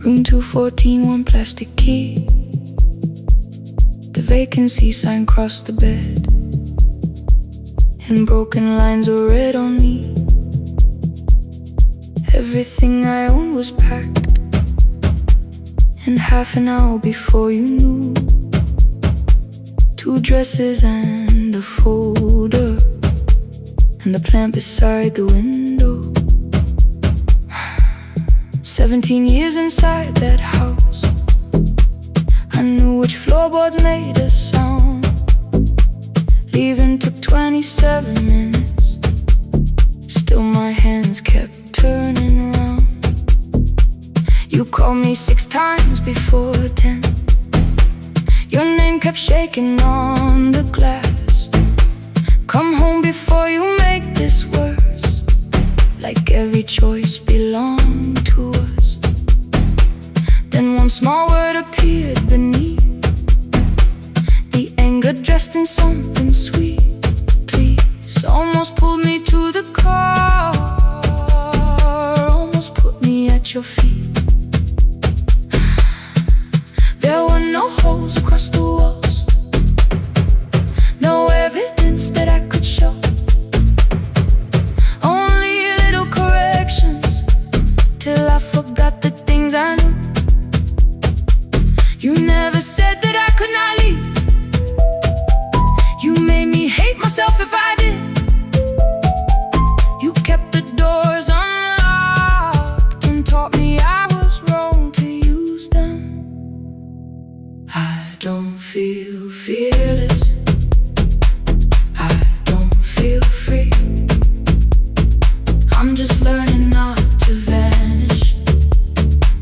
Room 214, one plastic key. The vacancy sign crossed the bed, and broken lines were read on me. Everything I owned was packed, and half an hour before you knew, 2 dresses and a folder, and the plant beside the window. 17 years inside that house, I knew which floorboards made a sound. Leaving took 27 minutes, still my hands kept turning round. You called me 6 times before 10. Your name kept shaking on the glass. Come home before you make this worse, like every choice belonged to us. Then one small word appeared beneath, the anger dressed in something sweet. Please, almost pulled me to the car, almost put me at your feet. There were no holes across the walls, no evidence that I could show, only little corrections, till I forgot the things I knew. You never said that I could not leave. You made me hate myself if I did. You kept the doors unlocked and taught me I was wrong to use them. I don't feel fearless, I don't feel free. I'm just learning not to vanish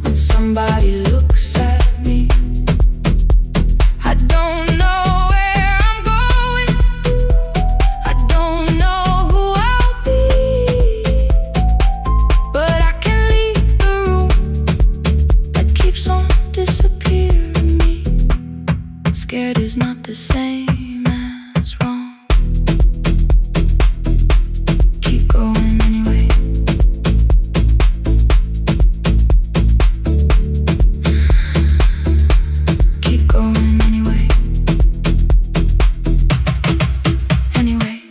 when somebody looks at me. I don't know where I'm going, I don't know who I'll be, but I can leave the room that keeps on disappearing me. Scared is not the same as wrong. Keep going anyway. Keep going anyway. Anyway,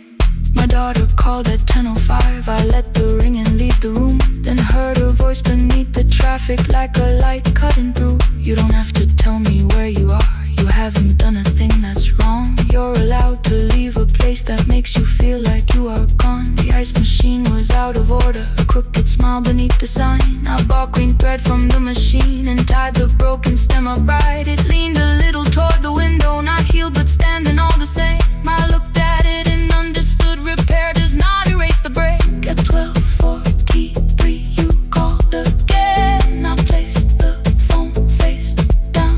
my daughter called at 10:05. I let the ring and leave the room, then heard her voice beneath the traffic like a light cutting through. You don't have to tell me where you are, you haven't done a thing that's wrong. You're allowed to leave a place that makes you feel like you are gone. The ice machine was out of order, a crooked smile beneath the sign. I bought green thread from the machine and tied the broken stem upright. It leaned a little toward the window, not healed but standing all the same. I looked at it and understood repair does not erase the break. At 12:43 you called again. I placed the phone face down,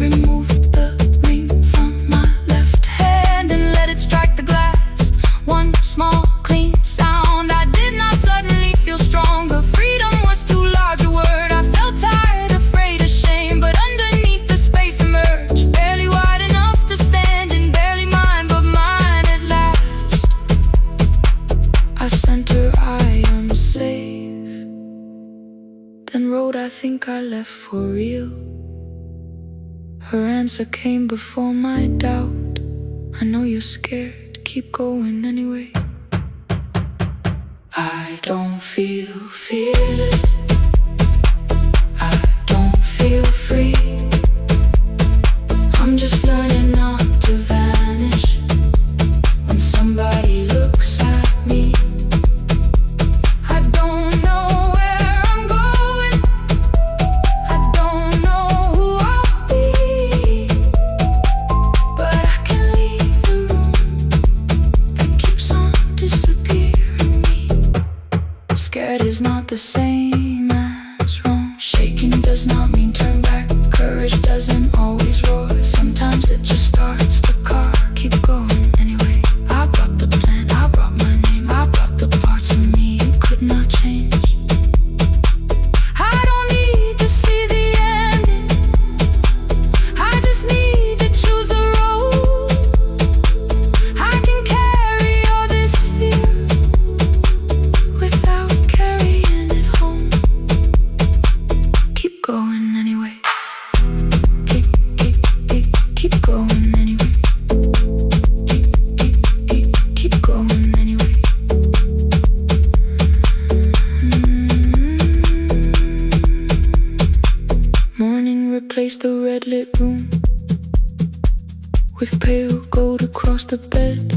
removed the ring from my left hand and let it strike the glass. One small clean sound. I did not suddenly feel stronger. Freedom was too large a word. I felt tired, afraid, ashamed, but underneath the space emerged, barely wide enough to stand and barely mine, but mine at last. I sent her, I am safe, then wrote, I think I left for real. Her answer came before my doubt. I know you're scared, keep going anyway. I don't feel fearless, I don't feel free. I'm just learning not to vanish when somebody looks at me. I don't know where I'm going, I don't know who I'll be, but I can leave the room that keeps on disappearing me. Scared is not the same as wrong. Shaking does not mean turn back. Courage doesn't always roar. Sometimes it just starts the car. Keep going anyway. I brought the plan, I brought my name, I brought the parts of me you could not change. I don't need to see the ending, I just need to choose a road. I can carry all this fear without carrying it home. across the red lit room, with pale gold across the bed.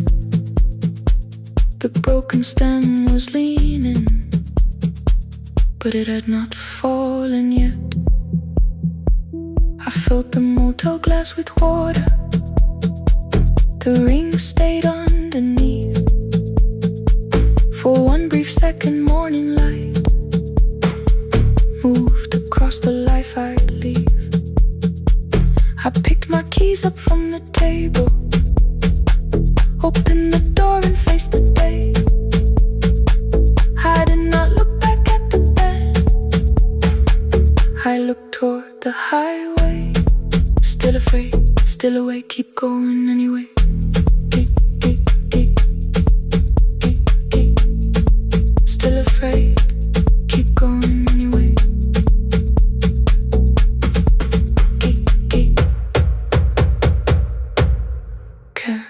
The broken stem was leaning, but it had not fallen yet. I filled the motel glass with water. The ring stayed underneath. For one brief second, morning light moved across the life I'd leave. I picked my keys up from the table, opened the door and faced the day. I did not look back at the bed. I looked toward the highway, still afraid, still awake, keep going anyway. Still afraid, keep going anyway. Care.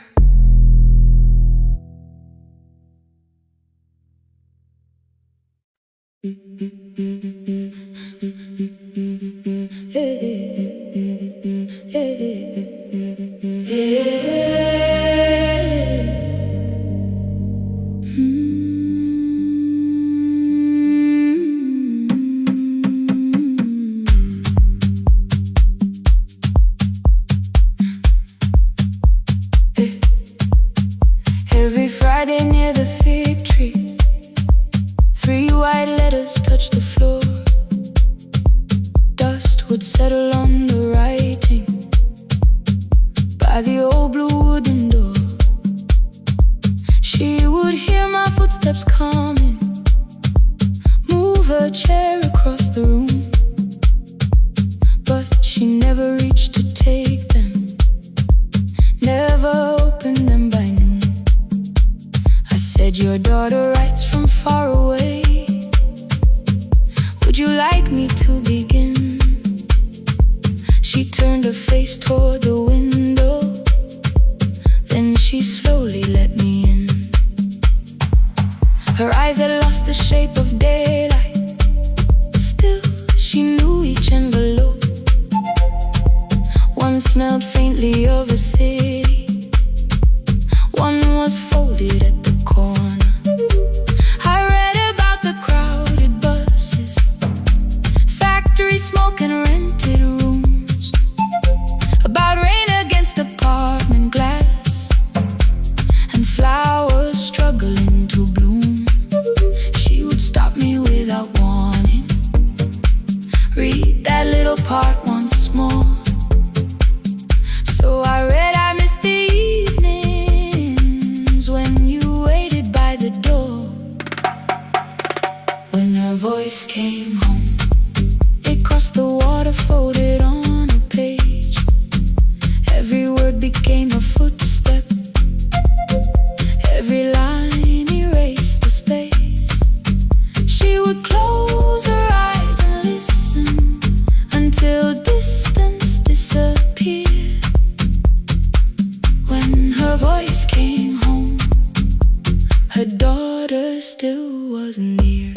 Every Friday near the fig tree, 3 white letters touched the floor. Dust would settle on the writing by the old blue wooden door. She would hear my footsteps coming, move her chair across the room, but she never reached to take them, never opened them by noon. I said, your daughter writes from far away. Would you like me to begin? She turned her face toward the window, then she slowly let me in. Her eyes had lost the shape of daylight, still she knew each envelope. One smelled faintly of a city, one was folded at the corner. I read about the crowded buses, factory smoke and rented rooms, about rain against apartment glass and flowers struggling to bloom. She would stop me without warning, read that little part once more. So I read, I miss the evenings when you waited by the door. When her voice came home, it crossed the water, folded on a page. Every word became a footstep, every line erased the space. She would close her eyes and listen until distance disappeared. When her voice came home, her daughter still wasn't near.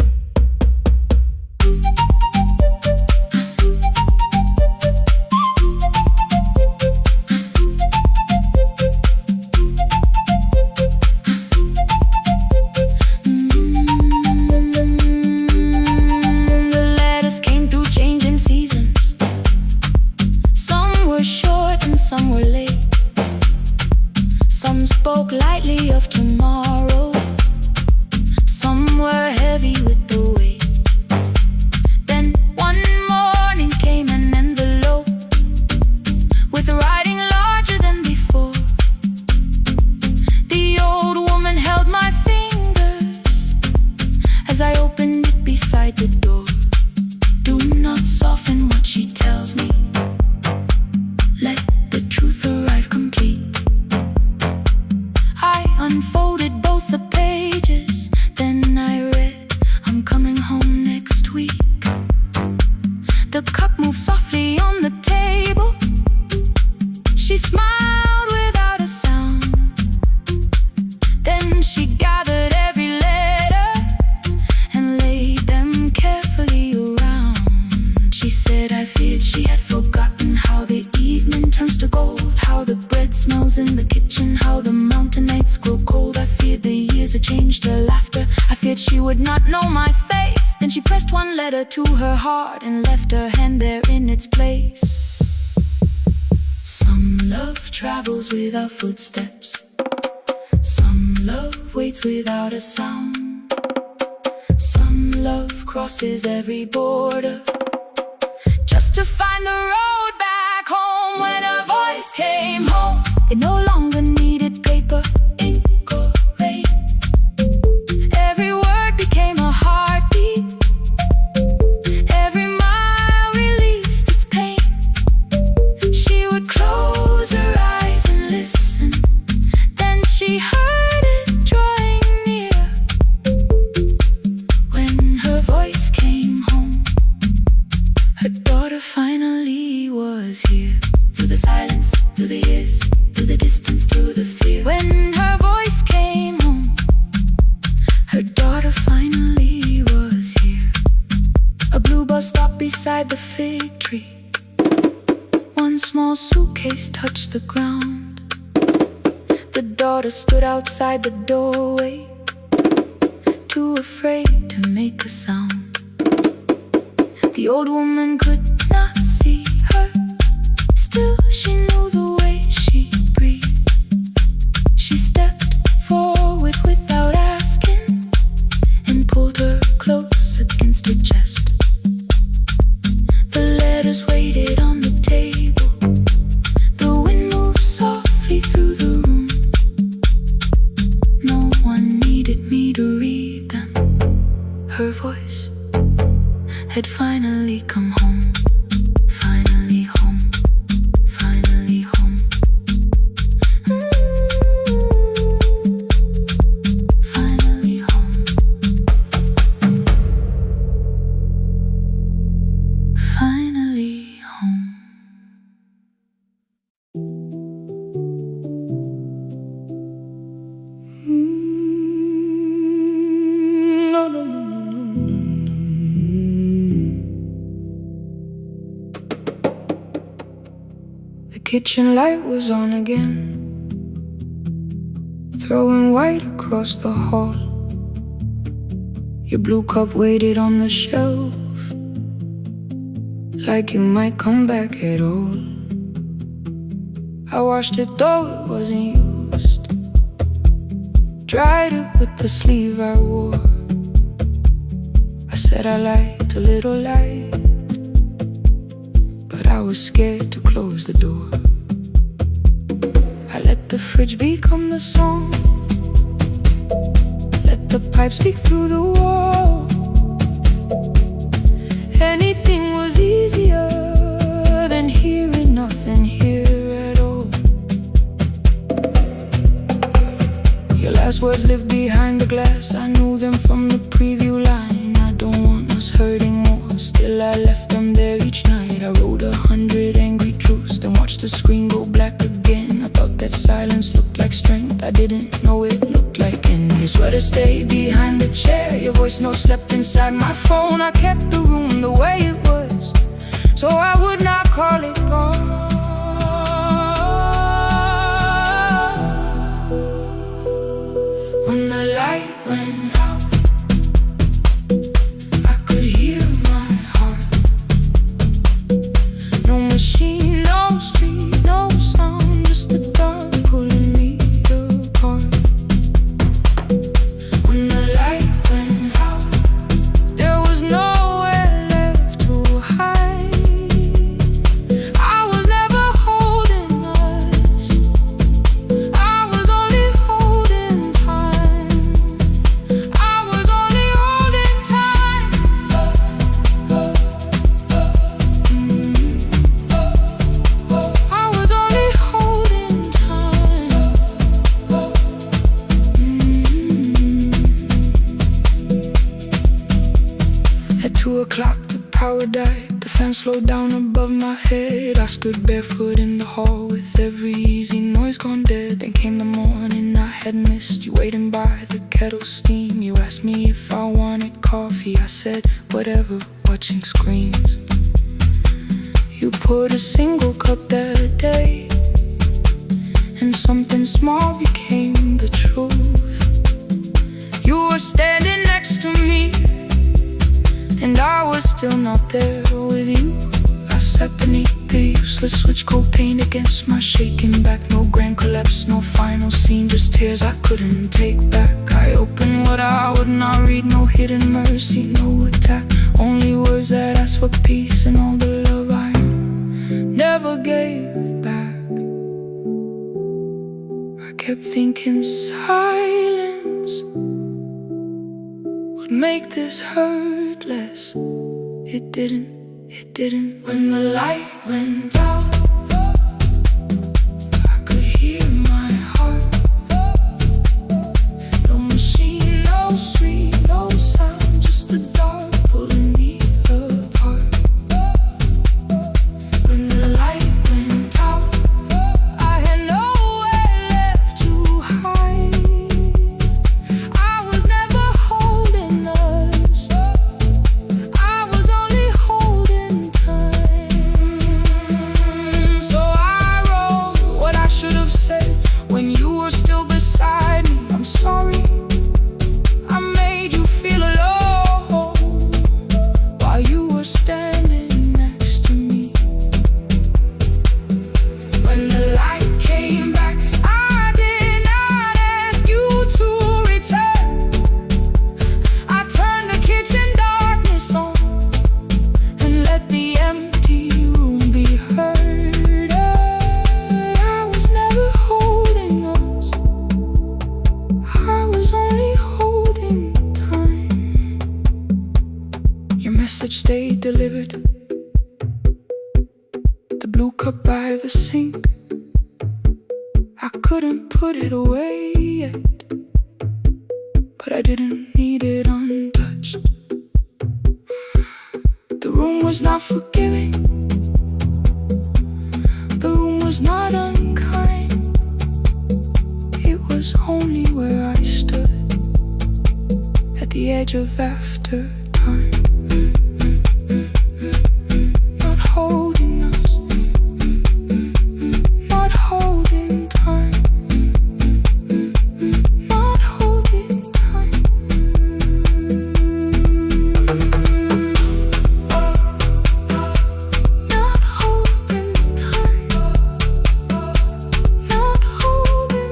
The letters came through changing seasons. Some were short and some were late. Some spoke lightly of tomorrow, some were heavy with the weight. Then one morning came an envelope with writing larger than before. The old woman held my fingers as I opened it beside the door. Do not soften what she tells me, let the truth arrive complete. I unfolded both the pages, then I read, I'm coming home next week. The cup moved softly on the table. She smiled without a sound. Then she gathered every letter and laid them carefully around. She said, I feared she had forgotten how letter to her heart and left her hand there in its place. Some love travels without footsteps. Some love waits without a sound. Some love crosses every border just to find the road back home. When her voice came home, it no longer needed paper, ink or rain. Every word became a heartbeat. Every mile released its pain. She would close her eyes and listen. Then she heard it drawing near. When her voice came home, her daughter finally was here. Through the silence, through the years, through the distance, through the fear. When her voice came home, her daughter finally was here. A blue bus stopped beside the fig tree. One small suitcase touched the ground. The daughter stood outside the doorway, too afraid to make a sound. The old woman could not see her. Still, she knew the way she breathed. She stepped forward without asking and pulled her close against her chest. The letters waited on the table. The wind moved softly through the room. No one needed me to read them. Her voice had finally come home. Finally home. Finally home. Finally home. Finally home. No, no, no, no, no, no. The kitchen light was on again, throwing white across the hall. Your blue cup waited on the shelf, like you might come back at all. I washed it though it wasn't used, dried it with the sleeve I wore. I said I liked a little light, but I was scared to close the door. I let the fridge become the song, let the pipe speak through the wall. Anything was easier than hearing nothing here at all. Your last words lived behind the glass. I knew them from the preview line. I don't want us hurting more. Still I left them there each night. I wrote 100 angry truths, then watched the screen go black again. I thought that silence looked like strength. I didn't know it looked like end. Your sweater stayed behind the chair. Your voice note slept inside my phone. I kept the room the way it was, so I would not call it gone. When the light went out, I could hear my heart. No machine, no street, no sound, just the dark pulling me apart. When the light went out, there was nowhere left to hide. I was never holding us, I was only holding time. I was only holding time. I was only holding time. At 2 o'clock the power died. The fan slowed down above my head. I stood barefoot in the hall with every easy noise gone dead. Then came the morning I had missed. You waiting by the kettle steam. You asked me if I wanted coffee. I said whatever, watching screens. You poured a single cup that day, and something small became the truth. You were standing next to me, and I was still not there with you. I sat beneath the useless switch, cold paint against my shaking back. No grand collapse, no final scene, just tears I couldn't take back. I opened what I would not read, no hidden mercy, no attack. Only words that asked for peace and all the love I never gave back. I kept thinking silence would make this hurt less. It didn't. When the light went out, I could hear my heart. No machine, no street, no sound, just the dark pulling me apart. When the light went out, I had nowhere left to hide. I was never holding us, I was only holding time. So I wrote what I should have said when you were still beside me. I'm sorry I made you feel alone while you were standing next to me. When the light came back, I did not ask you to return. I turned the kitchen darkness on and let the empty room be heard. I was never holding us, I was only holding time. Your message stayed delivered, the blue cup by the sink. I couldn't put it away yet, but I didn't need it untouched. The room was not forgiving, the room was not unkind. It was only where I stood at the edge of after time. Not holding us, not holding time, not holding time. Not holding time, not holding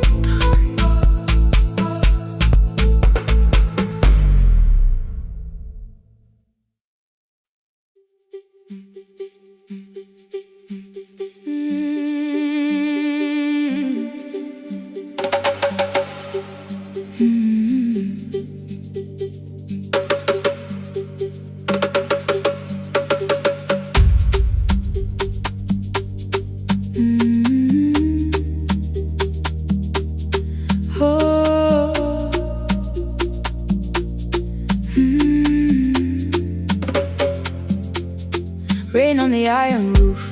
Rain on the iron roof,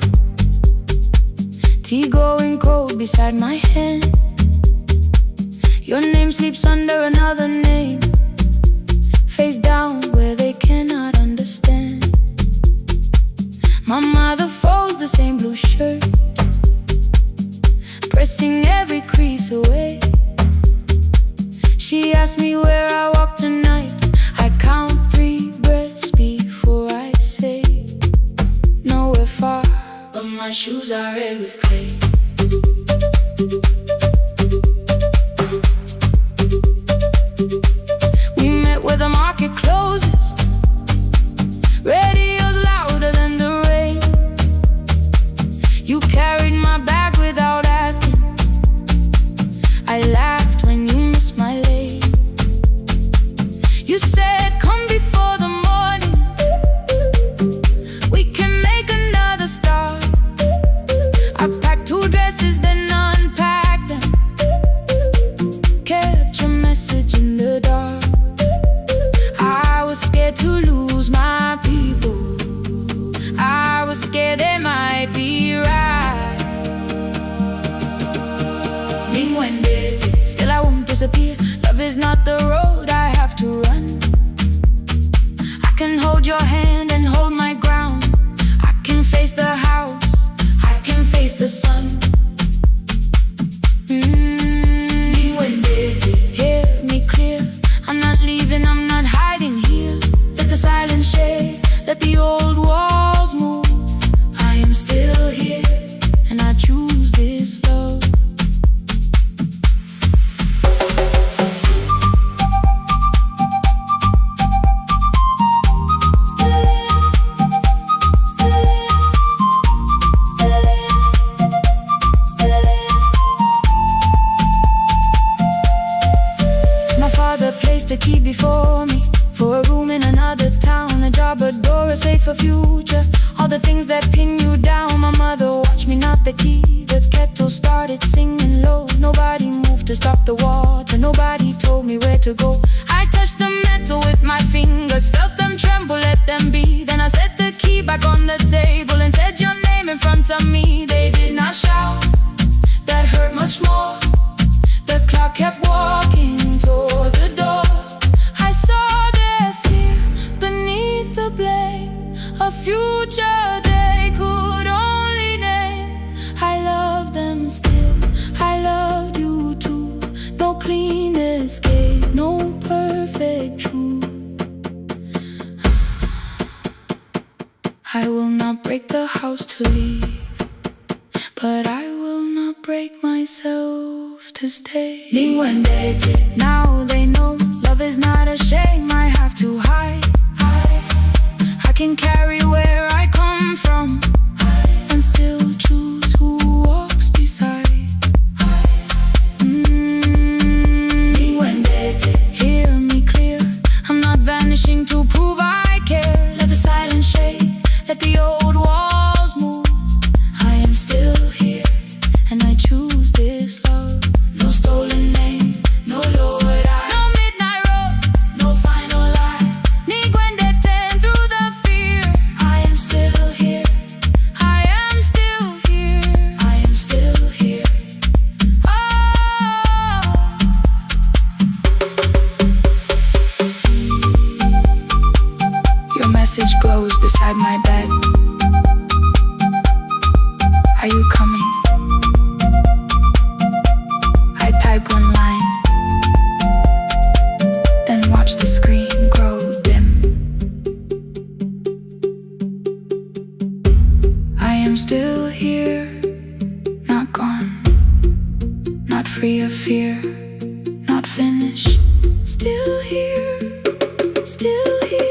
tea going cold beside my hand. Your name sleeps under another name, face down where they cannot understand. My mother folds the same blue shirt, pressing every crease away. She asks me where I walk tonight. I count 3 breaths before I say nowhere far, but my shoes are red with clay. We met where the market closes, radio's louder than the rain. You carried my bag without asking, I laughed when you missed my lane. You said come before the morning, we can make another start. I packed 2 dresses then unpacked them, kept your message in the dark. I was scared to lose my people, I was scared they might be right. Mean when busy, still I won't disappear. Love is not the road I have to run. I can hold your hand and hold my ground. I can face the house, I can face the sun. Mean when busy, hear me clear. I'm not leaving, I'm not hiding here. Let the silence shade the key, the kettle started singing low. Nobody moved to stop the water, nobody told me where to go. I touched the metal with my fingers, felt them tremble, let them be. Then I set the key back on the table and said your name in front of me. They did not shout, that hurt much more. The clock kept walking toward the door. I saw their fear beneath the blame, a future they could only name. I love them still, I loved you too. No clean escape, no perfect truth. I will not break the house to leave, but I will not break myself to stay. Now they know love is not a shame I have to hide. I can carry where I come from and still choose who walks beside. Hear me clear, I'm not vanishing to prove I care. Let the silence shake, let the old walls move. I am still here, and I choose this love. No stolen name, no lowered eye, no midnight road, no final lie. Through the fear, I am still here, I am still here, I am still here. Your message glows beside my bed. Are you coming? I type one line, then watch the screen grow dim. I am still here, not gone, not free of fear, not finished. Still here, still here.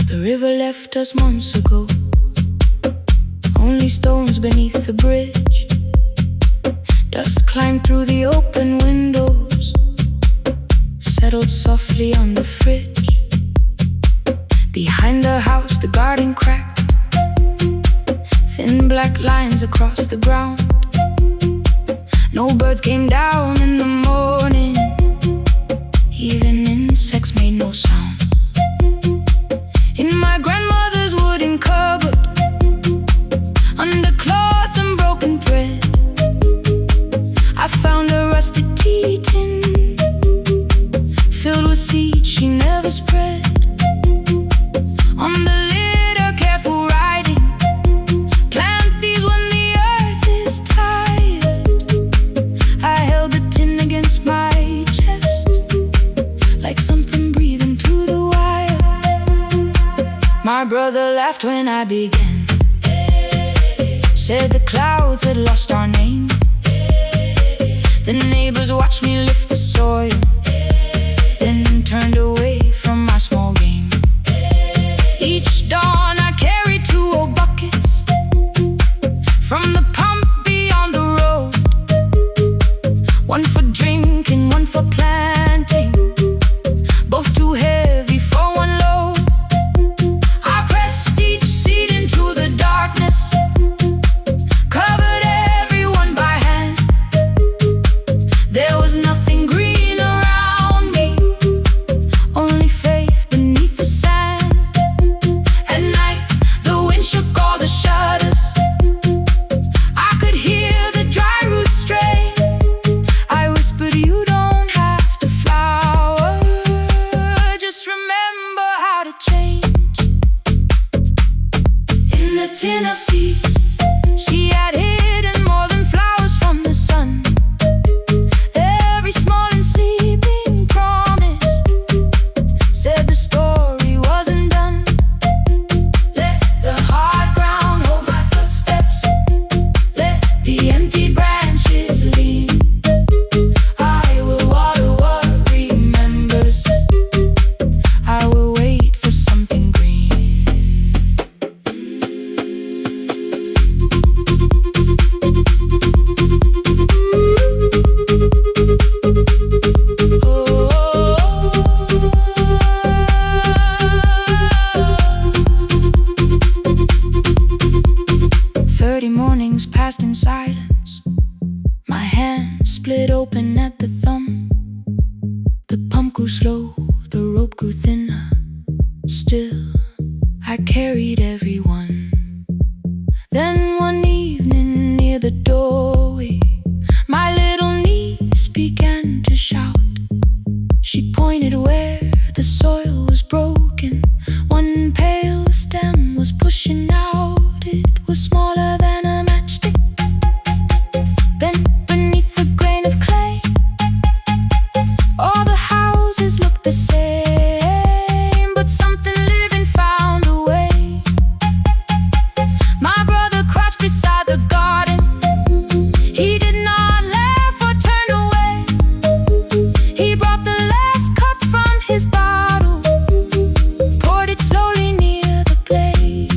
The river left us months ago, only stones beneath the bridge. Dust climbed through the open windows, settled softly on the fridge. Behind the house the garden cracked, thin black lines across the ground. No birds came down in the morning, even insects made no sound. In my grandmother's wooden cupboard, under cloth and broken thread, I found a rusted tea tin filled with seeds she never spread. On the lid a careful writing, plant these when the earth is tired. I held the tin against my chest, like something breathing through the wire. My brother laughed when I began, said the clouds had lost our name. The neighbors watched me lift the soil, then turned away from my small game. Each dawn I carried 2 old buckets from the pump beyond the road, one for drinking, one for planting, both too heavy for one load. I pressed each seed into the darkness, covered everyone by hand. There was nothing green around. split open at the thumb. The pump grew slow, the rope grew thinner. Still, I carried everyone. Then one evening near the doorway, my little niece began to shout. She pointed where the soil was broken. One pale stem was pushing out. It was smaller than a matchstick, bent beneath a grain of clay. All the houses looked the same, but something living found a way. My brother crouched beside the garden. He did not laugh or turn away. He brought the last cup from his bottle, poured it slowly near the blade.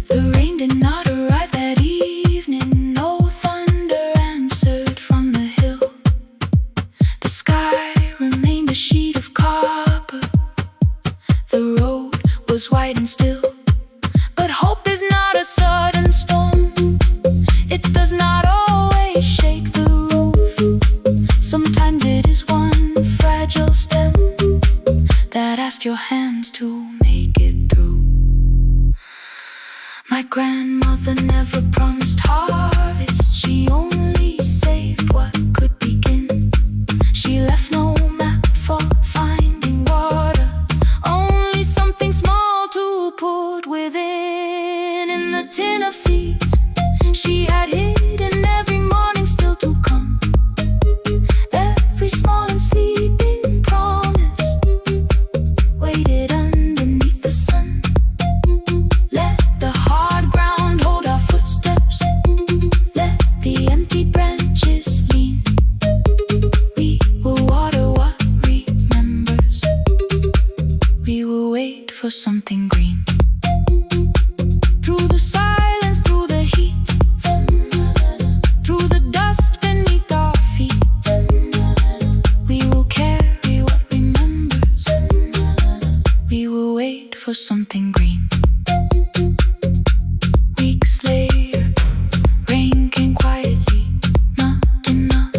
The rain did not arrive that evening. No thunder answered from the hill. The sky remained a sheet of copper. The road was white and still. But hope is not a sudden storm. It does not always shake the roof. Sometimes it is one fragile stem that asks your hands to make it through. My grandmother never promised harvest. She only saved what could begin. She left no map for finding water, only something small to put within. In the tin of seeds she had hidden every morning still to come. Every small and sleeping promise waited underneath the sun. Let the hard ground hold our footsteps. Let the empty branches lean. We will water what remembers. We will wait for something green. Through the silence, through the heat, through the dust beneath our feet, we will carry what remembers. We will wait for something green. Weeks later, rain came quietly, not enough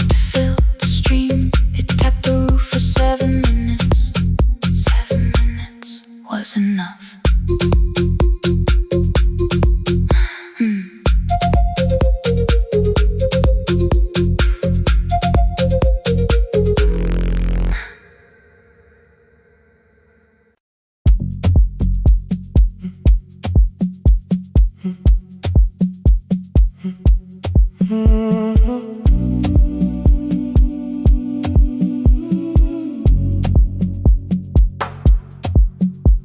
to fill the stream. It tapped the roof for 7 minutes. 7 minutes was enough.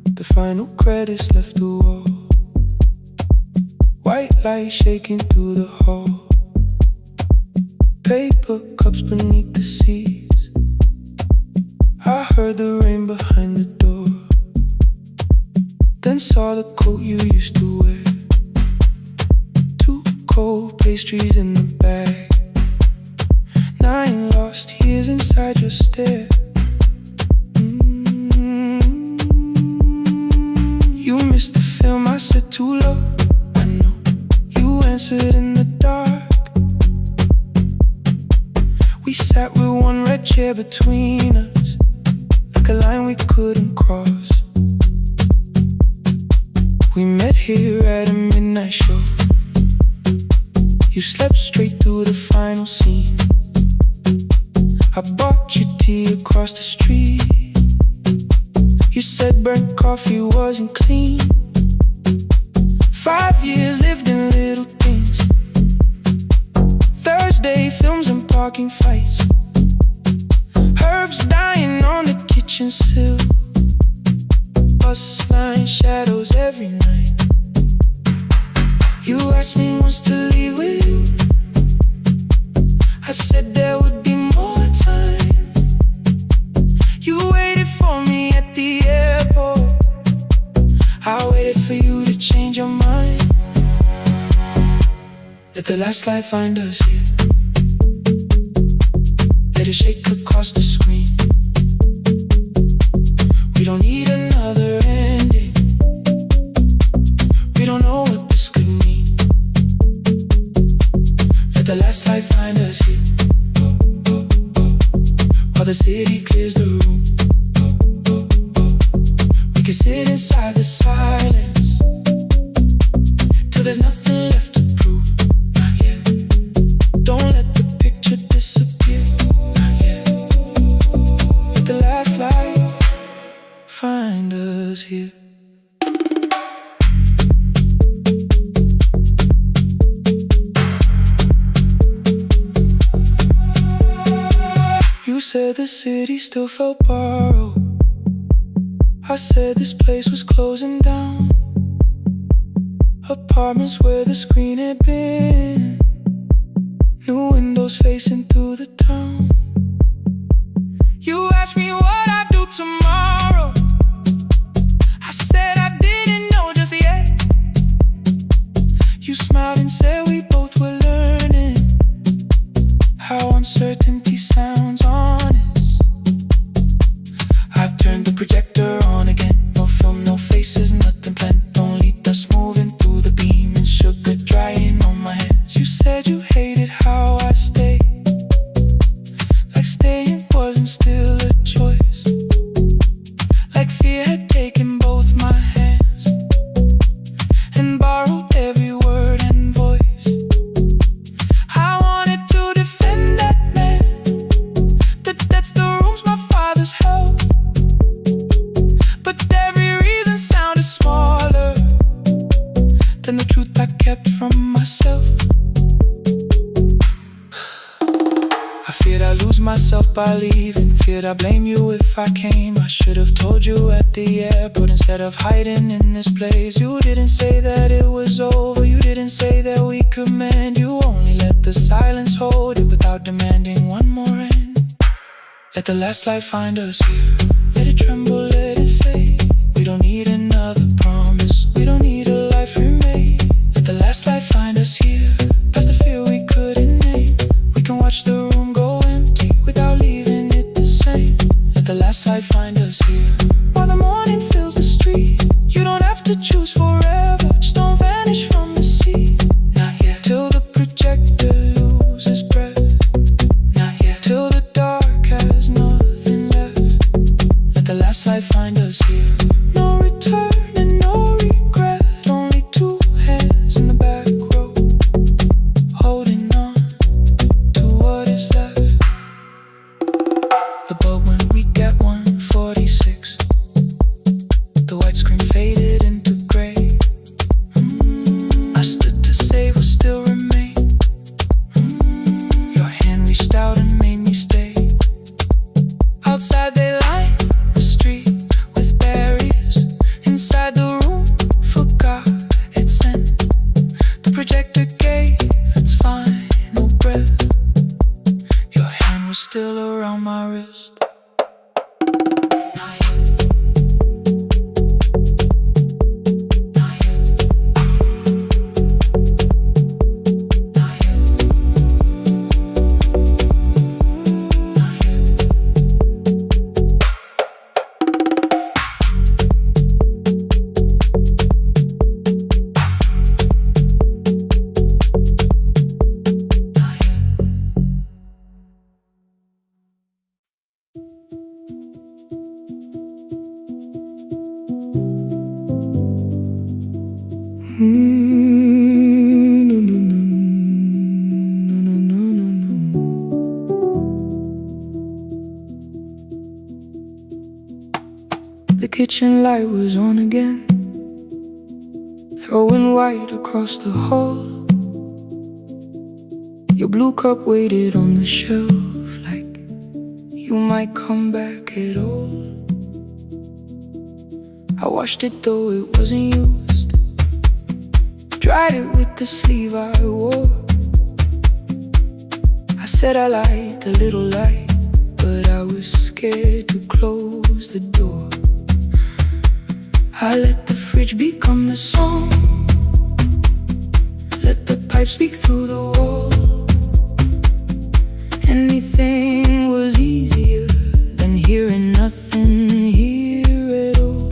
The final credits left the wall. White light shaking through the hall. Paper cups beneath the seats. I heard the rain behind the door. Then saw the coat you used to wear. 2 cold pastries in the bag. 9 lost years inside your stare. You missed the film, I said too low. I know you answered in the dark. We sat with one red chair between us, like a line we couldn't cross. We met here at a midnight show. You slept straight through the final scene. I bought you tea across the street. You said burnt coffee wasn't clean. 5 years lived in little things. Thursday films and parking fights. Herbs dying on the kitchen sill. Bus line shadows every night. You asked me once to leave with you. I said there would be more time. You waited for me at the airport. I waited for you to change your mind. Let the last light find us here. Let it shake across the screen. We don't need another ending. We don't know what this could mean. the last light find us here, while the city clears the room. We can sit inside the silence till there's nothing left to prove. Not yet. Don't let the picture disappear. Not yet. Let the last light find us here. You said the city still felt borrowed. I said this place was closing down. Apartments where the screen had been, new windows facing through the town. You asked me what I'd do tomorrow. I said I didn't know just yet. You smiled and said we both were learning how uncertainty sounds honest. I've turned the projector on again. No film, no faces, nothing planned. Only dust moving through the beam and sugar drying on my hands. You said you hated how I stayed, like staying wasn't still a choice, like fear had taken both my hands and borrowed every word and voice. I wanted to defend that man, that's the rooms my father's held, but every reason sounded smaller than the truth I kept from myself. I feared I'd lose myself by leaving, feared I'd blame you if I came. I should have told you at the airport instead of hiding in this place. You didn't say that it was over, you didn't say that we could mend. You only let the silence hold it without demanding one more end. Let the last light find us here. Let it tremble, let it fade. We don't need another promise, we don't need a life remade. Let the last light find us here, past the fear we couldn't name. We can watch the room go empty without leaving it the same. Let the last light find us here, while the morning fills the street. You don't have to choose forever, just don't vanish from the sea. Not yet. Till the projector loses breath. Not yet. Till the dark has nothing left. Let the last light find us here. No return and no regret. Only two hands in the back row, holding on to what is left. The bulb when we get 146. The white screen faded into gray. I stood to save what still remained. Your hand reached out and made me stay. Outside they lined the street with barriers. Inside the room forgot its scent. The projector gave its final breath. Your hand was still around my wrist. Not yet. Not yet. Not yet. Not yet. The kitchen light was on again, throwing white across the hall. Your blue cup waited on the shelf, like you might come back at all. I washed it though it wasn't used, dried it with the sleeve I wore. I said I liked a little light, but I was scared to close the door. I let the fridge become the song, let the pipe speak through the wall. Anything was easier than hearing nothing here at all.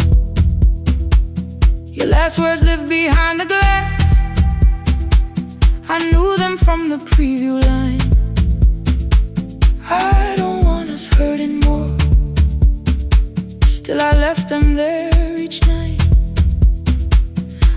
Your last words lived behind the glass, I knew them from from the preview line. I don't want us hurting more. Still I left them there each night.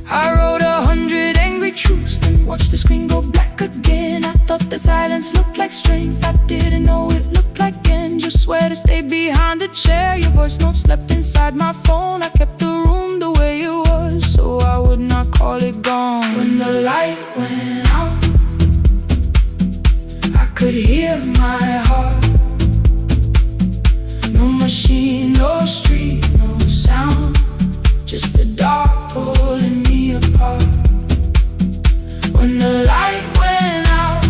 I wrote 100 angry truths, then watched the screen go black again. I thought the silence looked like strength, I didn't know it looked like end. Just swear to stay behind the chair. Your voice note slept inside my phone. I kept the room the way it was, so I would not call it gone. When the light went out, I could hear my heart. No machine, no street, no sound, just the dark pulling me apart. When the light went out,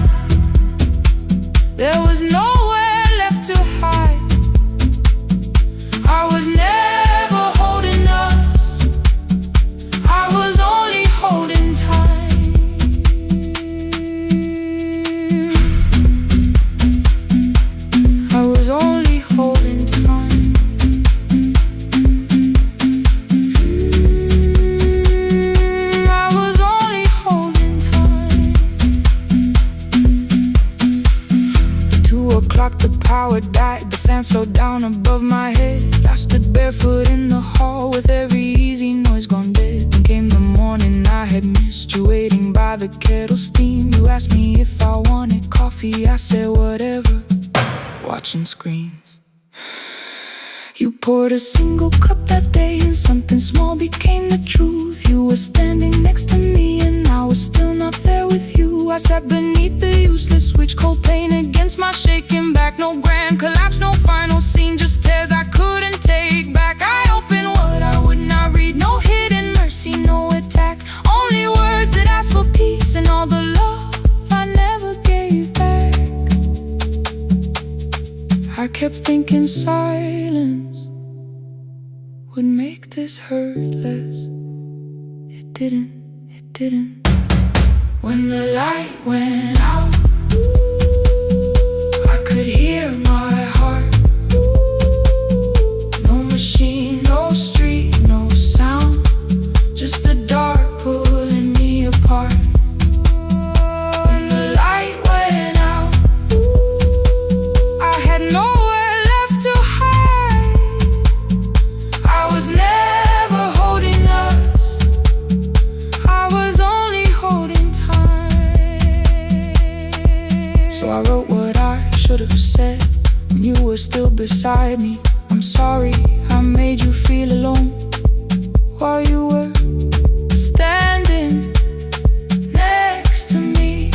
there was nowhere left to hide. I was never holding us, I was only holding time. I was only holding time. I was only holding time. At 2 o'clock the power died, the fan slowed down above my head. I stood barefoot in the hall with every easy noise gone dead. Then came the morning I had missed you, waiting by the kettle steam. You asked me if I wanted coffee, I said whatever, watching screens. You poured a single cup that day and something small became the truth. You were standing next to me and I was still not there with you. I sat beneath the useless switch, cold pain against my shaking back. No grand collapse, no final scene, just tears I couldn't take back. I opened what I would not read, no hidden mercy, no attack. Only words that asked for peace and all the love I never gave back. I kept thinking silence would make this hurt less. It didn't, it didn't. When the light went out, I could hear my heart. No machine, no street, no sound, just the dark pulling me apart. When the light went out, I had nowhere left to hide. I was never holding us, I was only holding time. So I wrote what I should have said when you were still beside me. I'm sorry I made you feel alone while you were standing next to me.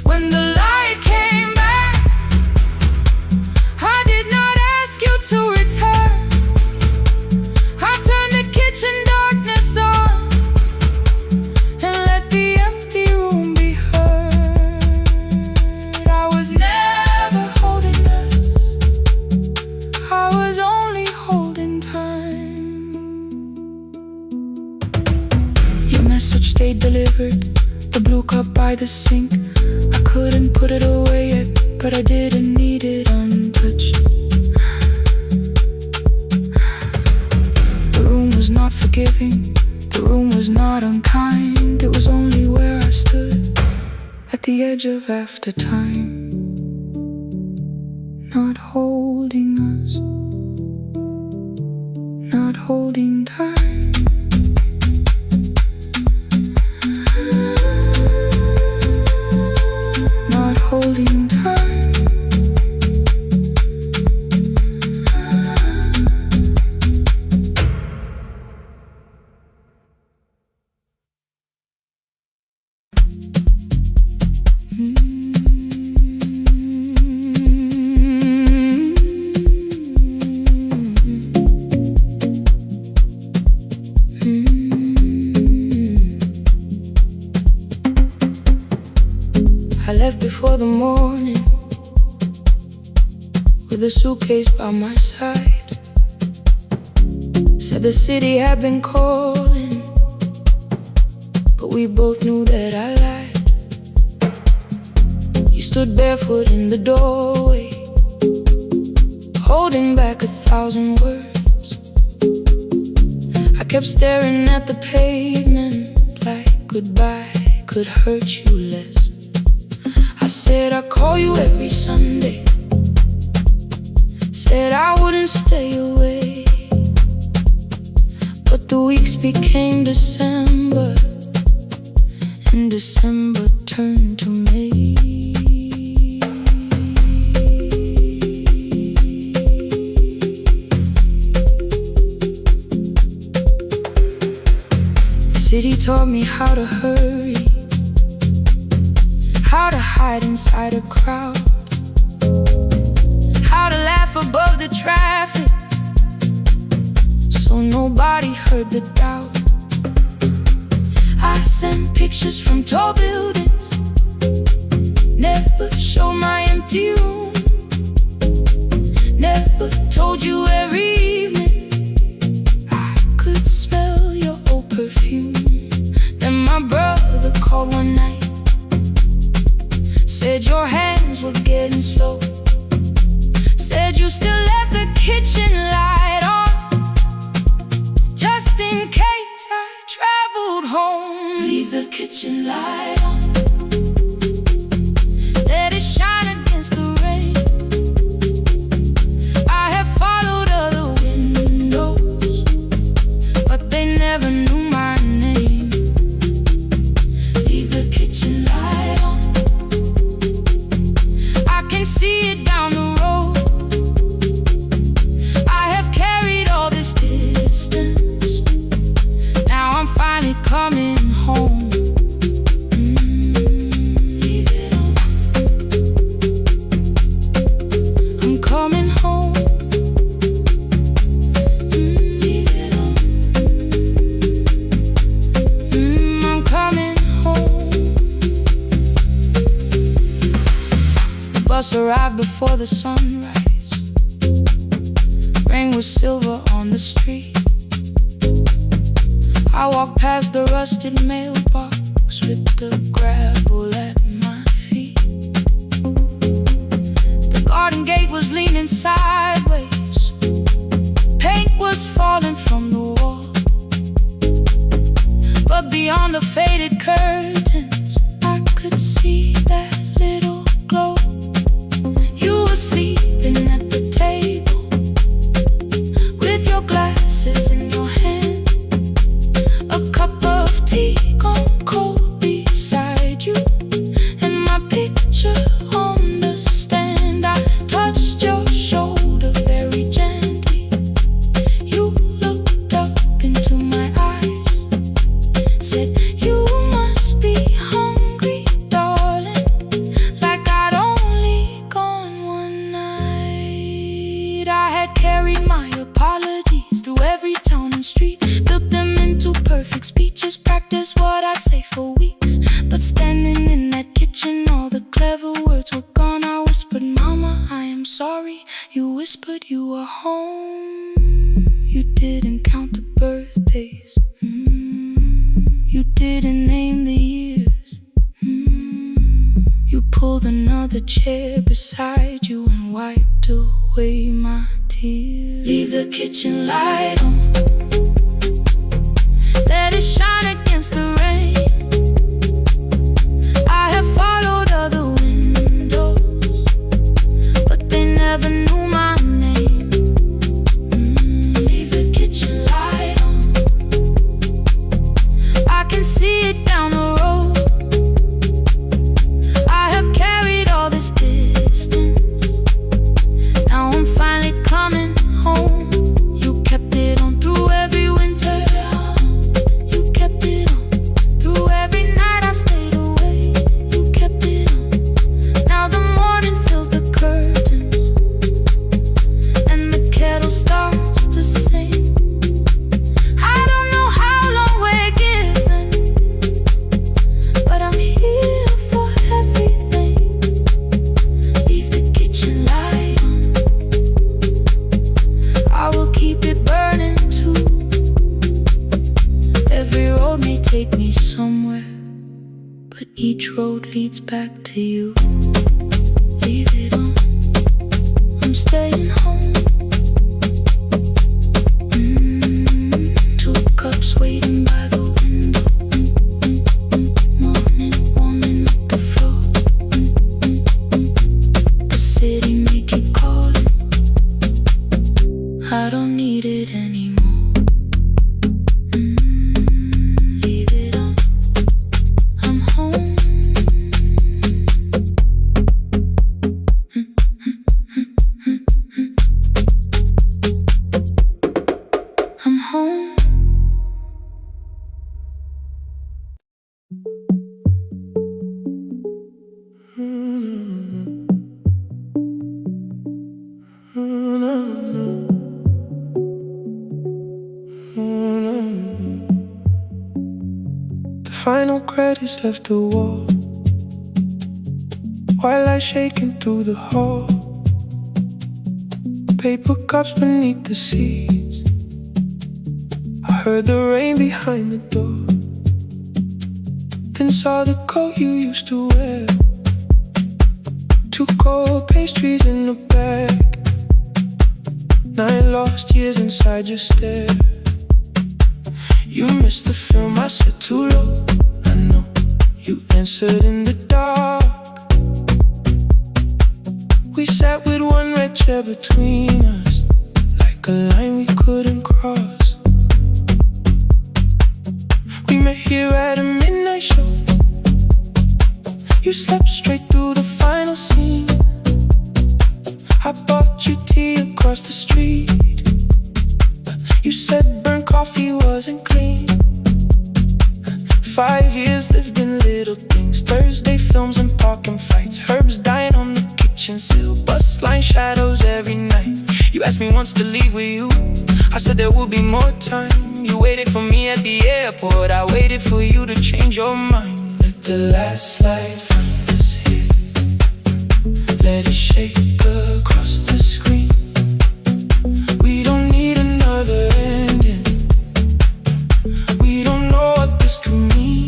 When the light came back, I did not ask you to return. I turned the kitchen darkness on and let the empty room be heard. I was never holding us, I was only holding time. Your message stayed delivered, the blue cup by the sink. I couldn't put it away yet, but I didn't need it untouched. The room was not forgiving, the room was not unkind. It was only where I stood at the edge of after time. Not holding us, not holding time. Not holding time. I left before the morning with a suitcase by my side. Said the city had been calling, but we both knew that I lied. You stood barefoot in the doorway, holding back 1,000 words. I kept staring at the pavement like goodbye, could hurt you less. I said I'd call you every Sunday, said I wouldn't stay away. But the weeks became December, and December turned to May. The city taught me how to hurry, how to hide inside a crowd, how to laugh above the traffic so nobody heard the doubt. I sent pictures from tall buildings, never showed my empty room, never told you every evening I could smell your old perfume. Then my brother called one night, said your hands were getting slow, said you still left the kitchen light on, just in case I traveled home. Leave the kitchen light on, let it shine against the rain. I have followed other windows, but they never knew my name. Leave the kitchen light on, I can see it down the road. I have carried all this distance, now I'm finally coming home. Leave it on, I'm coming home. Leave it on, I'm coming home. The bus arrived before the sunrise, rain was silver on the street. I walked past the rusted mailbox with the gravel at my feet. The garden gate was leaning sideways, paint was falling from the wall, but beyond the faded curtains I could see that little glow. You were sleeping at the table with your glasses in your hand, a cup of tea gone cold beside you, and my picture on the stand. I touched your shoulder very gently. You looked up into my eyes, said you must be hungry, darling, like I'd only gone one night. I had carried my apologies through every town and street, built them into perfect speeches, practiced what I'd say for weeks. But standing in that kitchen, all the clever words were gone. I whispered, Mama, I am sorry. You whispered you were home. You didn't count the birthdays, you didn't name the years. You pulled another chair beside you and wiped away my tears. Leave the kitchen light on, let it shine against the rain. I have followed other windows, but they never knew my name. Leave the kitchen light on, I can see it down the road. I have carried all this distance, now I'm finally coming home. You kept it on through every winter, you kept it on through every night I stayed away. You kept it on, now the morning fills the curtains and the kettle starts to sing. I don't know how long we're given, but I'm here for everything. Leave the kitchen light on, I will keep it burning too. Every road may take me somewhere, but each road leads back to you. Leave it on, I'm staying home. Two cups waiting by the window. Morning. what is left the wall, while I shaking through the hall. Paper cups beneath the seats. I heard the rain behind the door, then saw the coat you used to wear. 2 cold pastries in a bag, 9 lost years inside your stare. You missed the film, I said too low. I know you answered in the dark. We sat with 1 red chair between us, like a line we couldn't cross. We met here at a midnight show. You slept straight through the final scene. I bought you tea across the street. You said burnt coffee wasn't clean. 5 years lived in little things, Thursday films and parking fights, herbs dying on the kitchen sill, bus line shadows every night. You asked me once to leave with you. I said there would be more time. You waited for me at the airport. I waited for you to change your mind. Let the last light find us here. Let it shake across the screen. We don't need another ending. We don't know what this could mean.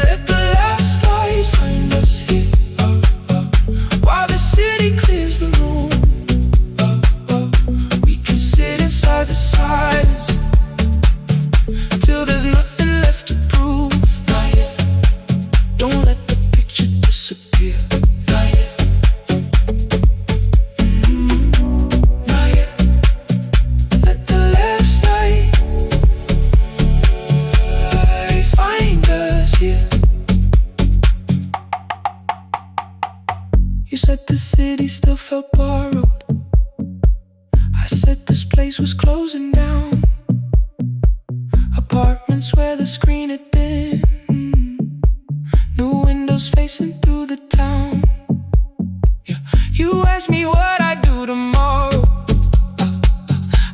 Let the last light find us here, while the city clears the room. We can sit inside the silence till there's nothing left to prove. Not yet. Don't let the picture disappear. Not yet. Not yet. Let the last light find us here. You said the city still felt borrowed. I said this place was closing down. Apartments where the screen had been. New windows facing through the town. Yeah. You asked me what I'd do tomorrow.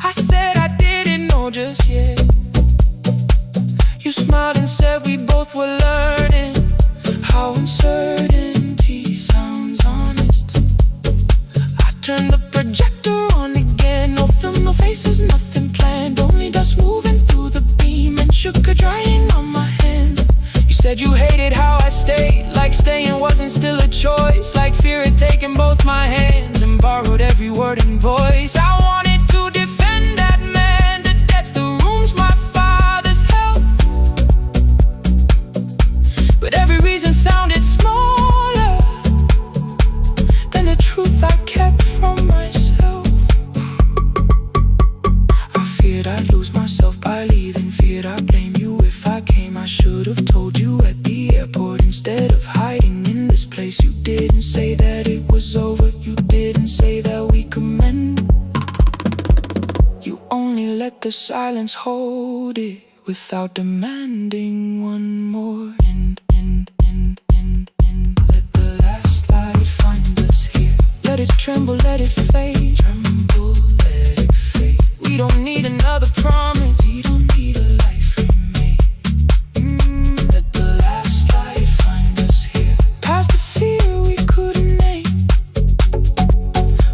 I said I didn't know just yet. You smiled and said we both were learning how uncertainty sounds honest. I turned the projector on again. No film, no faces, nothing planned. Only dust moving through the beam and sugar drying on my hands. You said you hated how I stayed, like staying wasn't still a choice, like fear had taken both my hands and borrowed every word and voice. I wanted to defend that man, the debts, the rooms my fathers held, but every reason sounded smaller than the truth I kept from myself. I feared I'd lose myself by leaving, feared I'd blame you if I came. I should have told you at the airport instead of hiding in this place. You didn't say that it was over. You didn't say that we could mend. You only let the silence hold it without demanding one more. Let the last light find us here. Let it tremble, let it fade. Tremble, let it fade. We don't need another promise. We don't need a life remade. Let the last light find us here. Past the fear we couldn't name.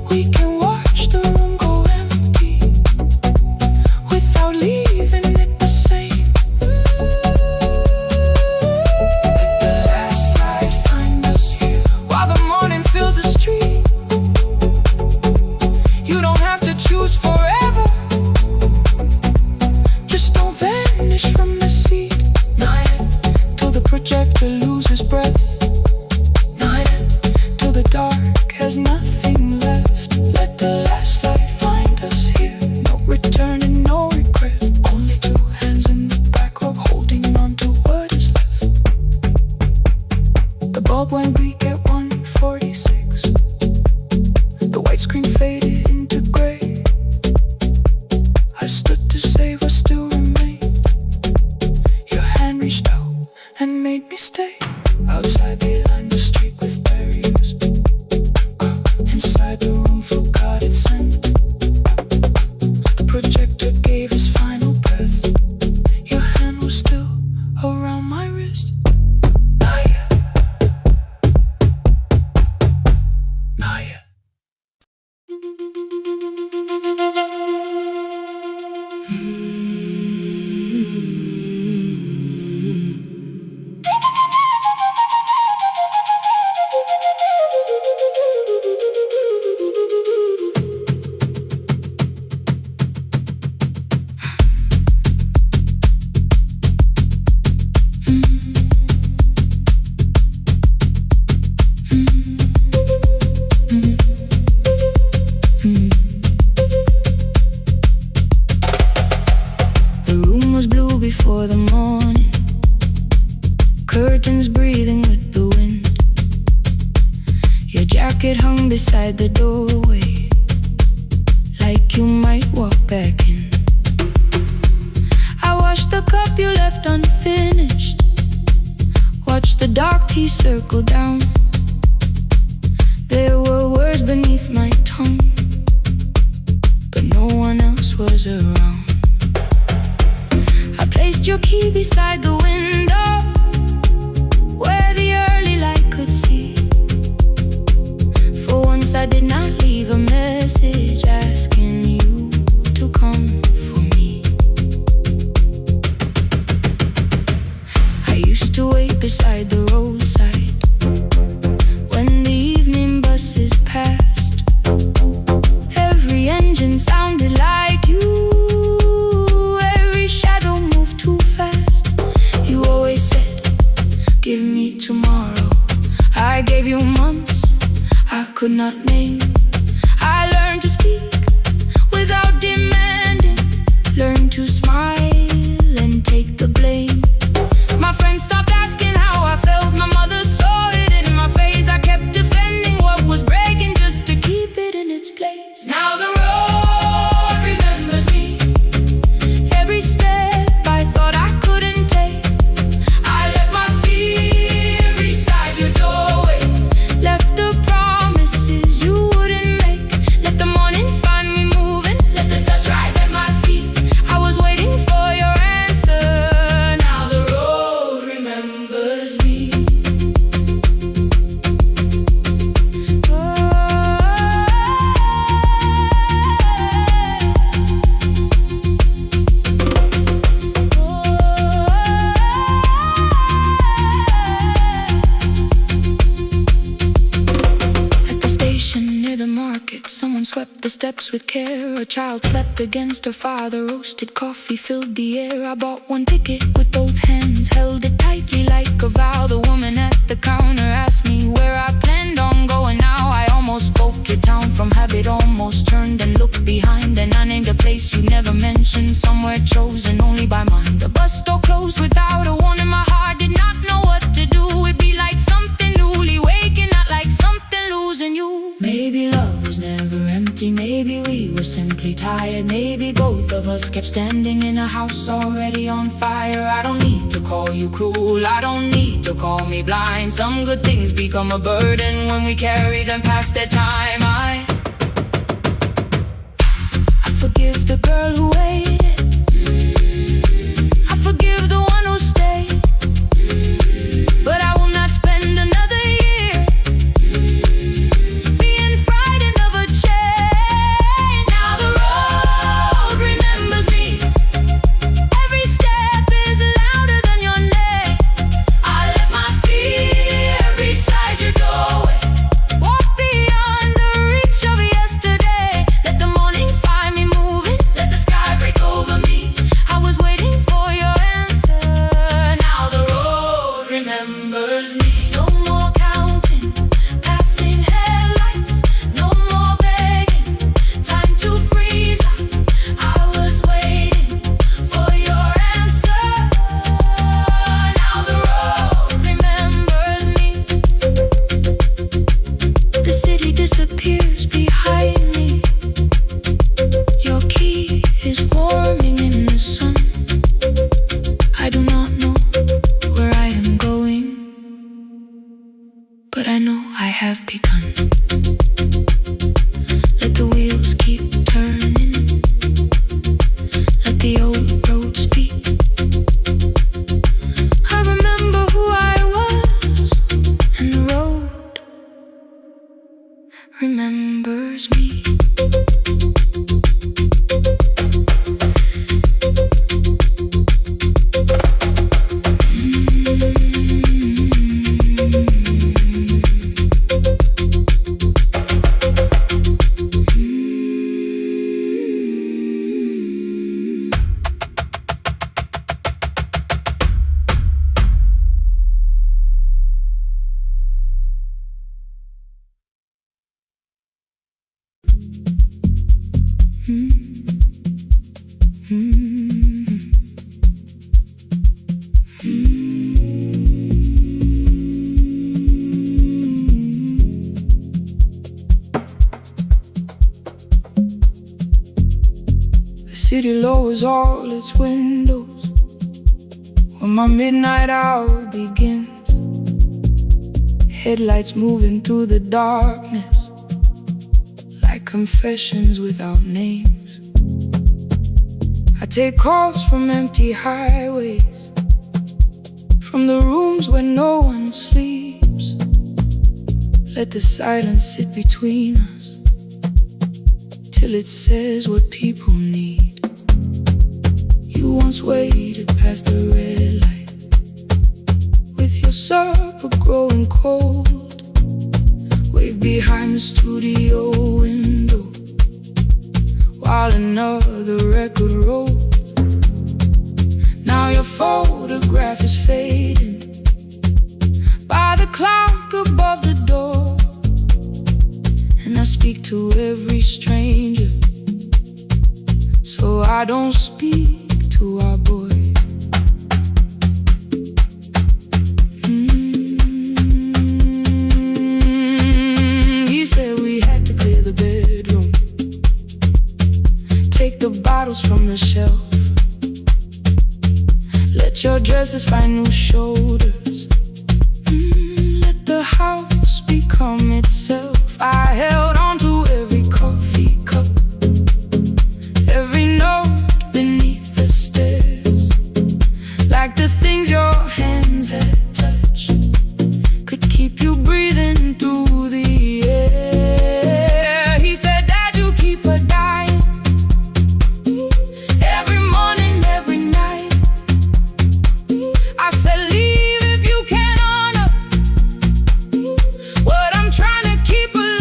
We can watch the room go empty without leaving it the same. Let the last light find us here, while the morning fills the street. You don't have to choose forever. Just don't vanish from the seat. Not yet. Till the projector loses breath. Not yet. Till the dark has nothing left. Let the last light find us here. No return and no regret. Only 2 hands in the back row holding on to what is left. The bulb went weak at 1:46. The white screen faded into gray. I stood to save what still remained. Your hand reached out and made me stay. Outside they lined the street with barriers. Inside the room forgot its scent. The projector gave his final breath. Your hand was still around my first. Not yet. Not yet. Before the morning, curtains breathing with the wind. Your jacket hung beside the doorway, like you might walk back in. I washed the cup you left unfinished, watched the dark tea circle down. There were words beneath my tongue, but no one else was around. I placed your key beside the window, where the early light could see. For once I did not leave a message asking you to come for me. I used to wait beside the roadside when the evening buses passed. Every engine sounded like you. Give me tomorrow. I gave you months I could not name. I learned to speak without demanding, learned to smile and take the blame. My friends stopped asking how I felt. My mother saw it in my face. I kept defending what was breaking just to keep it in its place. Now the road remembers me. Every step I thought I couldn't take, someone swept the steps with care. A child slept against her father. Roasted coffee filled the air. I bought one ticket with both hands, held it tightly like a vow. The woman at the counter asked me where I planned on going now. I almost spoke it down from habit, almost turned and looked behind. And I named a place you never mentioned, somewhere chosen only by mine. The bus store closed without a warning. My heart did not know what to do. It'd be like something newly waking, not like something losing you. Maybe love was never empty, maybe we were simply tired. Maybe both of us kept standing in a house already on fire. I don't need to call you cruel, I don't need to call me blind. Some good things become a burden when we carry them past their time. I forgive the girl who waited, I forgive the one who stayed, but I will not spend another year being frightened of a change. Now the road remembers me. Every step is louder than your name. I left my fear beside your doorway. Walk beyond the reach of yesterday. Let the morning find me moving. Let the sky break over me. I was waiting for your answer. Now the road remembers me. No more counting, passing headlights. No more begging, time to freeze. I was waiting for your answer. Now the road remembers me. The city disappears behind me. Your key is warming in the sun. I do not know where I am going, but I know I have begun. Let the wheels keep turning. Let the old road speak. I remember city lowers all its windows when my midnight hour begins. Headlights moving through the darkness like confessions without names. I take calls from empty highways, from the rooms where no one sleeps. Let the silence sit between us till it says what people need. You once waited past the red light with your supper growing cold. Wave behind the studio window while another record rolls. Now your photograph is fading by the clock above the door, and I speak to every stranger, so I don't speak to our boy. He said we had to clear the bedroom, take the bottles from the shelf, let your dresses find new shoulders, let the house become itself. I held on to every coffee cup, every note beneath the stairs, like the things your hands had touched could keep you breathing through the air. He said, Dad, you keep her dying every morning, every night. I said, leave if you can honor what I'm trying to keep alive.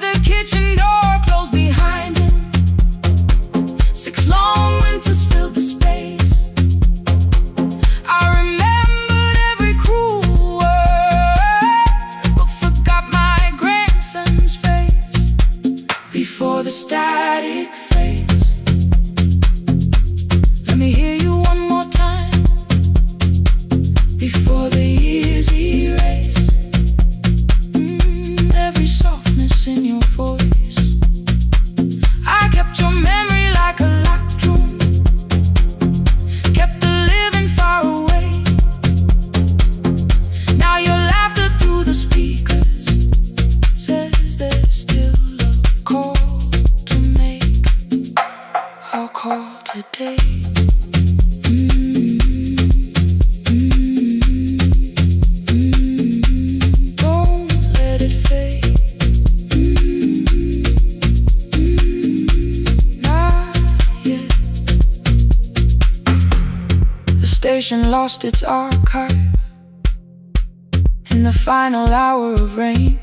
The kitchen door closed behind him, 6 long winters filled the space. I remembered every cruel word, but forgot my grandson's face. Before the static fades, let me hear you one more time. Before the years erase every softness in your voice. I kept your memory like a locked room, kept the living far away. Now your laughter through the speakers says there's still a call to make. I'll call today. Don't let it fade. Not yet. The station lost its archive in the final hour of rain,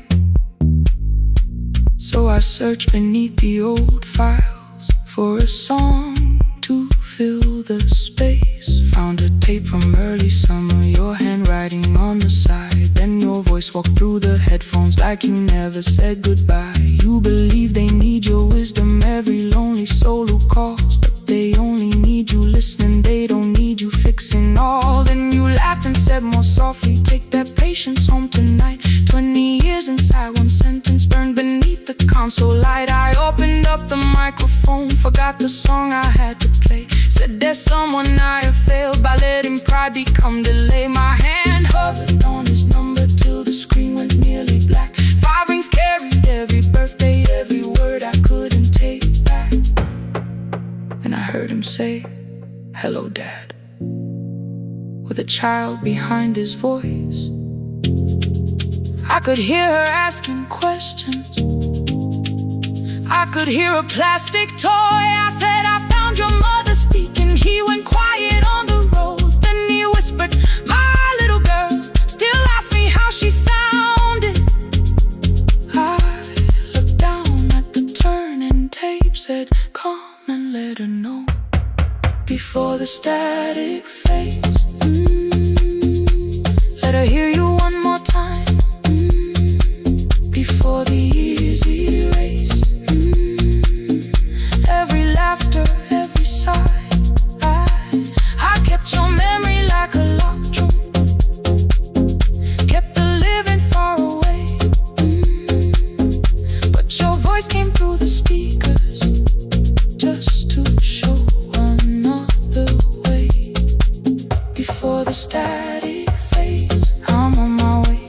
so I searched beneath the old files for a song to fill the space. Found a tape from early summer, your handwriting on the side. Then your voice walked through the headphones like you never said goodbye. You believe they need your wisdom, every lonely soul who calls, but they only need you listening, they don't need you fixing all. Then you laughed and said more softly, take that patience home tonight. 20 years inside one sentence burned beneath the console light. I opened up the microphone, forgot the song I had to play. Said there's someone I have failed by letting pride become delay. My hand hovered on his number till the screen went nearly black. 5 rings carried every birthday, every word I couldn't take back. And I heard him say, hello, Dad, with a child behind his voice. I could hear her asking questions, I could hear a plastic toy. I said, I found your mother speaking. He went quiet on the road, then he whispered, my little girl still asks me how she sounded. I looked down at the turning tape, said, come and let her know before the static fades. Let her hear you one more time before the years erase every laughter, every sigh. I kept your memory like a locked room, kept the living far away, but your voice came through the speakers static phase. I'm on my way,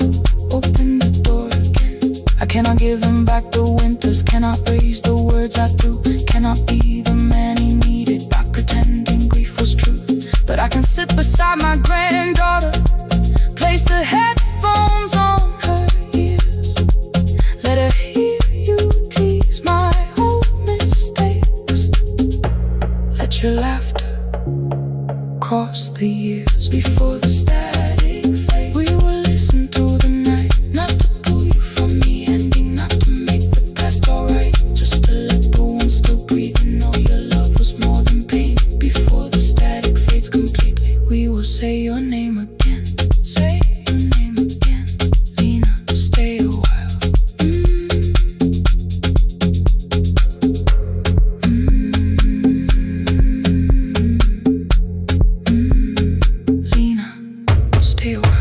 open the door again. I cannot give him back the winters, cannot raise the words I threw, cannot be the man he needed by pretending grief was true. But I can sit beside my granddaughter, place the headphones on her ears, let her hear you tease my old mistakes. Let your laughter cross the years before the static fade. We will listen through the night, not to pull you from the ending, not to make the past alright, just to let the one still breathe and know your love was more than pain. Before the static fades completely, we will say your name again. Say your name again. Lena, stay a while. Lena, stay a while.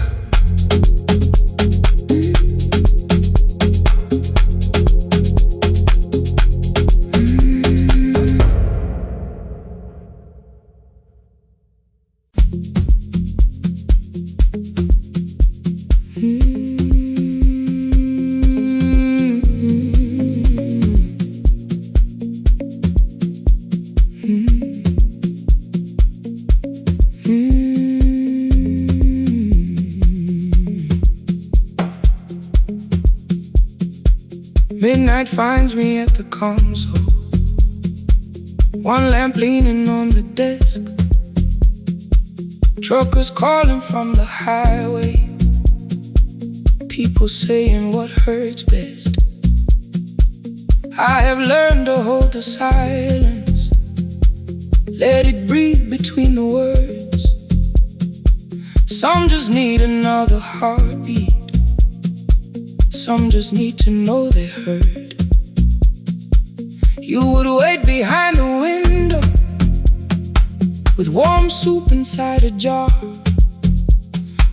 Midnight finds me at the console, one lamp leaning on the desk, truckers calling from the highway, people saying what hurts best. I have learned to hold the silence, let it breathe between the words. Some just need another heartbeat, some just need to know they heard. You would wait behind the window with warm soup inside a jar,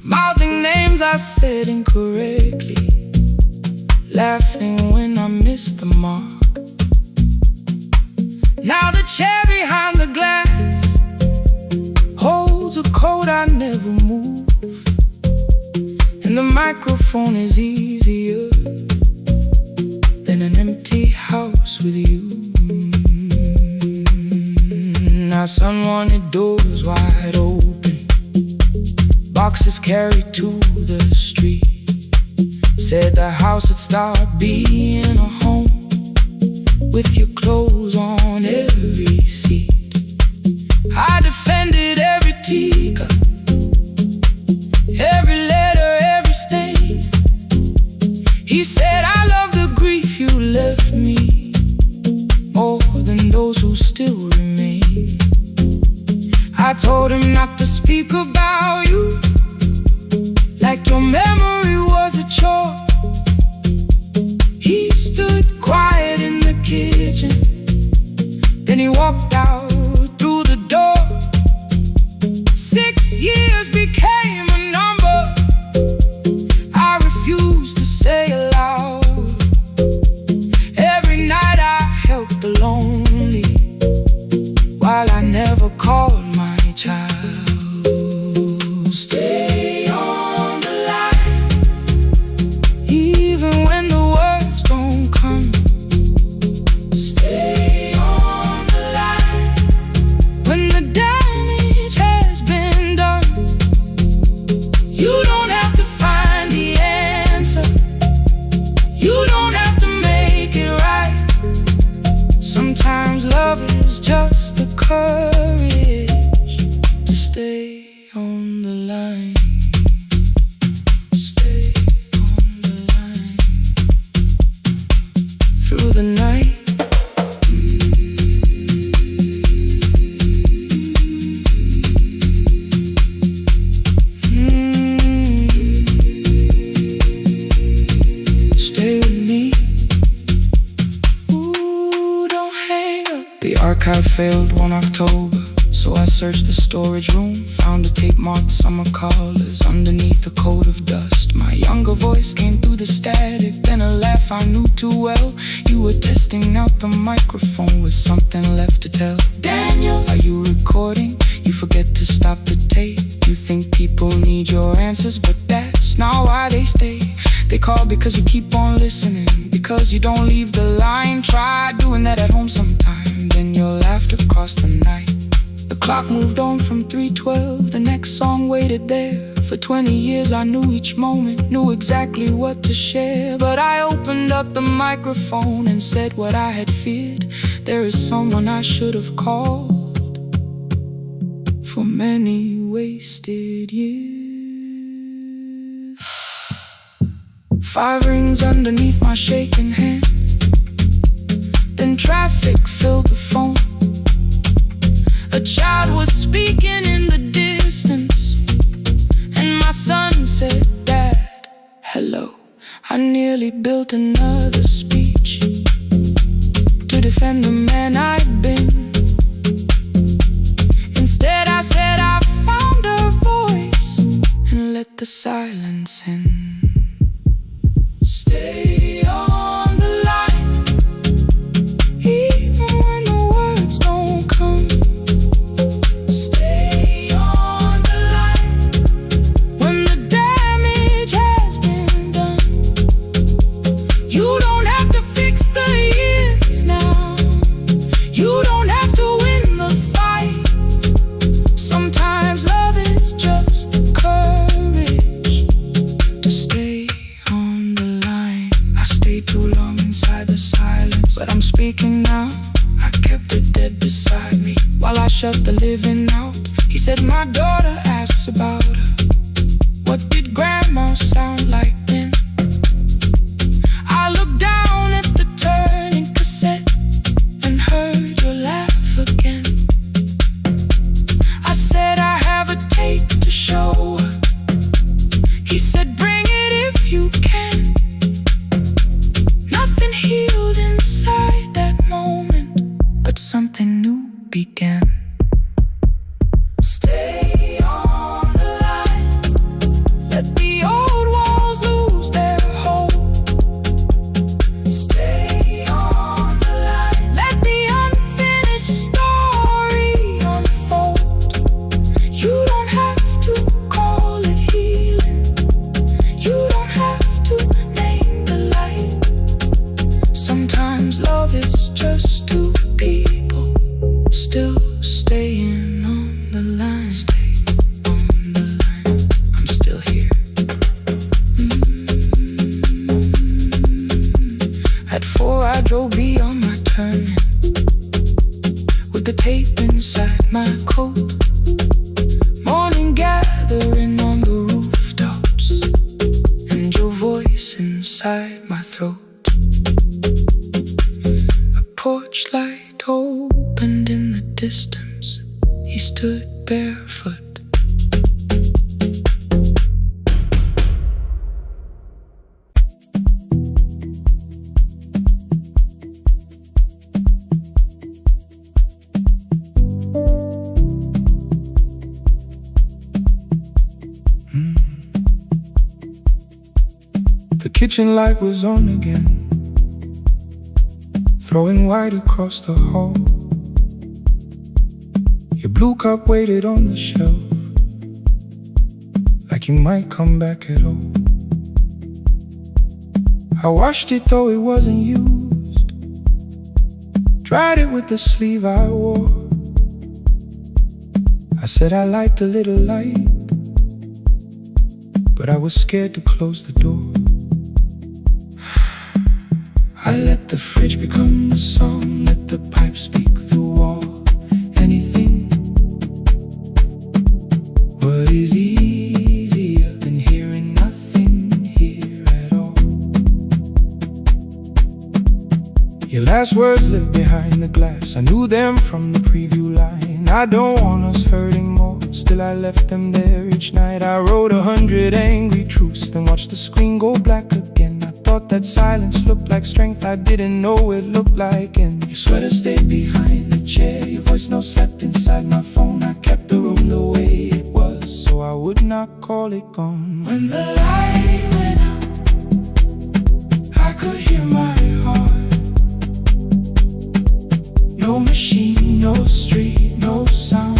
mouthing names I said incorrectly, laughing when I missed the mark. Now the chair behind the glass holds a coat I never move, and the microphone is easier than an empty house with you. Now sun wanted doors wide open, boxes carried to the street, said the house would start being a home with your clothes on every seat. I defended every teacup, every letter, every stain. He said I love the grief you left me more than those who still remain. I told him not to speak about you like your memory was a chore. He stood quiet in the kitchen, then he walked out through the door. 6 years became a number I refused to say aloud. Every night I helped the lonely, while I never called my child. Stay on the line, even when the words don't come. Stay on the line when the damage has been done. You don't have to find the answer, you don't have to make it right. Sometimes love is just the courage to stay on the line. Stay on the line through the night. Stay with me. Ooh, don't hang up. The archive failed one October, so I searched the storage room, found a tape marked summer callers underneath a coat of dust. My younger voice came through the static, then a laugh I knew too well. You were testing out the microphone with something left to tell. Daniel, are you recording? You forget to stop the tape. You think people need your answers, but that's not why they stay. They call because you keep on listening, because you don't leave the line. Try doing that at home sometime, then you'll laugh across the night. The clock moved on from 3:12, the next song waited there. For 20 years I knew each moment, knew exactly what to share. But I opened up the microphone and said what I had feared. There is someone I should have called for many wasted years. 5 rings underneath my shaking hand, then traffic filled the phone. A child was speaking in the distance, and my son said, "Dad, hello." I nearly built another speech to defend the man I'd been. Instead I said I found a voice and let the silence in. Stay on the line, even when the words don't come. Stay on the line when the damage has been done. You don't have to fix the years now. You don't have to win the fight. Sometimes love is just the courage to stay on the line. I stayed too long inside the silence, but I'm speaking now. I kept it dead beside me while I shut the living out. He said, "My daughter asks about her. What did grandma sound like then?" I looked down at the turning cassette and heard your laugh again. I said, "I have a tape to show her." He said, "Bring it if you can." Nothing healed inside that moment, but something new began. Stay on the line, let the old walls lose their hold. Stay on the line, let the unfinished story unfold. You don't have to call it healing, you don't have to name the light. Sometimes love is just two people still staying on the line. Stay on the line, I'm still here. At 4 I drove beyond my turning, with the tape inside my coat. Morning gathering on the rooftops, and your voice inside my throat. A porch light opened in the distance. He stood barefoot. The kitchen light was on again, throwing white across the hall. Your blue cup waited on the shelf, like you might come back at all. I washed it though it wasn't used, dried it with the sleeve I wore. I said I liked a little light, but I was scared to close the door. I let the fridge become the song, let the pipe speak through wall. Anything. What is easier than hearing nothing here at all? Your last words live behind the glass. I knew them from the preview line. I don't want us hurting more, still I left them there each night. I wrote 100 angry truths, then watched the screen go black again. I thought that silence looked like strength, I didn't know it looked like. And your sweater stayed behind the chair, your voice no slept inside my phone. I kept the room the way it was, so I would not call it gone. When the light went out, I could hear my heart. No machine, no street, no sound.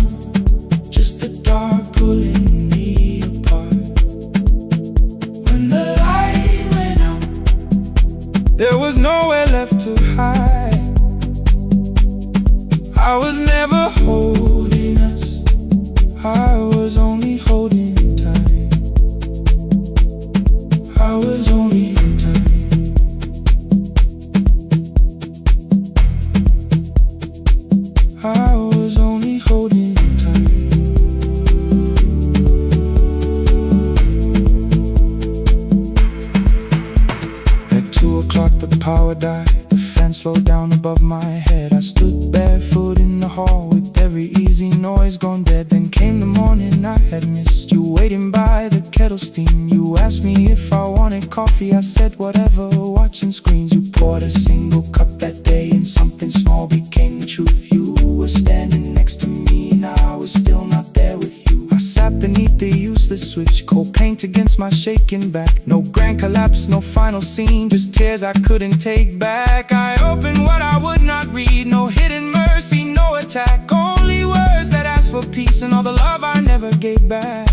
power died, the fan slowed down above my head. I stood barefoot in the hall with every easy noise gone dead. Then came the morning I had missed, you waiting by the kettle steam. You asked me if I wanted coffee, I said whatever, watching screens. You poured a single cup that day and something small became the truth. You were standing next to me and I was still not there with you. I sat beneath the useless switch, cold paint against my shaking back. No grand collapse, no final scene, just tears I couldn't take back. I opened what I would not read, no hidden mercy, no attack. Only words that asked for peace and all the love I never gave back.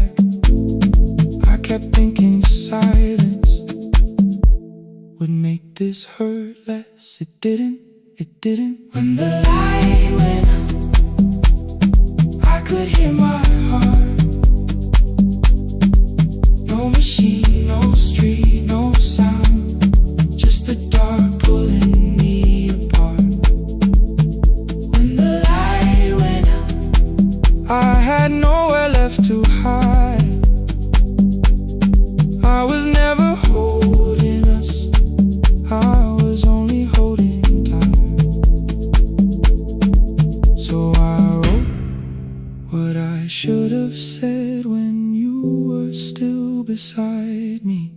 I kept thinking silence would make this hurt less. It didn't. When the light went out, I could hear my heart. No machine, no street, no sound, just the dark pulling me apart. When the light went out, I had nowhere left to hide. I was never holding us, I was only holding time. So I wrote what I should have said when you were still beside me.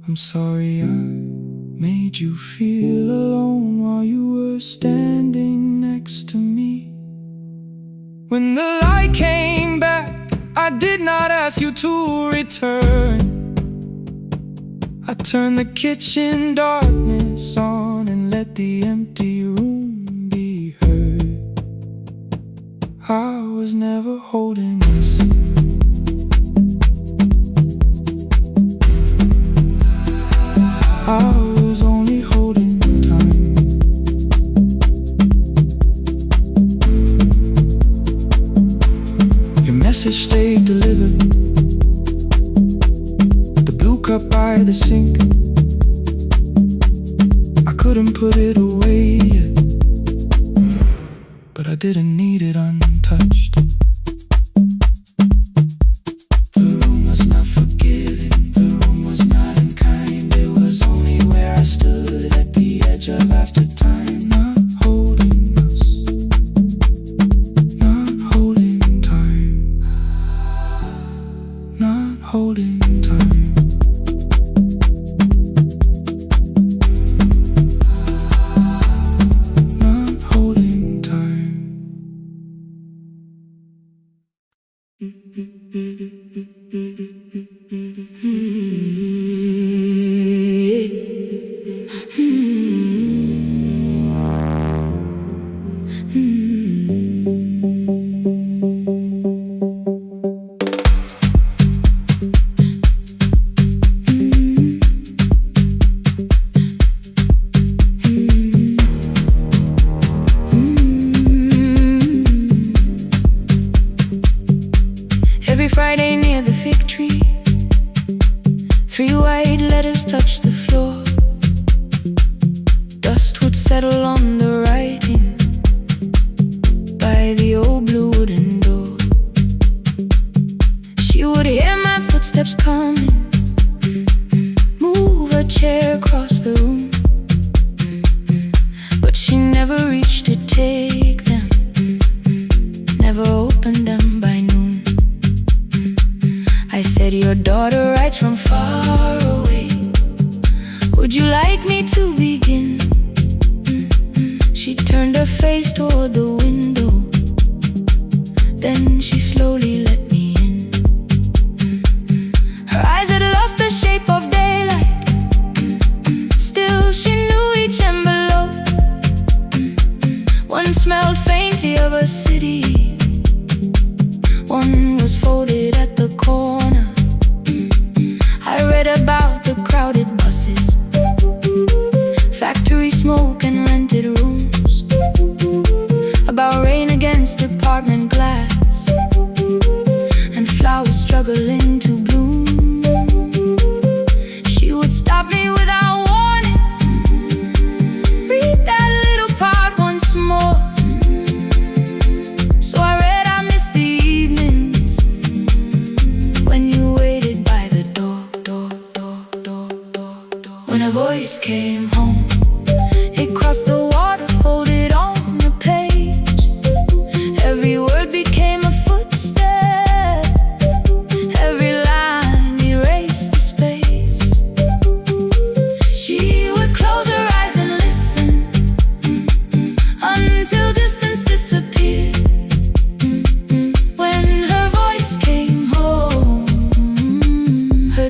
I'm sorry I made you feel alone while you were standing next to me. When the light came back, I did not ask you to return. I turned the kitchen darkness on and let the empty room be heard. I was never holding us, I was only holding time. Your message stayed delivered, the blue cup by the sink. I couldn't put it away yet, but I didn't need it untouched. The room was not forgiving, the room was not unkind. It was only where I stood at the edge of after time. Not holding us, not holding time, not holding time. Not holding time. Every Friday near the fig tree, 3 white letters touched the floor. Dust would settle on the writing by the old blue wooden door. She would hear my footsteps coming, move a chair across the room, but she never reached to take them, never opened them by noon. I said, your daughter writes from far away, would you like me to begin? She turned her face toward the window, then she slowly let me in. Her eyes had lost the shape of daylight, still she knew each envelope. One smelled faintly of a city, one was folded at the corner. I read about the crowded buses, factory smoke and rented rooms, about rain against apartment glass, and flowers struggling to bloom. She would stop me without warning, read that little part once more. So I read, I missed the evenings when you waited by the door. When a voice came home,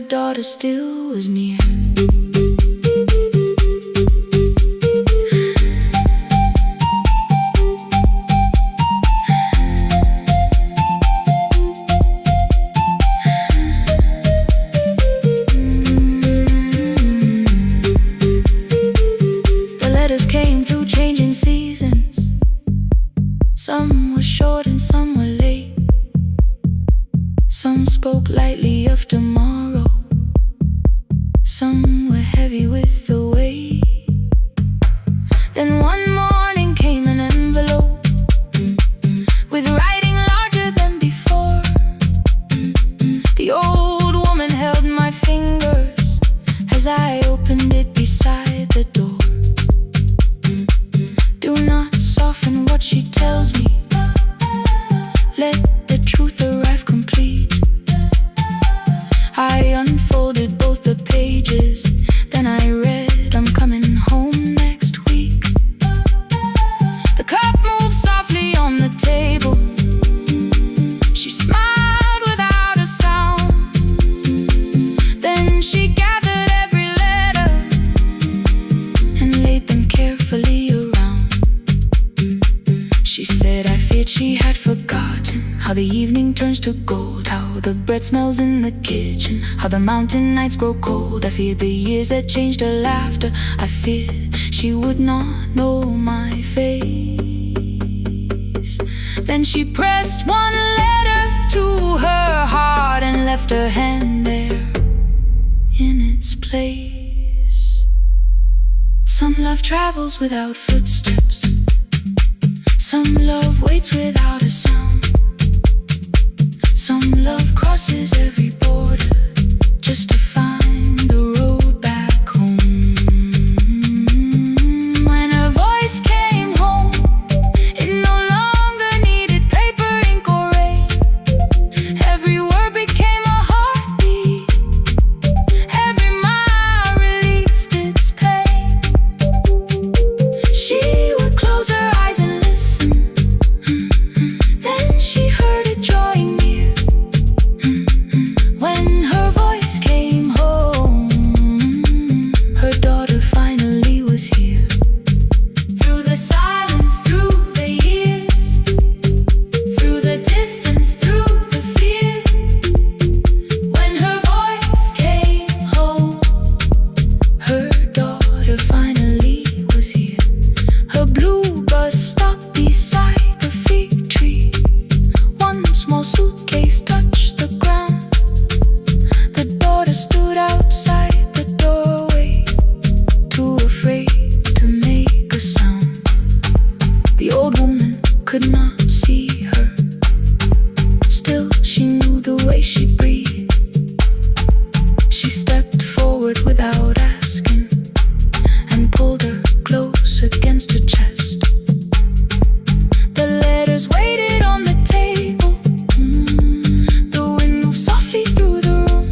daughter still was near. The letters came through changing seasons. Some were short and some were late. Some spoke lightly of tomorrow. Some were heavy with the weight. Then one morning came an envelope with writing larger than before. The old woman held my fingers as I opened it beside the door. Do not soften what she tells me. Let the truth arrive complete. I unfolded both the pages, then I read, I'm coming home next week. The cup moved softly on the table. She smiled without a sound. Then she gathered every letter and laid them carefully around. She said, I feared she had forgotten how the evening turns to gold, how the bread smells in the kitchen, how the mountain nights grow cold. I feared the years had changed her laughter. I feared she would not know my face. Then she pressed one letter to her heart and left her hand there in its place. Some love travels without footsteps. Some love waits without a sound. Some love crosses every border just to find the road back home. When her voice came home, it no longer needed paper, ink, or rain. Every word became a heartbeat. Every mile released its pain. She would close her eyes and listen. Then she heard it drawing near. When her voice came home, her daughter finally was here. Through the silence, through the years, through the distance, through the fear. When her voice came home, her daughter finally was here. Her blue bus stopped beside the fig tree. One small suitcase touched the ground. The daughter stood outside the doorway, too afraid to make a sound. The old woman could not see her. Still, she knew the way she breathed. She stepped forward without asking and pulled her close against her chest. The letters waited on the table. The wind moved softly through the room.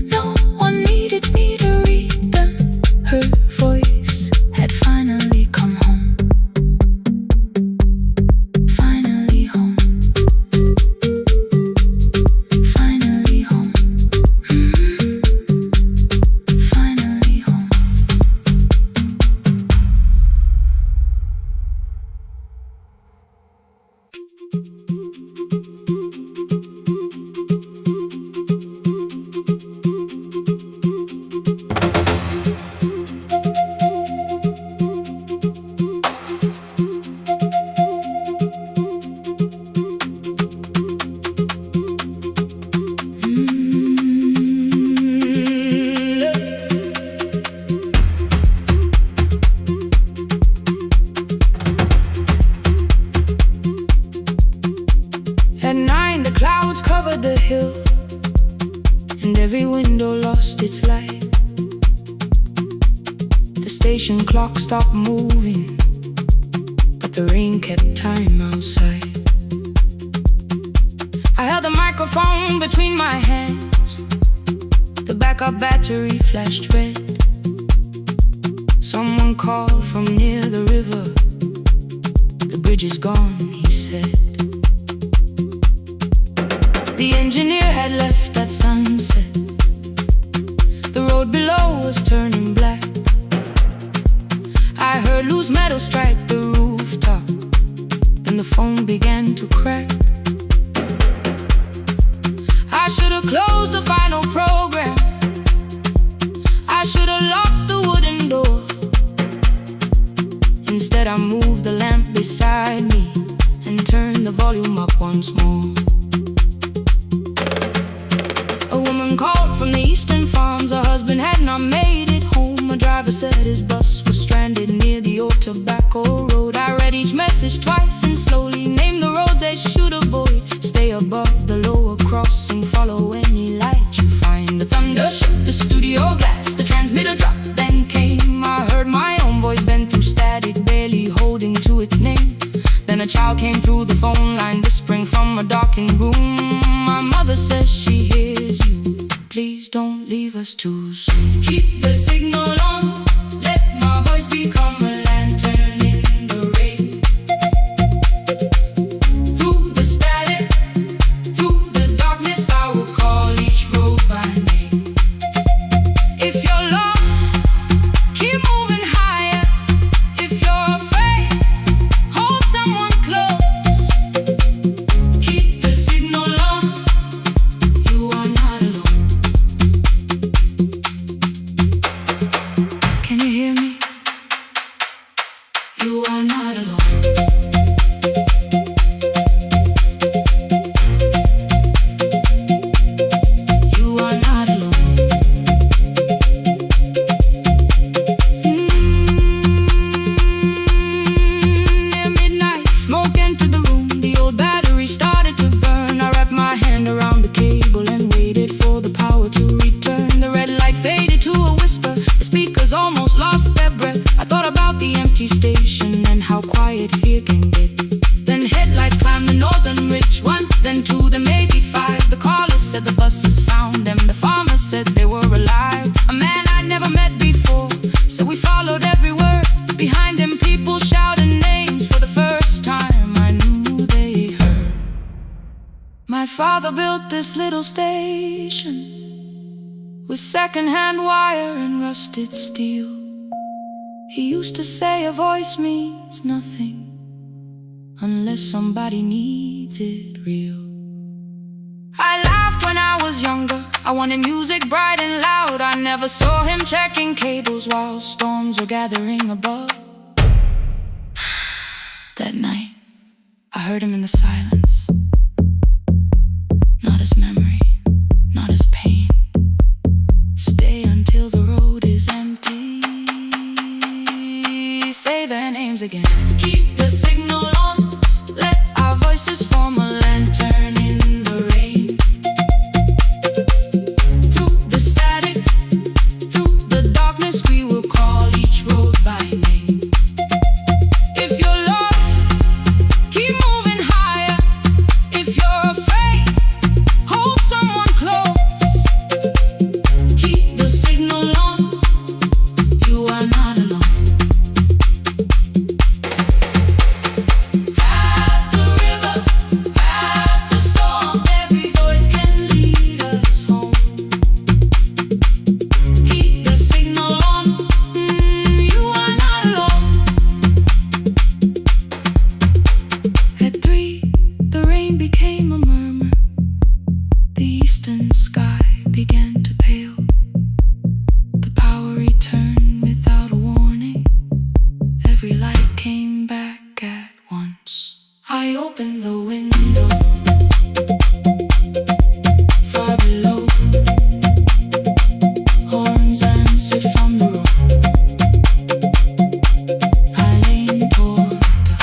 No one needed me to read them. Her voice had finally come home. Finally home. Finally home. Finally home. At 9, the clouds covered the hill, and every window lost its light. The station clock stopped moving, but the rain kept time outside. I held the microphone between my hands. The backup battery flashed red. Someone called from near the river. The bridge is gone, he said. The engineer had left that sunset. The road below was turning black. I heard loose metal strike the rooftop, and the phone began to crack. I should have closed the final program. I should have locked the wooden door. Instead I moved the lamp beside me and turned the volume up once more. A woman called from the eastern farms. Her husband had not made it home. A driver said his bus was stranded near the old tobacco road. I read each message twice and slowly named the roads they should avoid. Stay above the lower crossing, follow any light you find. The thunder shook the studio glass, the transmitter dropped, then came. I heard my own voice bend through static, barely holding to its name. Then a child came through the phone line, whispering from a darkened room. My mother says she hears you. Please don't leave us too soon. Keep the signal on, let my voice become a lantern in the rain. Through the static, through the darkness, I will call each road by name. If you're lost, keep moving higher. If you're afraid, hold someone close. Keep the signal on, you are not alone. Can you hear me? You are not alone. You are not alone. Near midnight, smoke entered the room. The old battery started to burn. I wrapped my hand around the cable and waited for the power to return. The red light faded to a whisper. The speakers almost lost their breath. I thought about the empty station and how quiet fear can get. Then headlights climbed the northern ridge. One, then two, then maybe five. The caller said the buses found them. The farmer said they were alive. A man I never met before, so we followed every word. Behind him people shouted names. For the first time I knew they heard. My father built this little station with second-hand wire and rusted steel. He used to say a voice means nothing unless somebody needs it real. I laughed when I was younger. I wanted music bright and loud. I never saw him checking cables while storms were gathering above. That night, I heard him in the silence. Not as memory, not as pain. Stay until the road is empty. Say their names again. Keep the signal on, let our voices form a lantern in the rain. Through the static, through the darkness, we will call each road by name. If you're lost, keep moving higher. If you're afraid, hold someone close. Keep the signal on, you are not alone. Past the river, past the storm, every voice can lead us home. Keep the signal on, you are not alone. At 3, the rain became a murmur. The eastern sky began to pale. The power returned without a warning. Every light came back at once. I opened the window. Far below, horns answered from the road. I leaned toward the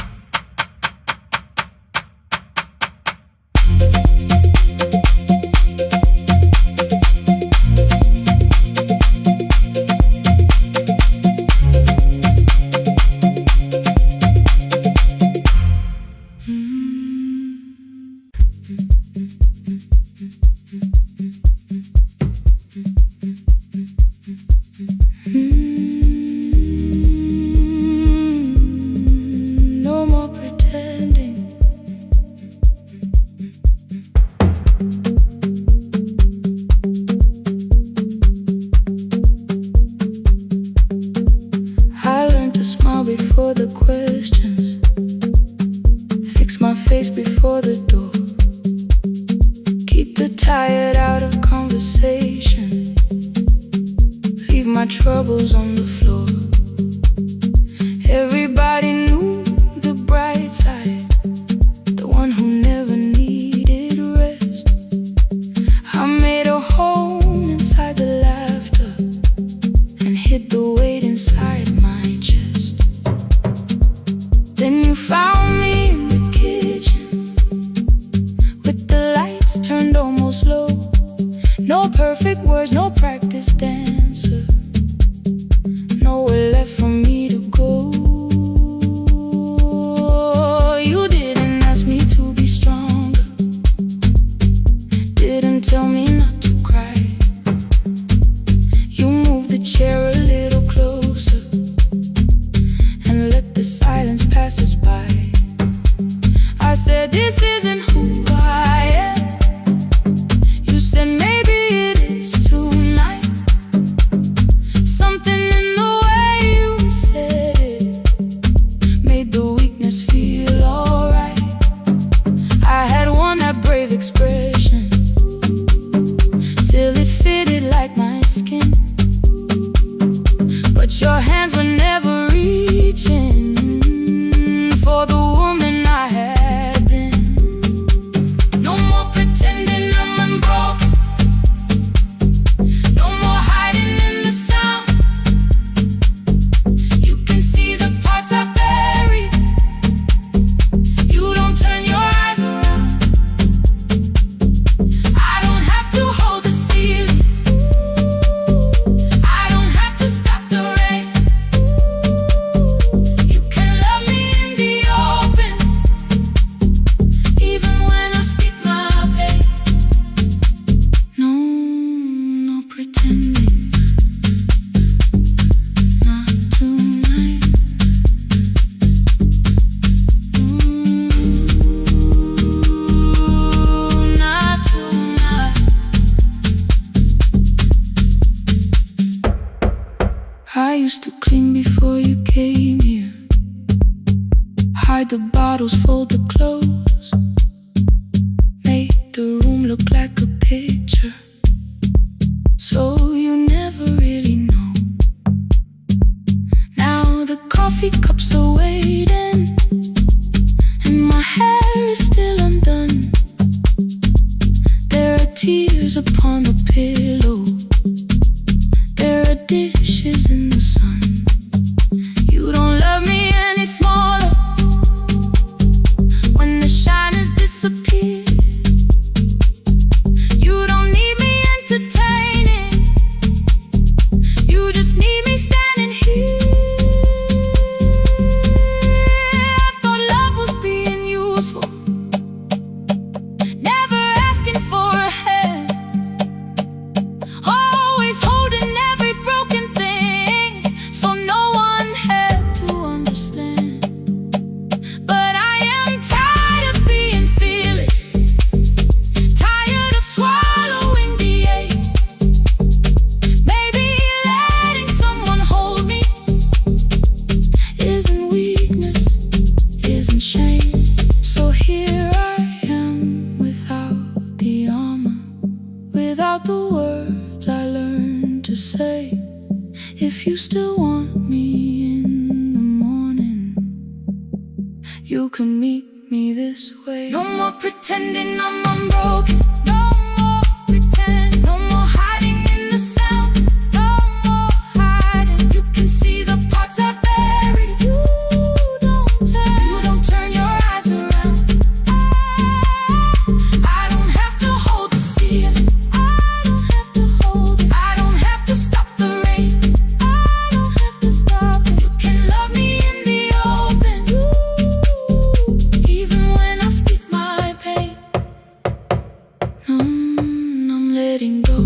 troubles on the floor. Everybody knew the bright side, the one who never needed rest. I made a home inside the laughter and hid the weight inside my chest. Then you found me in the kitchen with the lights turned almost low. No perfect words, no practice dancer, nowhere left for me to go. You didn't ask me to be stronger, didn't tell me not to cry. You moved the chair a little closer and let the silence pass us by. I said, this isn't who I am. You said, maybe it is tonight. Something in the way you said it made the weakness feel alright. I had worn that brave expression till it fitted like my skin, but your hands were never reaching for the woman I had been. No more pretending I'm unbroken, no more hiding in the sound. You can see the parts I buried, you don't turn your eyes around. I don't have to hold the ceiling, I don't have to stop the rain. You can love me in the open, even when I speak my pain. No, no pretending, not tonight. Not tonight. I used to clean before you came here, hide the bottles, fold the clothes, make the room look like a picture, so you never really know. Now the coffee cups are waiting and my hair is still undone. There are tears upon the pillow, there are dishes in the sun. You don't love me any smaller when the shine has disappeared. You don't need me entertaining, you just need me standing here. I thought love was being useful, never asking for a hand, always holding every broken thing, so no one had to understand. But I am tired of being fearless, tired of swallowing the ache. Maybe letting someone hold me isn't weakness, isn't shame. So here I am without the armor, without the words I learned to say. If you still want me in the morning, you can meet me this way. No more pretending I'm unbroken, no more pretend, no more hiding in the sound, no more hiding. You can see the parts I buried, you don't turn your eyes around. I don't have to hold the ceiling, I don't have to hold it, I don't have to stop the rain, I don't have to stop it. You can love me in the open, even when I speak my pain. I'm letting go,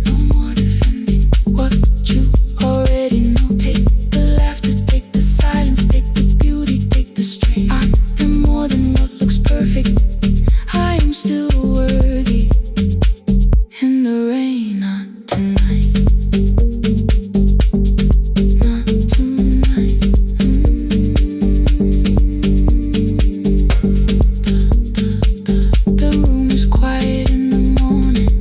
no more defending what you already know. Take the laughter, take the silence, take the beauty, take the strain. I am more than what looks perfect, I am still worthy. In the rain, not tonight, not tonight. The room is quiet in the morning,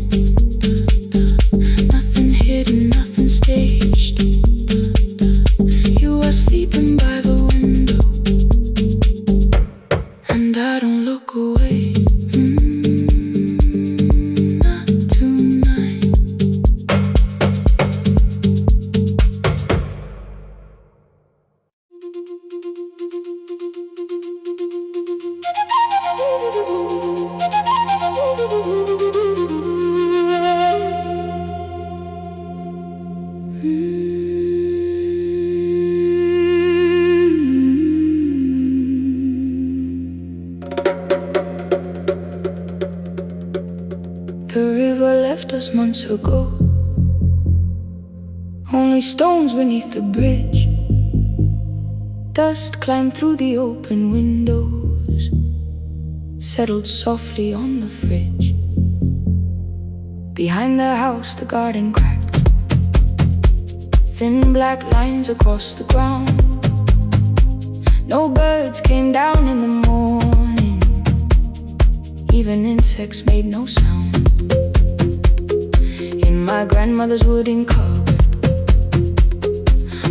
months ago. Only stones beneath the bridge. Dust climbed through the open windows, settled softly on the fridge. Behind the house the garden cracked, thin black lines across the ground. No birds came down in the morning, even insects made no sound. In my grandmother's wooden cupboard,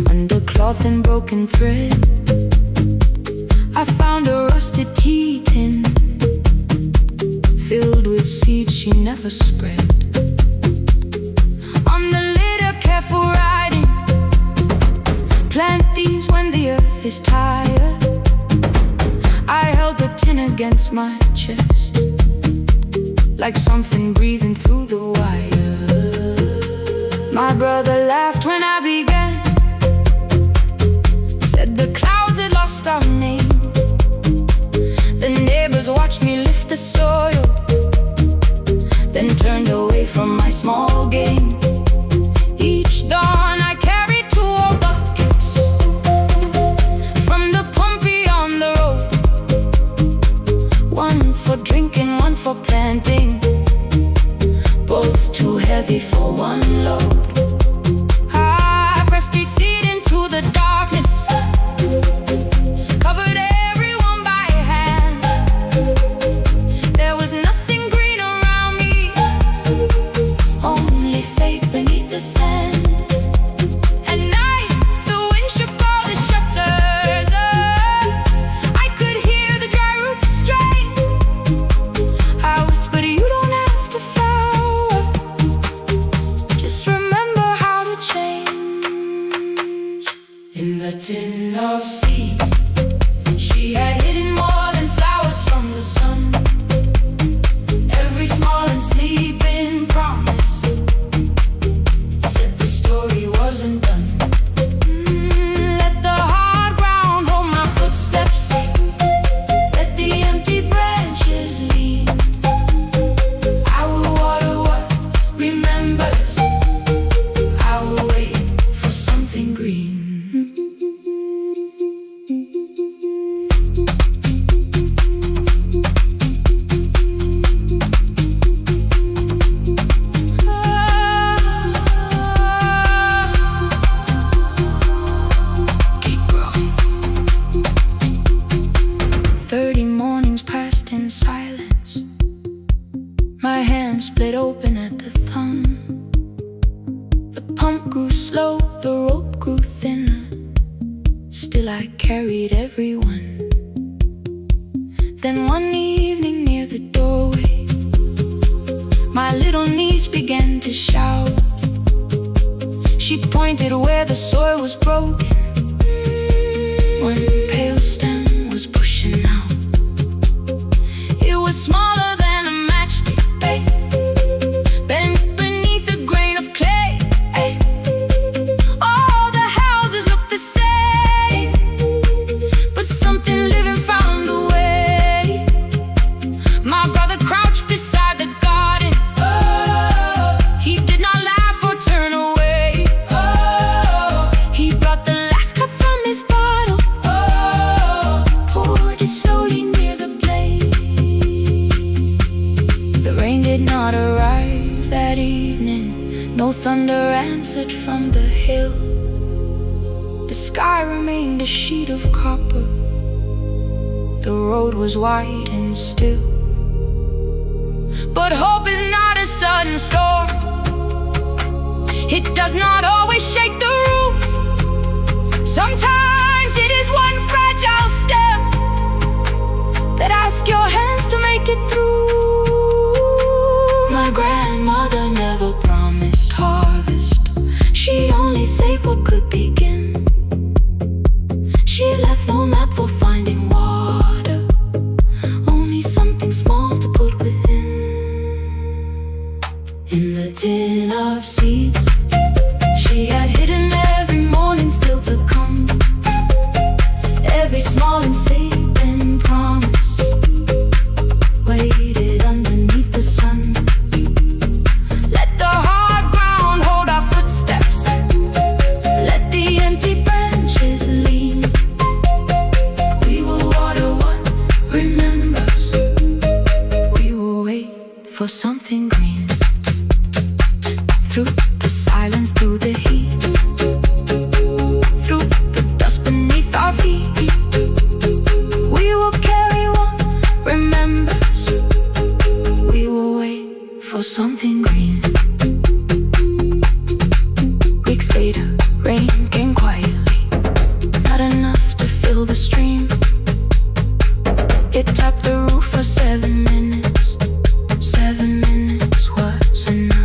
under cloth and broken thread, I found a rusted tea tin filled with seeds she never spread. On the lid a careful writing: plant these when the earth is tired. I held the tin against my chest, like something breathing through the wire. My brother laughed when I began, said the clouds had lost our name. The neighbors watched me lift the soil, then turned away from my small game. Each dawn I carried 2 old buckets from the pump beyond the road, one for drinking, one for planting, both too heavy for one load. I pressed each seed into the darkness, covered everyone by hand. There was nothing green around me, only faith beneath the sand. At night the wind shook all the shutters. I could hear the dry roots strain. I whispered, you don't have to flower, just remember how to change. In the tin of seeds, she had hidden more than flowers from the sun. Every small and sleeping promise said the story wasn't done. Let the hard ground hold my footsteps, let the empty branches lean. I will water what remembers, I will wait for something green. Keep growing. 30 mornings passed in silence. My hand split open at the thumb. The pump grew slow, the rope grew thinner. Still I carried everyone. Then one evening near the doorway, my little niece began to shout. She pointed where the soil was broken. One pale stem was pushing out. It was smaller than a matchstick, bent beneath a grain of clay. All the houses looked the same, but something living found a way. My brother crouched beside the garden. He did not laugh or turn away. He brought the last cup from his bottle, poured it slowly near the blaze. The rain did not arrive that evening, no thunder answered from the hill. The sky remained a sheet of copper, the road was wide and still. But hope is not a sudden storm, it does not always shake the roof. Sometimes it is one fragile step that asks your hands to make it through. My grandmother never promised harvest, she only saved what could begin. She left no map for finding water, only something small to put within. In the tin of seeds, she had hidden every morning still to come. Every small and sleeping promise waited underneath the sun. Let the heart through the silence, through the heat, through the dust beneath our feet. We will carry what remembers. We will wait for something green. Weeks later, rain came quietly, not enough to fill the stream. It tapped the roof for 7 minutes. 7 minutes was enough.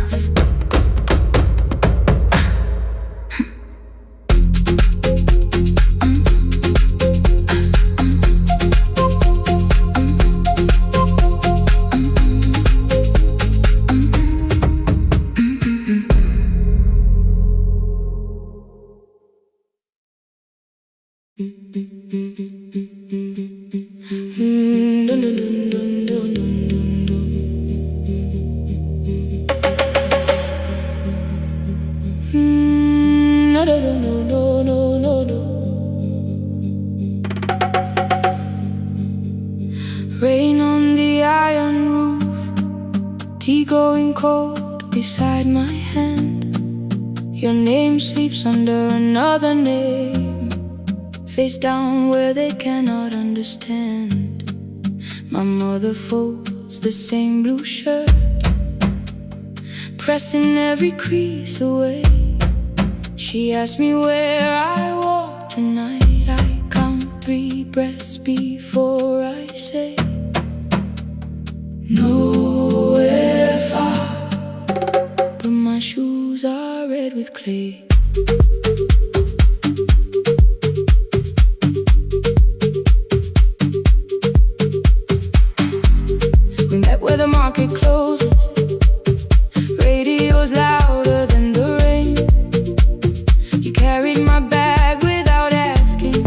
Rain on the iron roof, tea going cold beside my hand. Your name sleeps under another name, face down where they cannot understand. My mother folds the same blue shirt, pressing every crease away. She asked me where I walk tonight. I count 3 breaths before I say nowhere far, but my shoes are red with clay. We met where the market closes, radio's louder than the rain. You carried my bag without asking.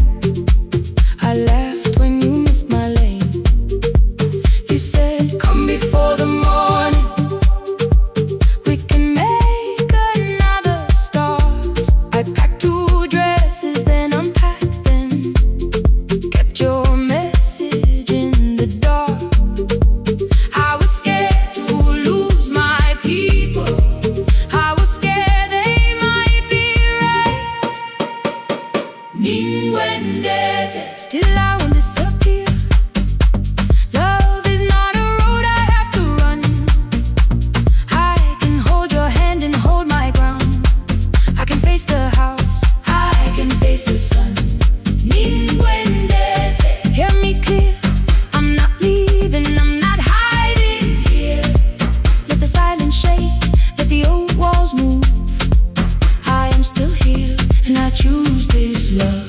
I laughed when you missed my lane. You said, come before the morning, we can make another start. I packed 2 dresses, then unpacked them, kept your message in the dark. I was scared to lose my people, I was scared they might be right. Ninguendete, still I won't disappear. Love is not a road I have to run. I can hold your hand and hold my ground. I can face the house, I can face the sun. Ninguendete, hear me clear, I'm not leaving, I'm not hiding here. Let the silence shake, let the old walls move. I am still here, and I choose this love.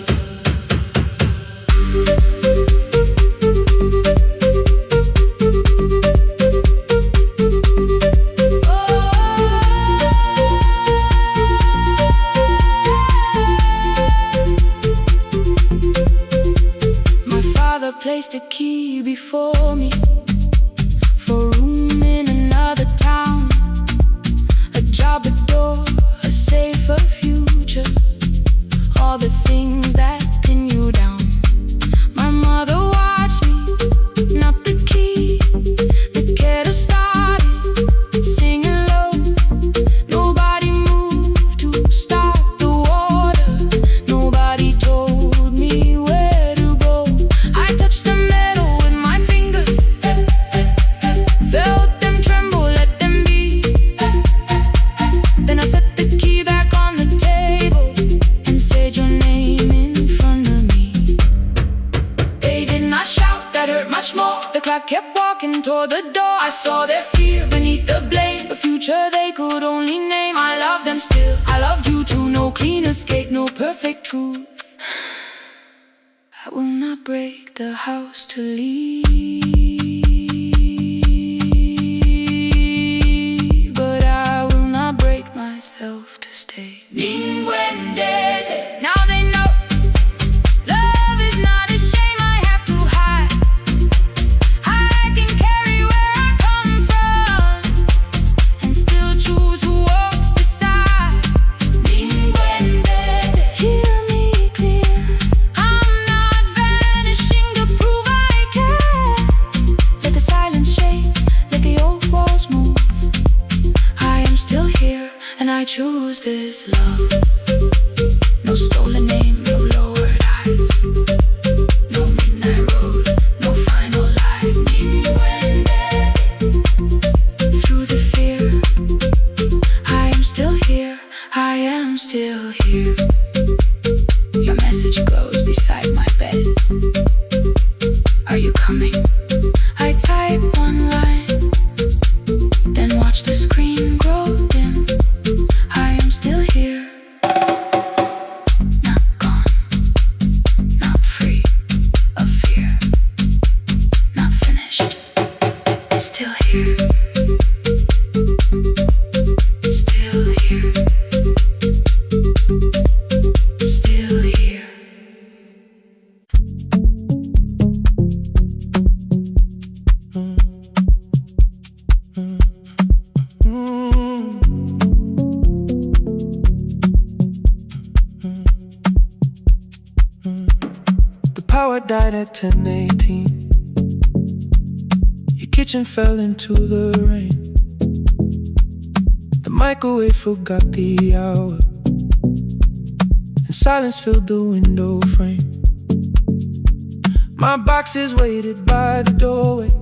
My father placed a key before me for room in another town, a job, a door, a safer future, all the things that pin you down. My mother watched me, not the key, the kettle started singing low. Nobody moved to stop the water, nobody told me where to go. I touched the metal with my fingers, felt them tremble, let them be. Then I set the key back on the table and said your name in front of me. They did not shout, that hurt much more. The clock kept walking toward the door. I saw their fear beneath the blame, a future they could only name. I loved them still, I loved you too. No clean escape, no perfect truth. I will not break the house to leave, but I will not break myself to stay. Ninguendete, now they know love is not a shame I have to hide. I can carry where I come from and still choose who walks beside. Ninguendete, hear me clear, I'm not vanishing to prove I care. I choose this love. No stolen name, no lowered eyes, no midnight road, no final lie. New and empty. Through the fear, I am still here, I am still here. Your message glows beside my bed. Are you coming? I type one line, then watch the screen grow dim. I am still here, not gone, not free of fear, not finished, still here, still here, still here. The power died at 10:18. Your kitchen fell into the rain. The microwave forgot the hour, and silence filled the window frame. My boxes waited by the doorway,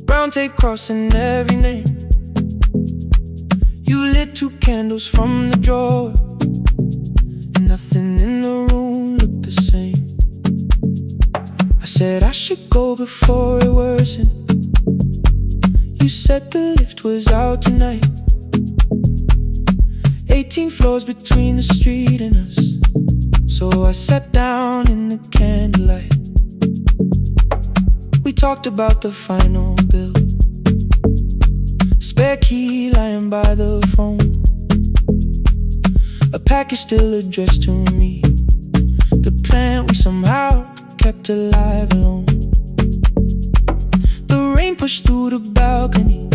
brown tape crossing every name. You lit 2 candles from the drawer, and nothing in the room looked the same. I said I should go before it worsened. You said the lift was out tonight. 18 floors between the street and us, so I sat down in the candlelight. We talked about the final bill, spare key lying by the phone, a package still addressed to me, the plant we somehow kept alive alone. The rain pushed through the balcony,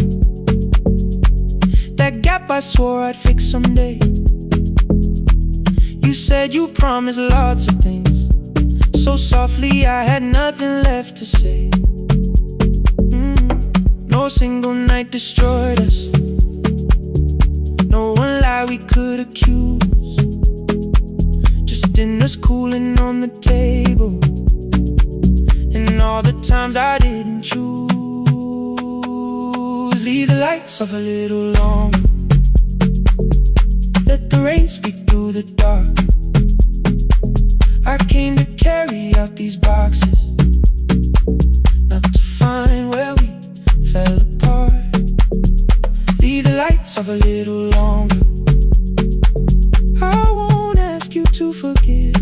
that gap I swore I'd fix someday. You said you promised lots of things, so softly I had nothing left to say. No single night destroyed us, no one lie we could accuse, just dinners cooling on the table, and all the times I didn't choose. Leave the lights off a little longer, let the rain speak through the dark. I came to carry out these boxes, not to find where we fell apart. Leave the lights off a little longer. I won't ask you to forgive.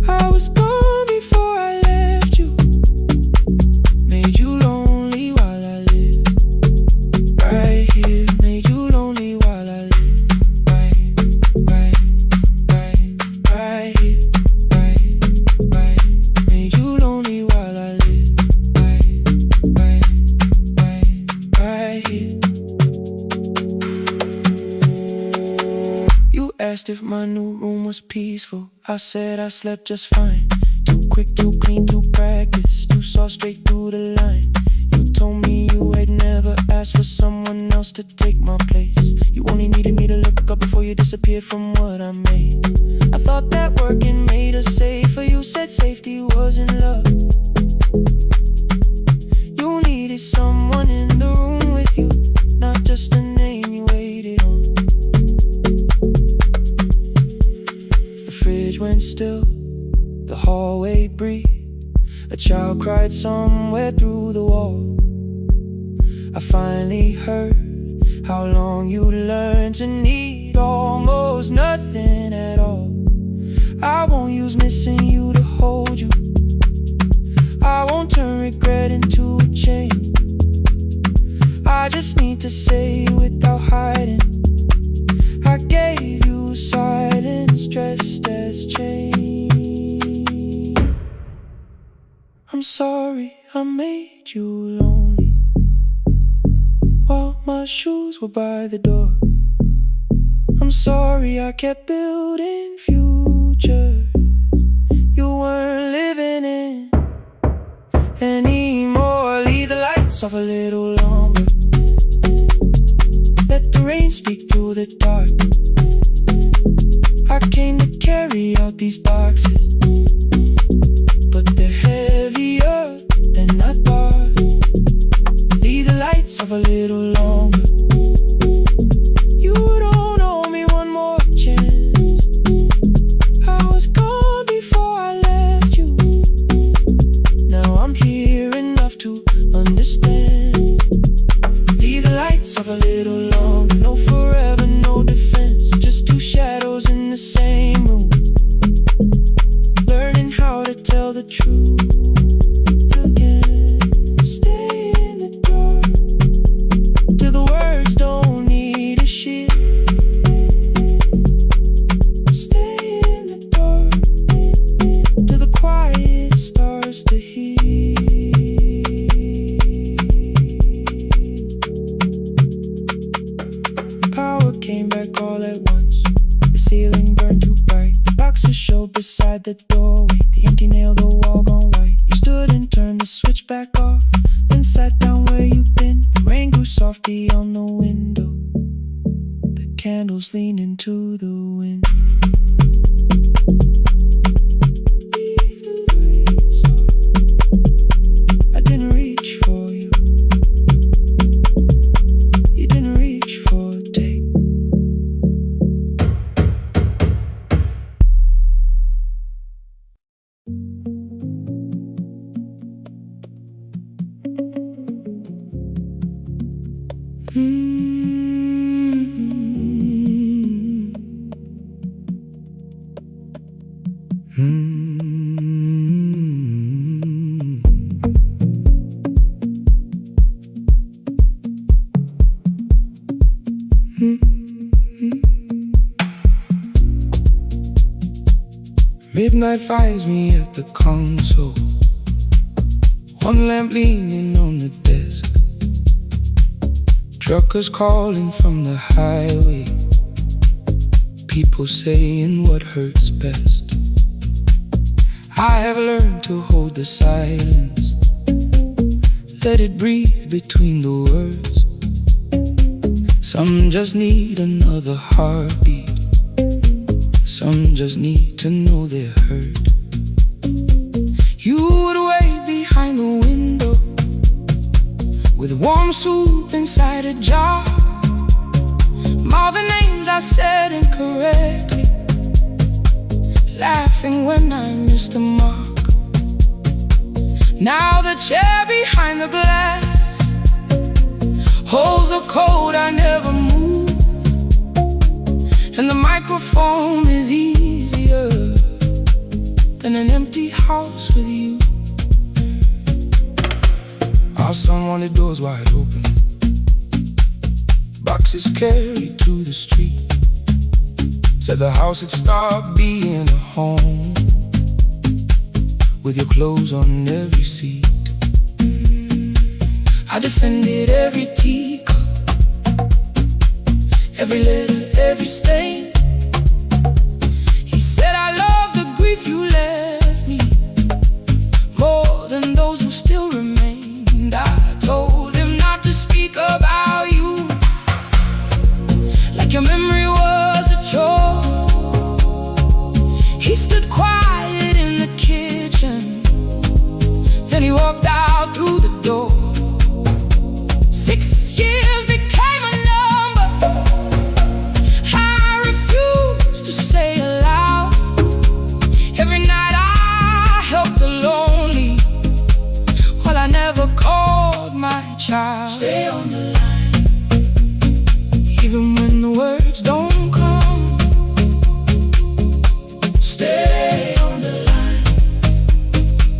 I was gone before I left you, made you lonely while I lived right here, made you lonely while I lived right here, made you lonely while I lived right here. You asked if my new room was peaceful. I said I slept just fine. Too quick, too clean, too practiced. You saw straight through the line. You told me you had never asked for someone else to take my place. You only needed me to look up before you disappeared from what I made. I thought that working made us safer. You said safety was in love. You needed someone in the room with you, not just a name you waited on. The fridge went still, the hallway breathed. A child cried somewhere through the wall. I finally heard how long you learned to need almost nothing at all. I won't use missing you to hold you. I won't turn regret into a chain. I just need to say without hiding, I gave you silence dressed as change. I'm sorry I made you lonely while my shoes were by the door. I'm sorry I kept building futures you weren't living in anymore. Leave the lights off a little longer, rain speak through the dark. I came to carry out these boxes, but they're heavier than I thought. Leave the lights off a little longer. You don't owe me one more chance. I was gone before I left you. Now I'm here enough to understand. Leave the lights off a little longer. No forever, no defense. Just two shadows in the same room, learning how to tell the truth again. Stay in the dark till the words don't need a shield. Stay in the dark till the quiet starts to heal. Power came back all at once. The ceiling burned too bright. The boxes showed beside the doorway. The empty nail, the wall gone white. You stood and turned the switch back off, then sat down where you'd been. The rain grew softly on the window. The candles leaned into the wind. Leave the lights off. I didn't reach for you. You didn't reach for a take. Midnight finds me at the console, one lamp leaning on the desk. Truckers calling from the highway, people saying what hurts best. I have learned to hold the silence, let it breathe between the words. Some just need another heartbeat, some just need to know they're hurt. You would wait behind the window with warm soup inside a jar. All the names I said incorrectly, laughing when I missed the mark. Now the chair behind the glass holds a code I never moved, and the microphone is easier than an empty house with you. Our son wanted doors wide open, boxes carried to the street. Said the house had stopped being a home, with your clothes on every seat. I defended every teacup, every letter, every stain. He said I love the grief you left me more than those who still remained. I told him not to speak about you like your memory was a chore. He stood quiet in the kitchen, then he walked out through the door. 6 years became a number I refused to say aloud. Every night I helped the lonely, while I never called my child. Stay on the line, even when the words don't come. Stay on the line,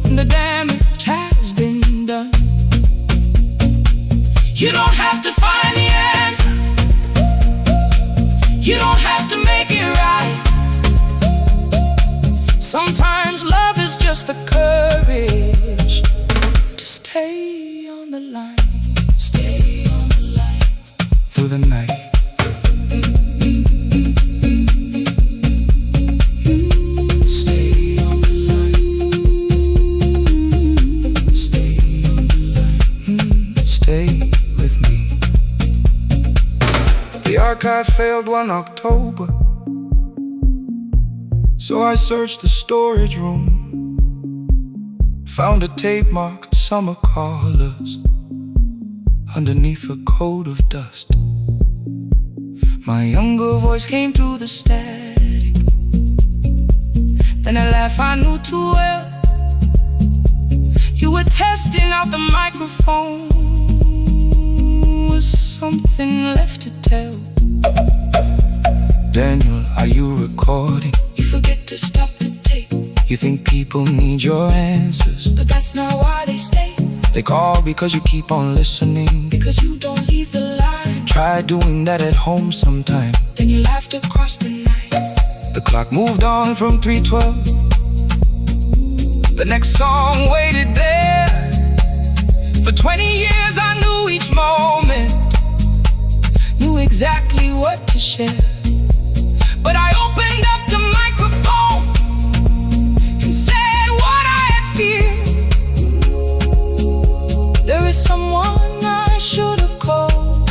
when the damage has been done. You don't have to find the answer, you don't have to make it right. Sometimes love is just the courage to stay on the line. Stay on the line through the night. Stay on the line. Stay on the line. Stay with me. The The archive failed one October, so I searched the storage room, found a tape marked Summer Callers underneath a coat of dust. My younger voice came through the static, then a laugh I knew too well. You were testing out the microphone. Was something left to tell? Daniel, are you recording? You forget to stop the tape. You think people need your answers, but that's not why they stay. They call because you keep on listening, because you don't leave the line. Try doing that at home sometime, then you laughed across the night. The clock moved on from 3:12. The next song waited there. For 20 years I knew each moment, knew exactly what to share. But I opened up the microphone and said what I had feared. There is someone I should have called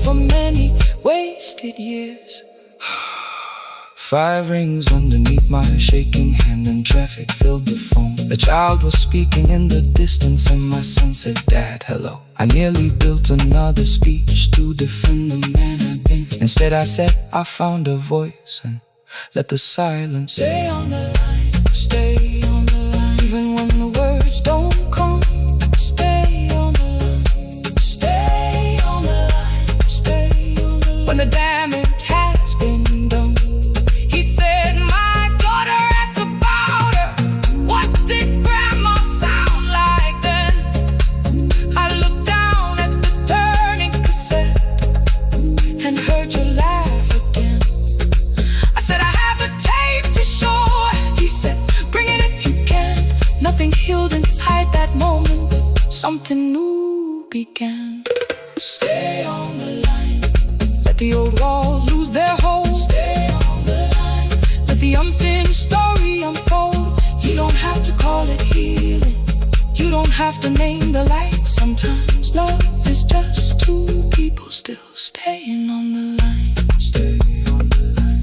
for many wasted years. 5 rings underneath my shaking hand, and traffic filled the phone. The child was speaking in the distance, and my son said, "Dad, hello." I nearly built another speech to defend the man I've been. Instead I said, I found a voice, and let the silence stay on the line, stay on the line. Even when the words don't come, stay on the line, stay on the line, stay on the line. When the damage has been done, he said, my daughter asked about her. What did grandma sound like then? I looked down at the turning cassette and heard you laugh again. I said, I have a tape to show. He said, bring it if you can. Nothing healed inside that moment, but something new began. Stay on the line, let the old walls lose their hold. Stay on the line, let the unfinished story unfold. You don't have to call it healing, you don't have to name the light. Sometimes love is just two people still staying on the line. Stay on the line.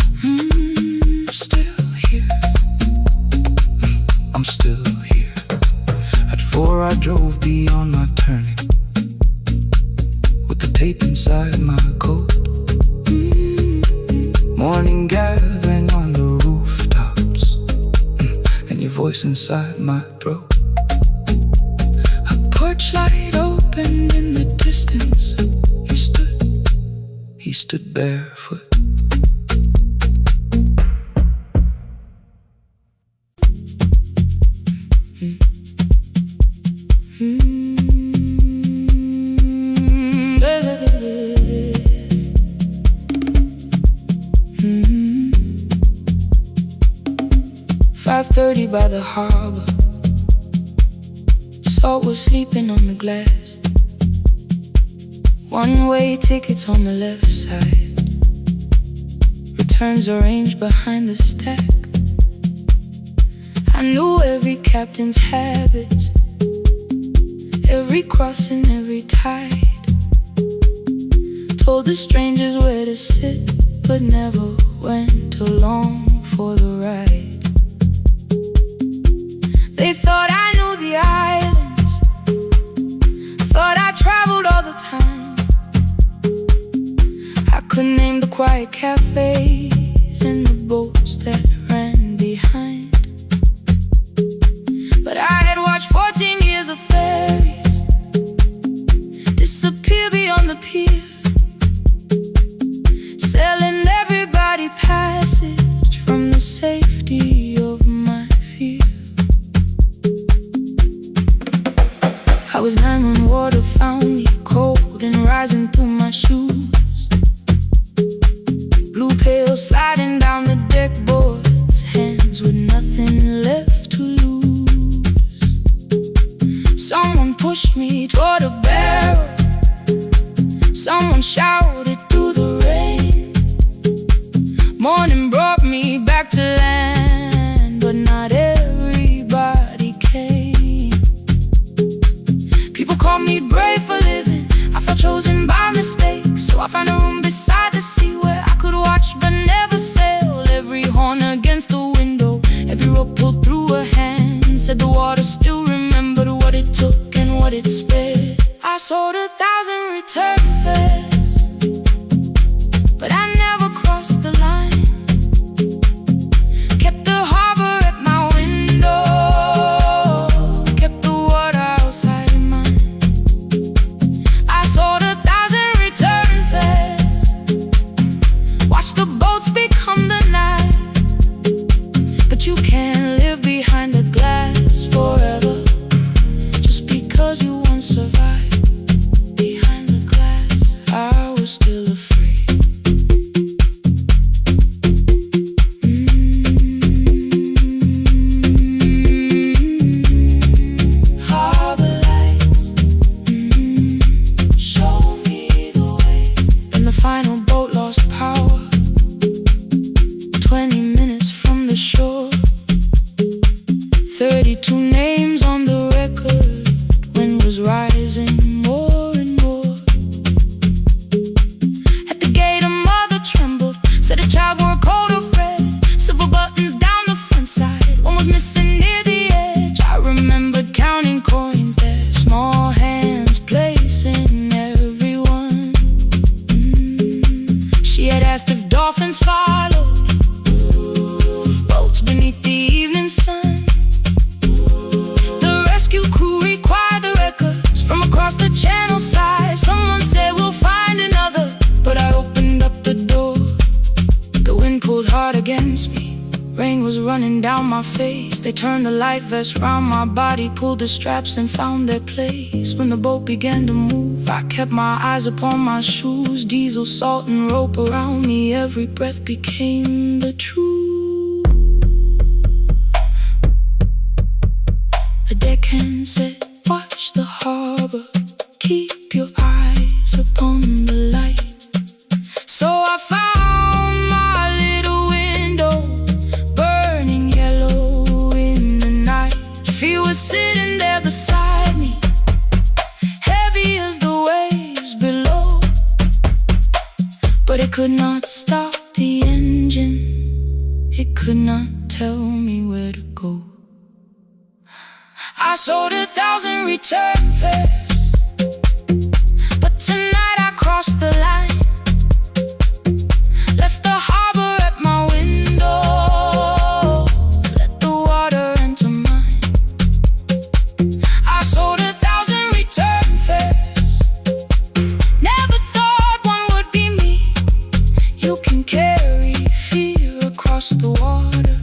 Still here. I'm still here. At 4 I drove beyond my turning, with the tape inside my coat. Morning gathering on the rooftops, and your voice inside my throat. A porch light opened in the distance. He stood barefoot. By the harbor, Salt was sleeping on the glass. One-way tickets on the left side, returns arranged behind the stack. I knew every captain's habits, every crossing, every tide. Told the strangers where to sit, but never went along for the ride. They thought I knew the islands, thought I traveled all the time. I could name the quiet cafes and the boats that ran behind. But I had watched 14 years of ferries disappear beyond the pier, selling everybody passage from the safety of my fear. I was 9 when water found me, cold and rising through my shoes. Blue pail sliding down the deck boards, hands with nothing left to lose. Someone pushed me toward a barrel, someone shouted through the rain. Morning brought me back to land, but not everybody came. People call me brave for living, I felt chosen by mistake, so I found a room beside the the sea where I could watch but never sail. Every horn against the window, every rope pulled through her hand. Said the water still remembered what it took and what it spared. I sold 1,000 return fares, but I never crossed the line. Kept the harbor at my window, kept the water outside of mine. I sold 1,000 return fares, watched the boats become the night. But you can't live behind the glass forever, just because you once survived. Behind the glass, I was still afraid. Harbor lights, show me the way. Then the final boat lost power, 20 minutes from the shore. 32 names on the record, wind was rising more and more. At the gate a mother trembled, said a child wore a coat of red, silver buttons down the front side, one was missing near the edge. I remembered counting coins there, small hands placing everyone. She had asked if dolphins followed, boats beneath the evening sun. The rescue crew required the records from across the channel side. Someone said we'll find another, but I opened up the door. The wind pulled hard against me, rain was running down my face. They turned the light vest round my body, pulled the straps and found their place. When the boat began to move, I kept my eyes upon my shoes. Diesel, salt and rope around me, every breath became the truth. A deckhand said, watch the harbor, keep your eyes upon the light. So I found my little window, burning yellow in the night. Fear was sitting there beside me, heavy as the waves below. But it could not stop the engine, it could not tell me where to go. I sold 1,000 return fares, but tonight I crossed the line. Left the harbor at my window, let the water enter mine. I sold 1,000 return fares, never thought one would be me. You can carry fear across the water,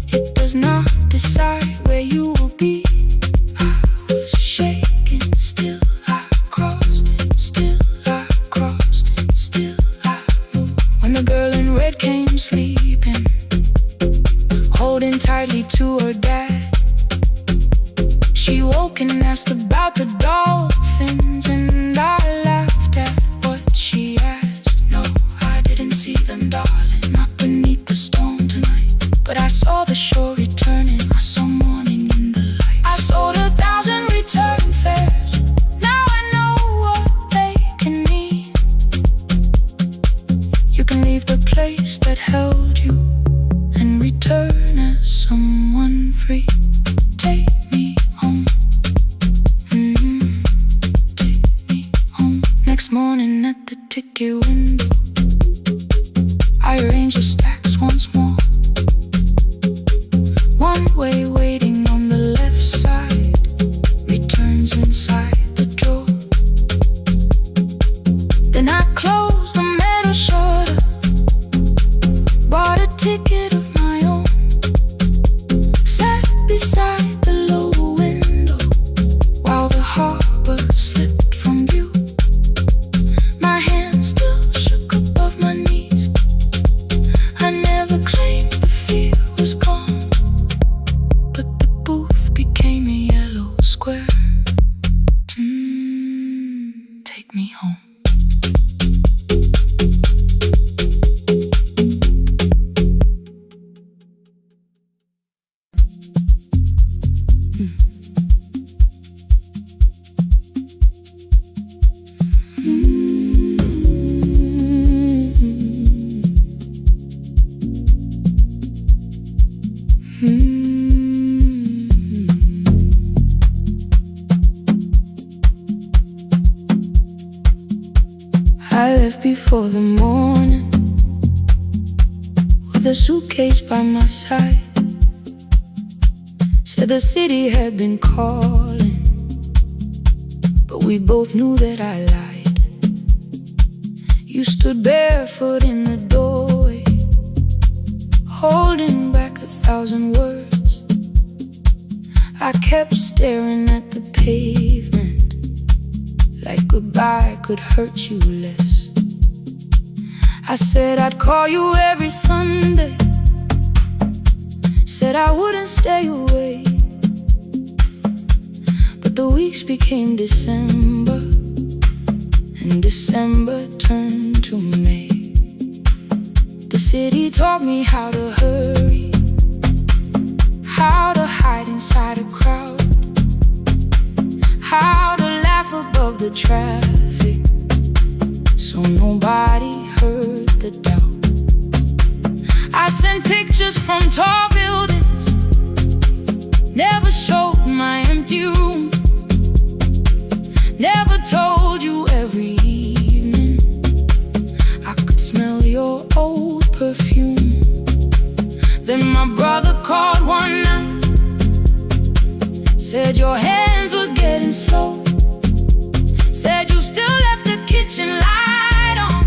it does not decide where you will be. Shaking, still I crossed it, still I crossed it, still I moved. When the girl in red came sleeping, holding tightly to her dad, she woke and asked about the dolphins, and I laughed at what she asked. No, I didn't see them, darling, not beneath the storm tonight. But I saw the shore returning, I saw morning in the light. I sold 1,000 return fares, now I know what they can mean. You can leave the place that held you and return as someone free. Take me home, take me home. Next morning at the ticket window, I arranged the stacks once more. One way waiting on the left side, returns inside the drawer. Then I closed the metal shutter, bought a ticket of my own, sat beside the load. before the morning, with a suitcase by my side. Said the city had been calling, but we both knew that I lied. You stood barefoot in the doorway, holding back 1,000 words. I kept staring at the pavement, like goodbye could hurt you less. I said I'd call you every Sunday, said I wouldn't stay away. But the weeks became December, and December turned to May. The city taught me how to hurry, how to hide inside a crowd, how to laugh above the traffic, so nobody heard the doubt. I sent pictures from tall buildings, never showed my empty room, never told you every evening I could smell your old perfume. Then my brother called one night, said your hands were getting slow, said you still left the kitchen light on,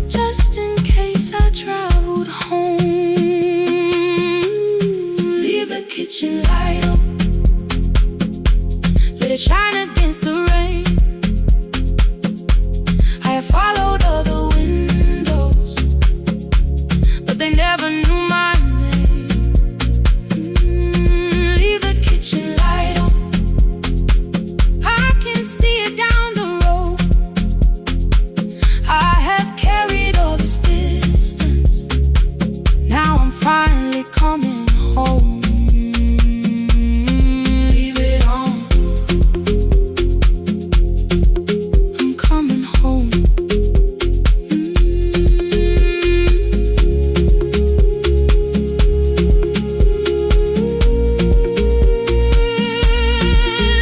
just in case I traveled home. Leave the kitchen light on, let it shine against the rain. I have followed other windows, but they never knew my name. Leave the kitchen light on, I can see it down the road. I have carried all this distance, now I'm finally coming home. Leave it on, I'm coming home.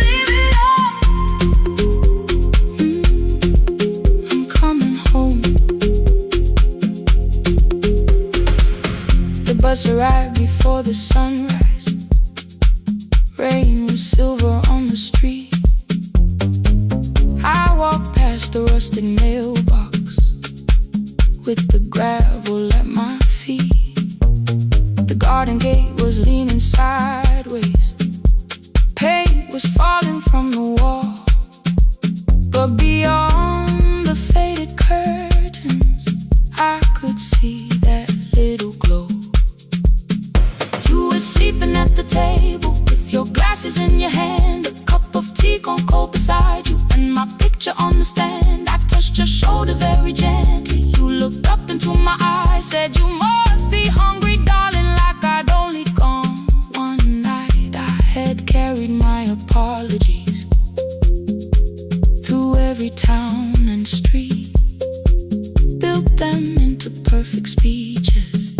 Leave it on, I'm coming home. The bus arrived before the sunrise, rain was silver on the street. I walked past the rusted mailbox with the gravel at my feet. The garden gate was leaning sideways, paint was falling from the wall, but beyond the faded curtains I could see that little glow. You were sleeping at the table with your glasses in your hand, a cup of tea gone cold beside you, and my picture on the stand. I touched your shoulder very gently, you looked up into my eyes, said you must be hungry, darling, like I'd only gone one night. I had carried my apologies through every town and street, built them into perfect speeches,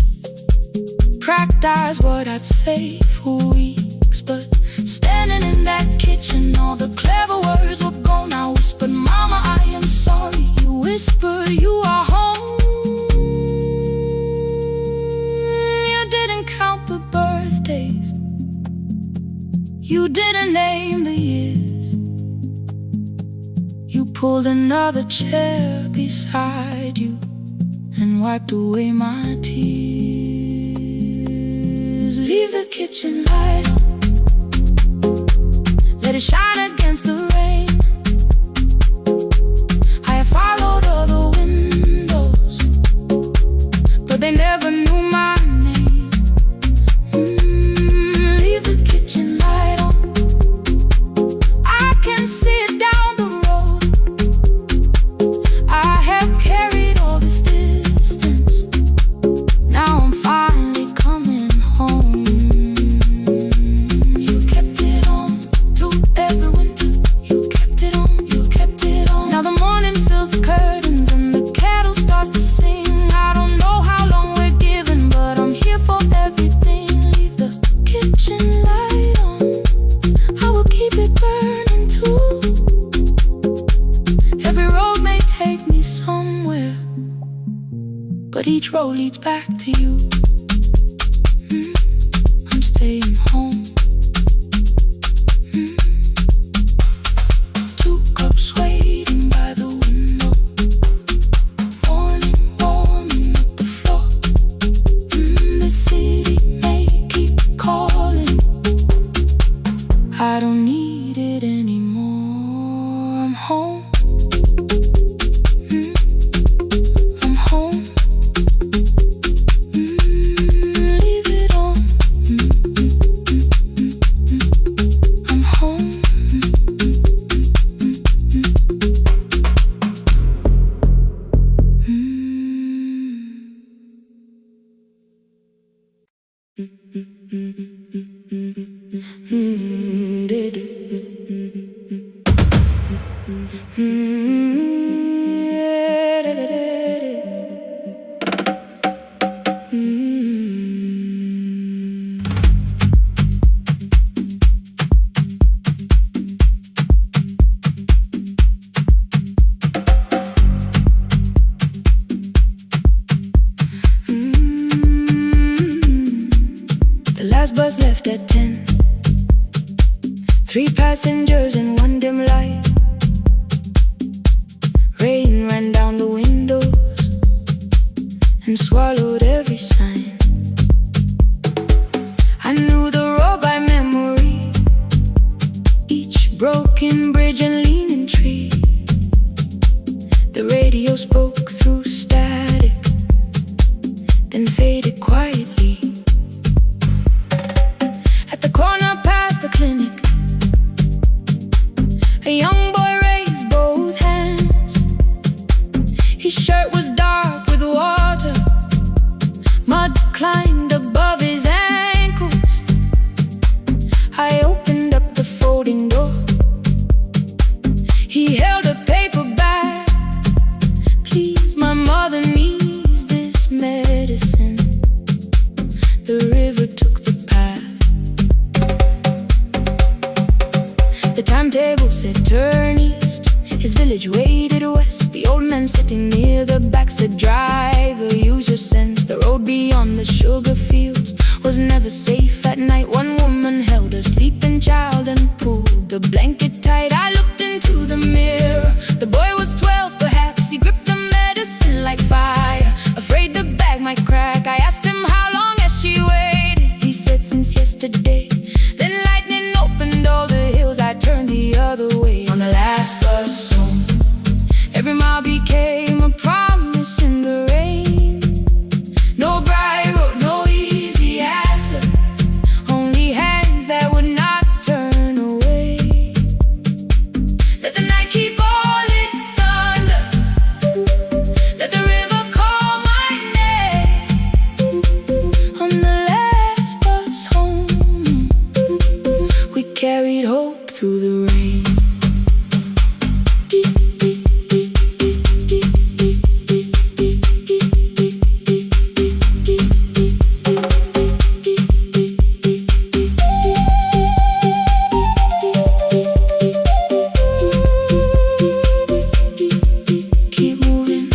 practiced what I'd say for weeks. But standing in that kitchen, all the clever words were gone. I whispered, Mama, I am sorry. You whispered, you are home. You didn't count the birthdays, you didn't name the years. You pulled another chair beside you and wiped away my tears. Leave the kitchen light on, let it shine against the rain. I have followed other windows, but they never knew my name. Leave the kitchen light on, I can see it down the road. I have carried all this distance, now I'm finally coming home. You kept it on through every winter, you kept but each road leads back to you. I'm staying home. 2 cups waiting by the window, morning warming up the floor. The city may keep calling, I don't need it anymore. I'm home. I'm home. Leave it on. I'm home. The last bus left at 10. 3 passengers and 1 dim light. Rain ran down the windows and swallowed every sign. I knew the road by memory, each broken bridge and leaning tree. The radio spoke through static, then faded quietly. At the corner past the clinic, a young boy raised both hands. His shirt was dark with water, mud climbed above his ankles. I opened up the folding door. He held a paper bag. Please, my mother needs this medicine. The river took the path. The timetable said turn east. His village waded west. The old man sitting near the back said, driver, use your sense. The road beyond the sugar fields was never safe at night. One woman held a sleeping child and pulled the blanket tight. I looked into the mirror. The boy was 12 perhaps. He gripped the medicine like fire, afraid the bag might crack. I asked him how long has she waited. He said since yesterday. Then lightning opened all the hills. I turned the other way on the last bus home. Every mile became a promise in the rain. No bright road, no easy answer, only hands that would not turn away. Let the night keep all its thunder, let the river call my name. On the last bus home, we carried hope through the rain. Keep moving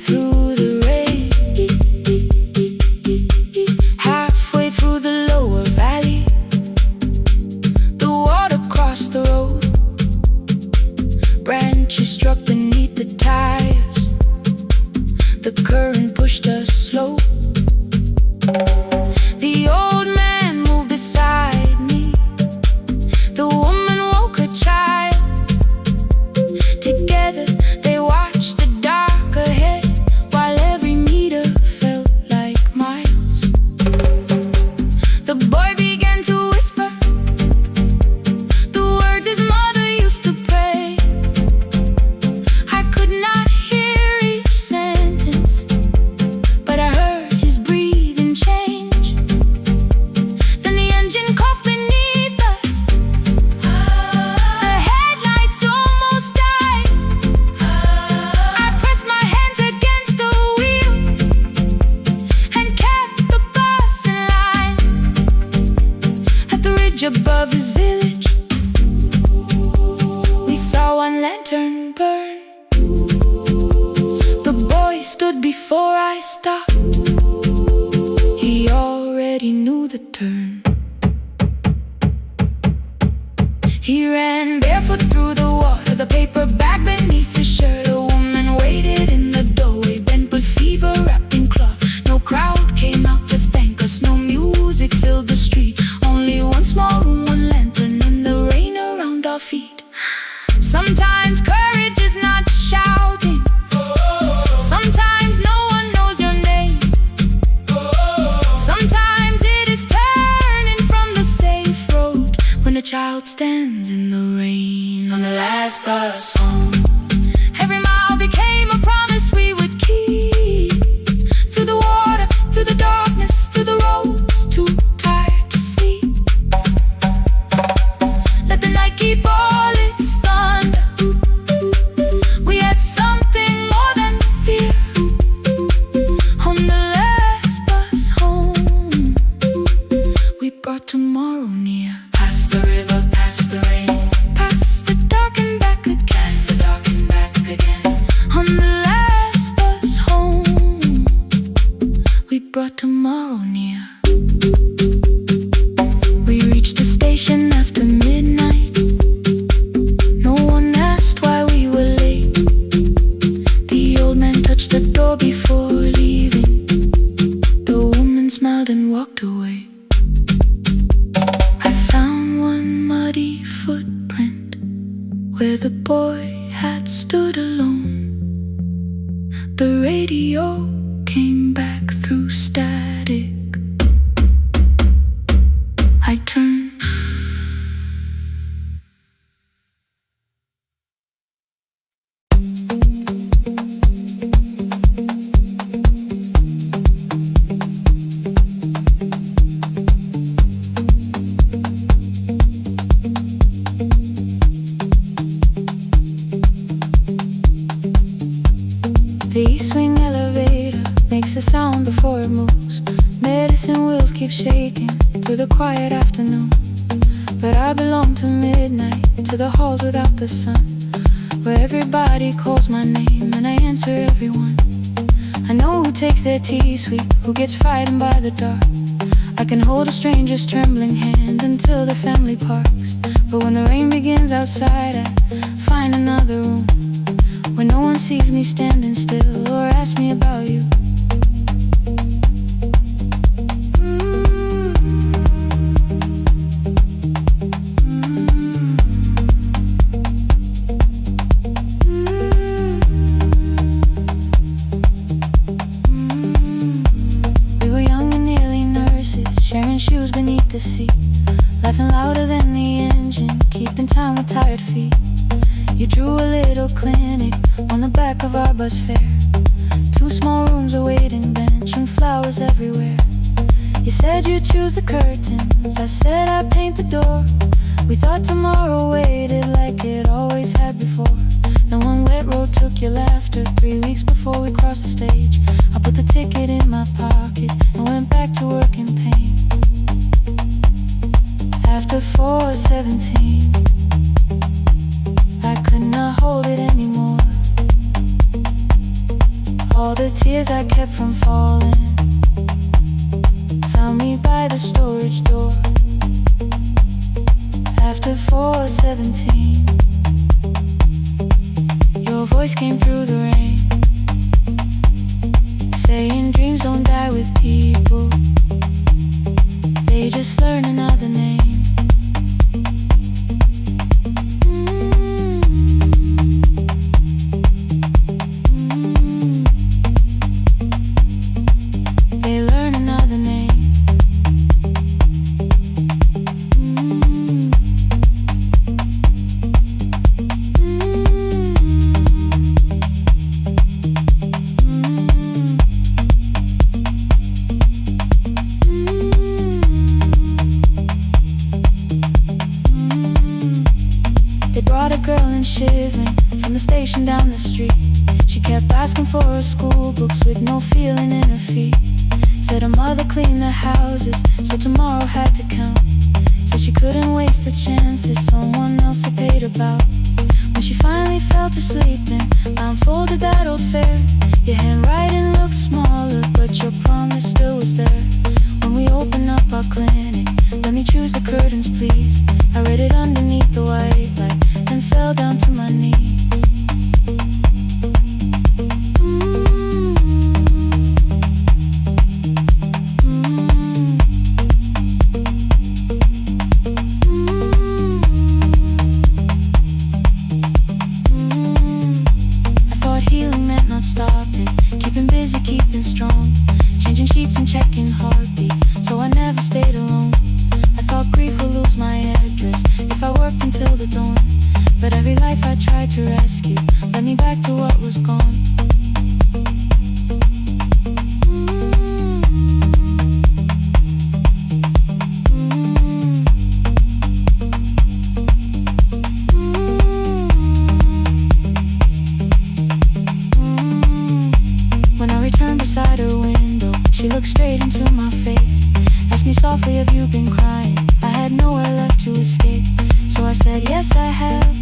through the rain. Halfway through the lower valley, the water crossed the road. Branches struck beneath the tires. The current pushed us slow. The old man moved beside me. The woman woke her child. Together they watched the dark ahead, while every meter felt like miles. The boy began to whisper the words his mother used to pray. I could not hear each sentence, but I heard his breathing change. Then the engine coughed beneath us. The headlights almost died. I pressed my hands against the wheel and kept the bus in line. At the ridge above his village, we saw one lantern burn. The last bus home. Every mile became a promise we would keep. Through the water, through the darkness, through the roads, too tired to sleep. Let the night keep all its thunder. We had something more than fear. On the last bus home, we brought tomorrow near. Past the river, past the rain, past the dark and back again, past the dark and back again. On the last bus home, we brought tomorrow near. We reached the station after midnight. No one asked why we were late. The old man touched the door before leaving. The woman smiled and walked away. I found one muddy footprint where the boy had stood alone. The radio came back through static. I turned. The east wing elevator makes a sound before it moves. Medicine wheels keep shaking through the quiet afternoon. But I belong to midnight, to the halls without the sun, where everybody calls my name and I answer everyone. I know who takes their tea sweet, who gets frightened by the dark. I can hold a stranger's trembling hand until the family parks. But when the rain begins outside, I find another room where no one sees me standing still or asks me about you. We were young and nearly nurses, sharing shoes beneath the seat, laughing louder than the engine, keeping time with tired feet. You drew a little clinic on the back of our bus fare. 2 small rooms, a waiting bench, and flowers everywhere. You said you'd choose the curtains, I said I'd paint the door. We thought tomorrow waited like it always had before. Then one wet road took your laughter. 3 weeks before we crossed the stage, I put the ticket in my pocket and went back to work in pain. After 4:17, I could not hold it anymore. All the tears I kept from falling found me by the storage door. After 4:17, your voice came through the rain, saying dreams don't die with people, they just learn another name. Shivering from the station down the street, she kept asking for her school books with no feeling in her feet. Said her mother cleaned the houses, so tomorrow had to count. Said she couldn't waste the chances someone else had paid about. When she finally fell to sleeping, I unfolded that old fare. Your handwriting looked smaller, but your promise still was there. When we opened up our clinic, let me choose the curtains please. I read it underneath the white light, then fell down to my knees. I thought healing meant not stopping, keeping busy, keeping strong, changing sheets and checking heartbeats, so I never stayed alone. I thought grief would lose my address if I worked until the dawn, but every life I tried straight into my face. Asked me softly, have you been crying? I had nowhere left to escape, so I said, yes I have.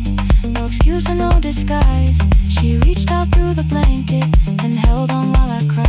No excuse or no disguise. She reached out through the blanket and held on while I cried.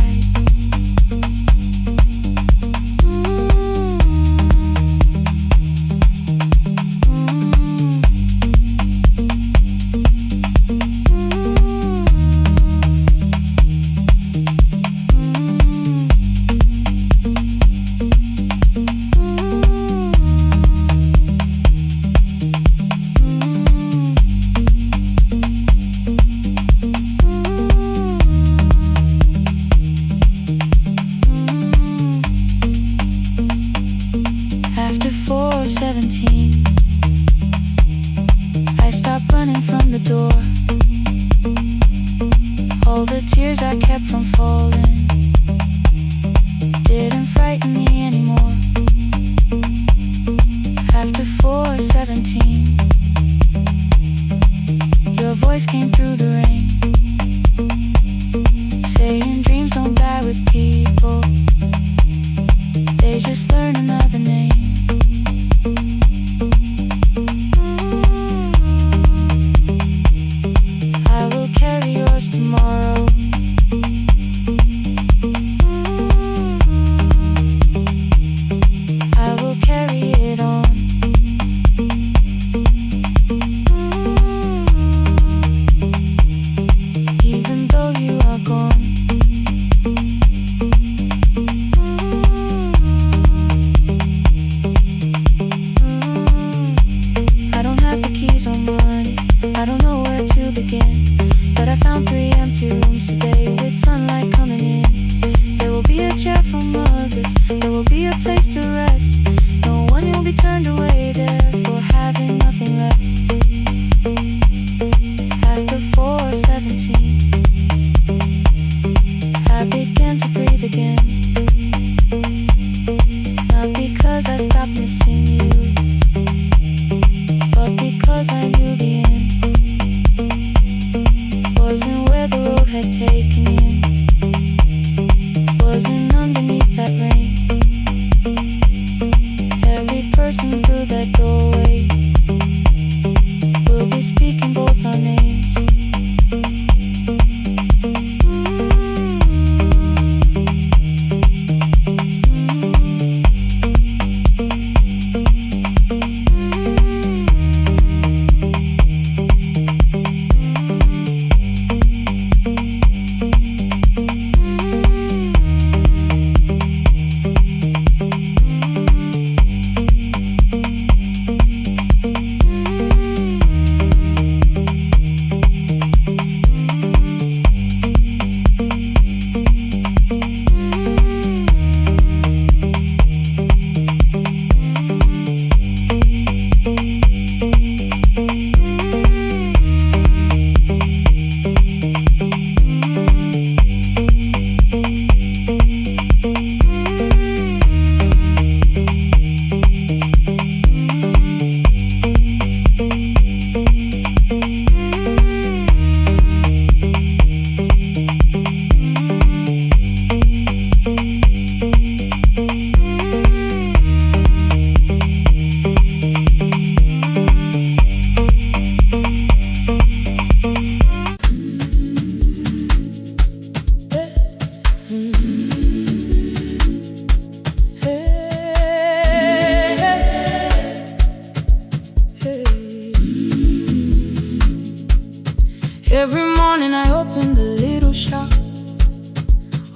After 4:17, I stopped running from the door. All the tears I kept from falling didn't frighten me anymore. After 4:17, your voice came through the rain, saying dreams don't die with people, they just learn another name. I will carry yours tomorrow. I will carry it on. Even though you are gone. I don't have the keys or money, I don't know where to begin, but I found 3 empty rooms today with sunlight coming in. There will be a chair from others, there will be a place to rest. No one will be turned away there for having nothing left. After 4:17, I began to breathe again. Not because I stopped missing you, but because I knew the end wasn't where the road had taken in, wasn't underneath that rain. Every person through that doorway will be speaking both our names. Every morning I open the little shop,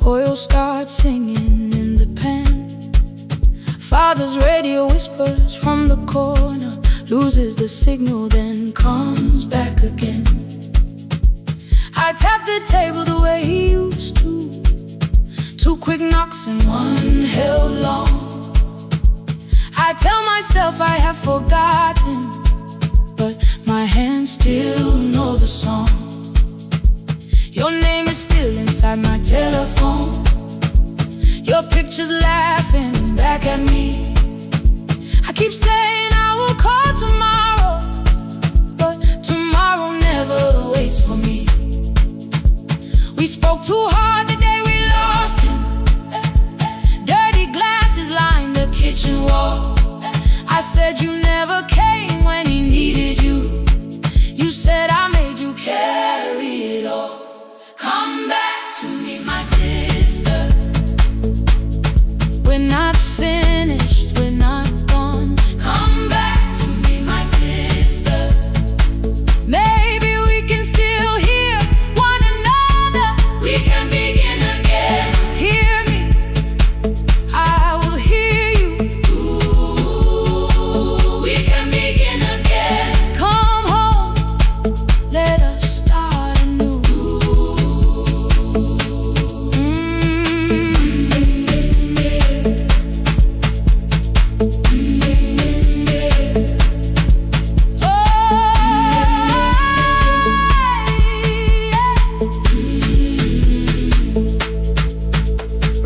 oil starts singing in the pan. Father's radio whispers from the corner, loses the signal then comes back again. I tap the table the way he used to, 2 quick knocks and 1 held long. I tell myself I have forgotten, but my hands still know the song. Your name is still inside my telephone, your picture's laughing back at me. I keep saying I will call tomorrow, but tomorrow never waits for me. We spoke too hard the day we lost him, kitchen wall. I said you never came when he needed you. You said I made you carry it all. Come back to me, my sister. We're not finished, we're not gone. Come back to me, my sister. Maybe we can still hear one another. We can begin again. Hear me, I will hear you. Ooh, we can begin again. Come home, let us start anew.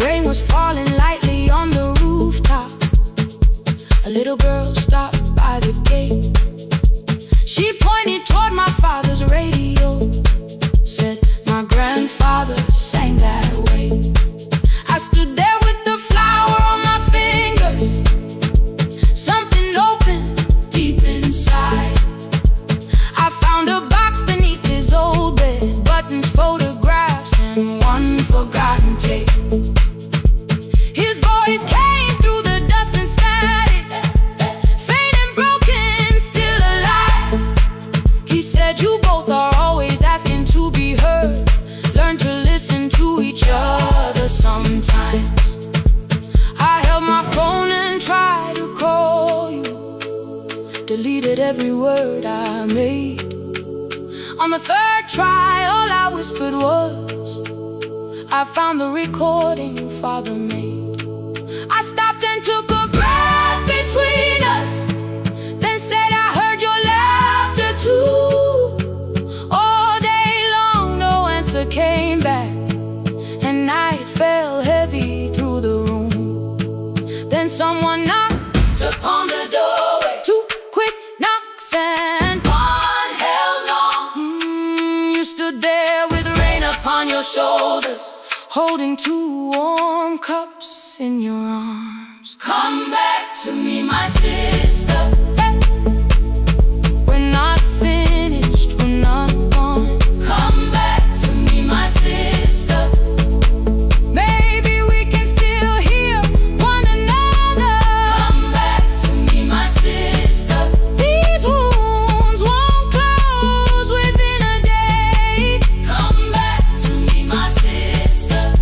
Rain was falling lightly on the rooftop. A little girl stopped by the gate. She pointed toward my father's radio. Said my grandfather sang that way. I stood there with the flower on my fingers. Something opened deep inside. I found a box beneath his old bed. Buttons, photographs, and one forgotten tape. His voice came through the dust and static. Faint and broken, still alive. He said you both are always asking to be heard. Learn to listen to each other sometimes. I held my phone and tried to call you. Deleted every word I made. On the third try, all I whispered was, I found the recording Father made. I stopped and took a breath between us, then said I heard your laughter too. All day long no answer came back, and night fell heavy through the room. Then someone knocked upon the doorway. Two quick knocks and one held long. You stood there with rain upon your shoulders, holding two warm cups in your arms. Come back to me, my sister. Hey. We're not finished, we're not gone. Come back to me, my sister. Maybe we can still hear one another. Come back to me, my sister. These wounds won't close within a day. Come back to me, my sister.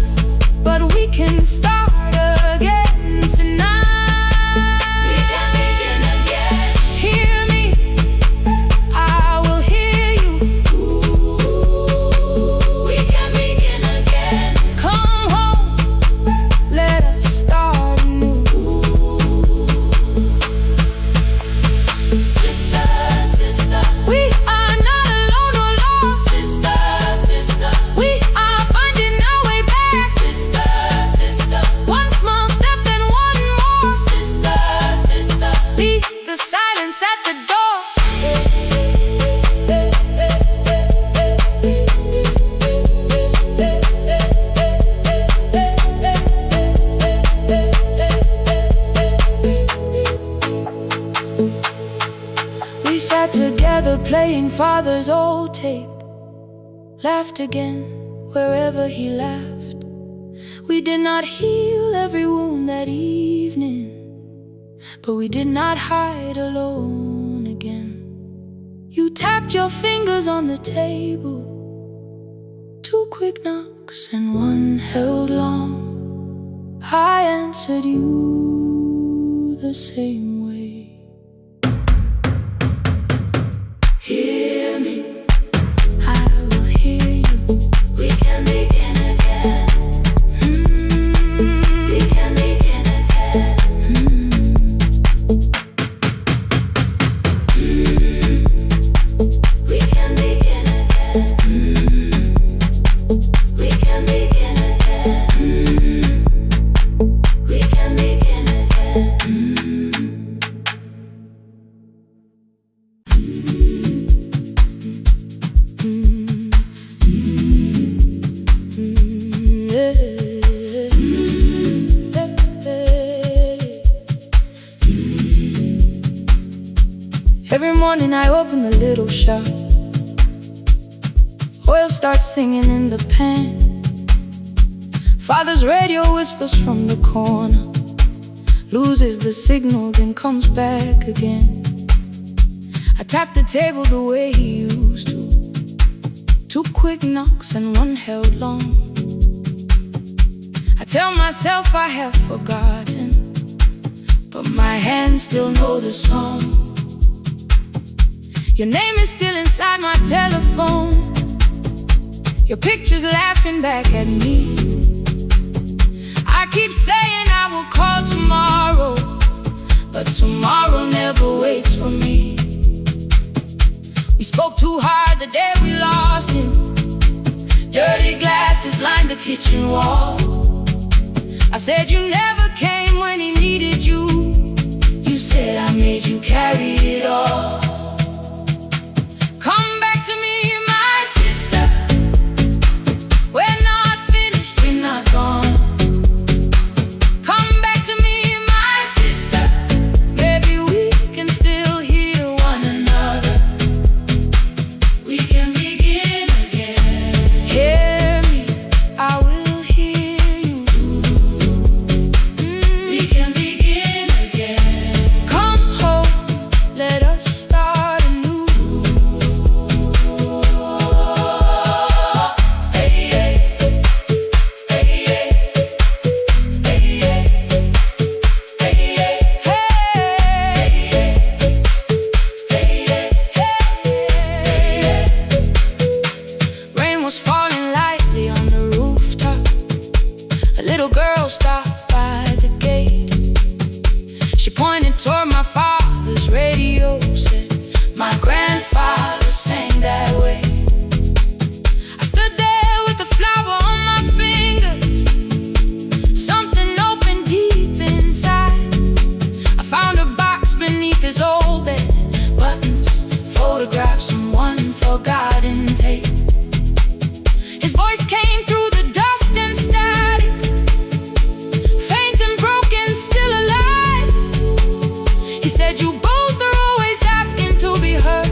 But we can start again tonight. We can begin again. Hear me, I will hear you. Ooh, we can begin again. Come home, let us start anew. Sister, sister, we are not alone or lost. Sister, sister, we are finding our way back. Sister, sister, one small step and one more. Sister, sister, beat the silence at the door. We sat together playing Father's old tape. Laughed again wherever he laughed. We did not heal every wound that evening, but we did not hide alone again. You tapped your fingers on the table. Two quick knocks and one held long. I answered you the same way. Hear me, I will hear you. We can begin again. We can begin again. We can begin again. We can begin again. We can begin again. morning I open the little shop. Oil starts singing in the pan. Father's radio whispers from the corner, loses the signal, then comes back again. I tap the table the way he used to. 2 quick knocks and 1 held long. I tell myself I have forgotten, but my hands still know the song. Your name is still inside my telephone. Your picture's laughing back at me. I keep saying I will call tomorrow, but tomorrow never waits for me. We spoke too hard the day we lost him. Dirty glasses lined the kitchen wall. I said you never came when he needed you. You said I made you carry it all. Come back to me, my sister. We're not finished, we're not gone. Come back to me, my sister. Maybe we can still hear one another. We can begin again. Hear me, I will hear you. We can begin again. Come home, let us start anew. Hey, hey, hey, hey, hey, hey, hey. Rain was falling lightly on the rooftop. A little girl stopped by the gate. She pointed toward my father's radio, said, my grandfather sang that way. I stood there with a flower on my fingers. Something opened deep inside. I found a box beneath his old bed. Buttons, photographs, and 1 forgotten tape. His voice came through the dust and static, faint and broken, still alive. He said, you both are always asking to be heard.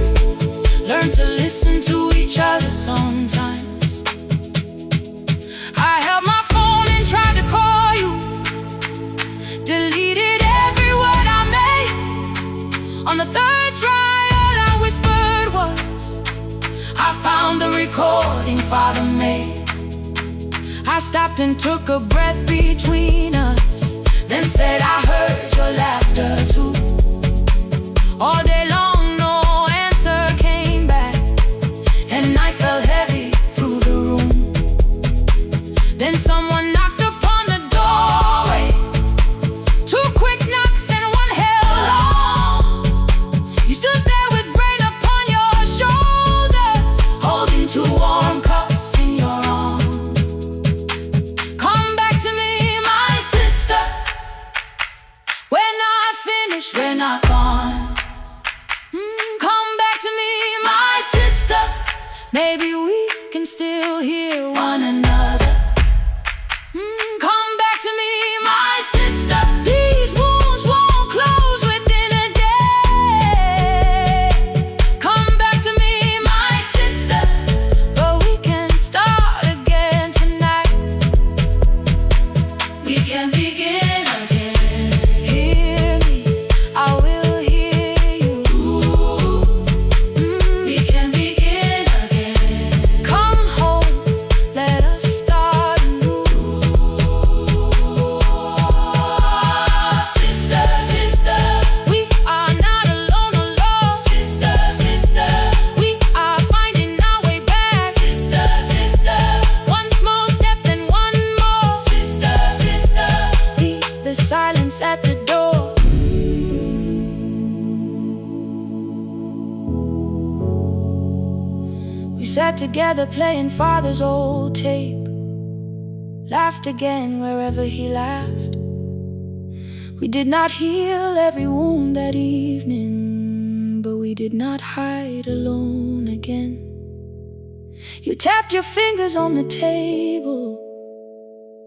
Learn to listen to each other sometimes. I held my phone and tried to call you, deleted every word I made. On the 3rd try, all I whispered was, I found the recording Father made. I stopped and took a breath between us, then said, I heard your laughter too. All day long, no answer came back, and night fell heavy through the room. Then someone knocked upon the doorway. 2 quick knocks and 1 held long. You stood there with rain upon your shoulders, holding 2 warm cups in your arms. Come back to me, my sister. We're not finished, we're not gone. Come back to me, my sister. Maybe we can still hear one another. Come back to me, my sister. These wounds won't close within a day. Come back to me, my sister. But we can start again tonight. We can begin again. Hear me, I will hear you. We can begin again. Come home, let us start anew. Sister, sister, we are not alone, alone. Sister, sister, we are finding our way back. Sister, sister, 1 small step and 1 more. Sister, sister, leave the silence at the door. We sat together playing Father's old tape, laughed again wherever he laughed. We did not heal every wound that evening, but we did not hide alone again. You tapped your fingers on the table,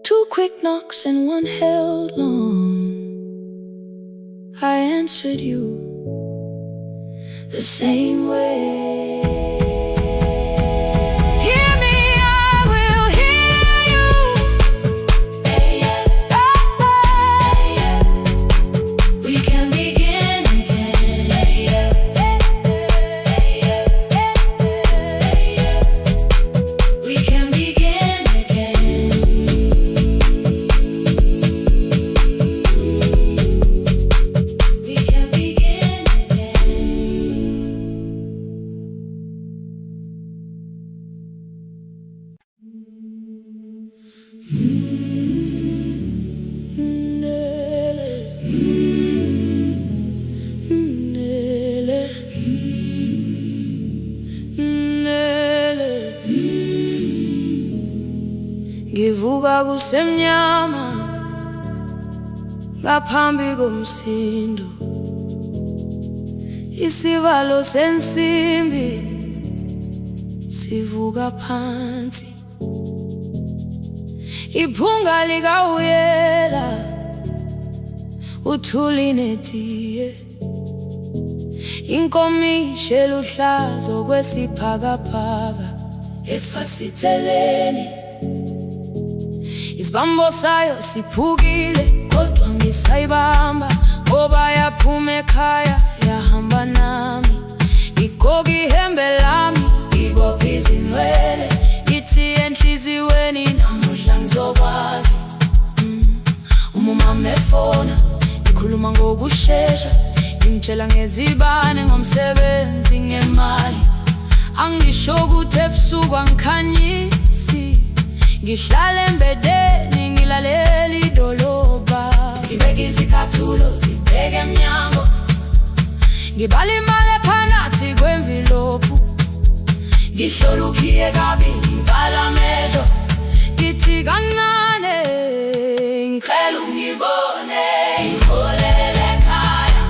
2 quick knocks and 1 held long. I answered you, the same way. Ngivuka kusemnyama ngaphambi komsindo, isivalo sensimbi sivuka phansi, iphunga likawuyela uthuli netiye, inkomishi eluhlaza okwesiphakapaka efasiteleni. Isibambo sayo siphukile kodwa ngisayibamba, ngoba yaphuma ekhaya yahamba nami. Igqoka ihembe lami, ibophe izinwele, ithi enhliziyweni namuhla ngizokwazi. Umama efona, ikhuluma ngokushesha, imtshela ngezibane, ngomsebenzi, ngemali. Angisho ukuthi ebusuku angikhanyisi, ngihlala embedeni ngilalela idolobha. Ngibeka izicathulo zibheke emnyango, ngibala imali ephakathi kwemvilophu, ngihlola ukhiye kabili, ngivala amehlo, ngithi kancane ngicela ungibone. Ngiholele ekhaya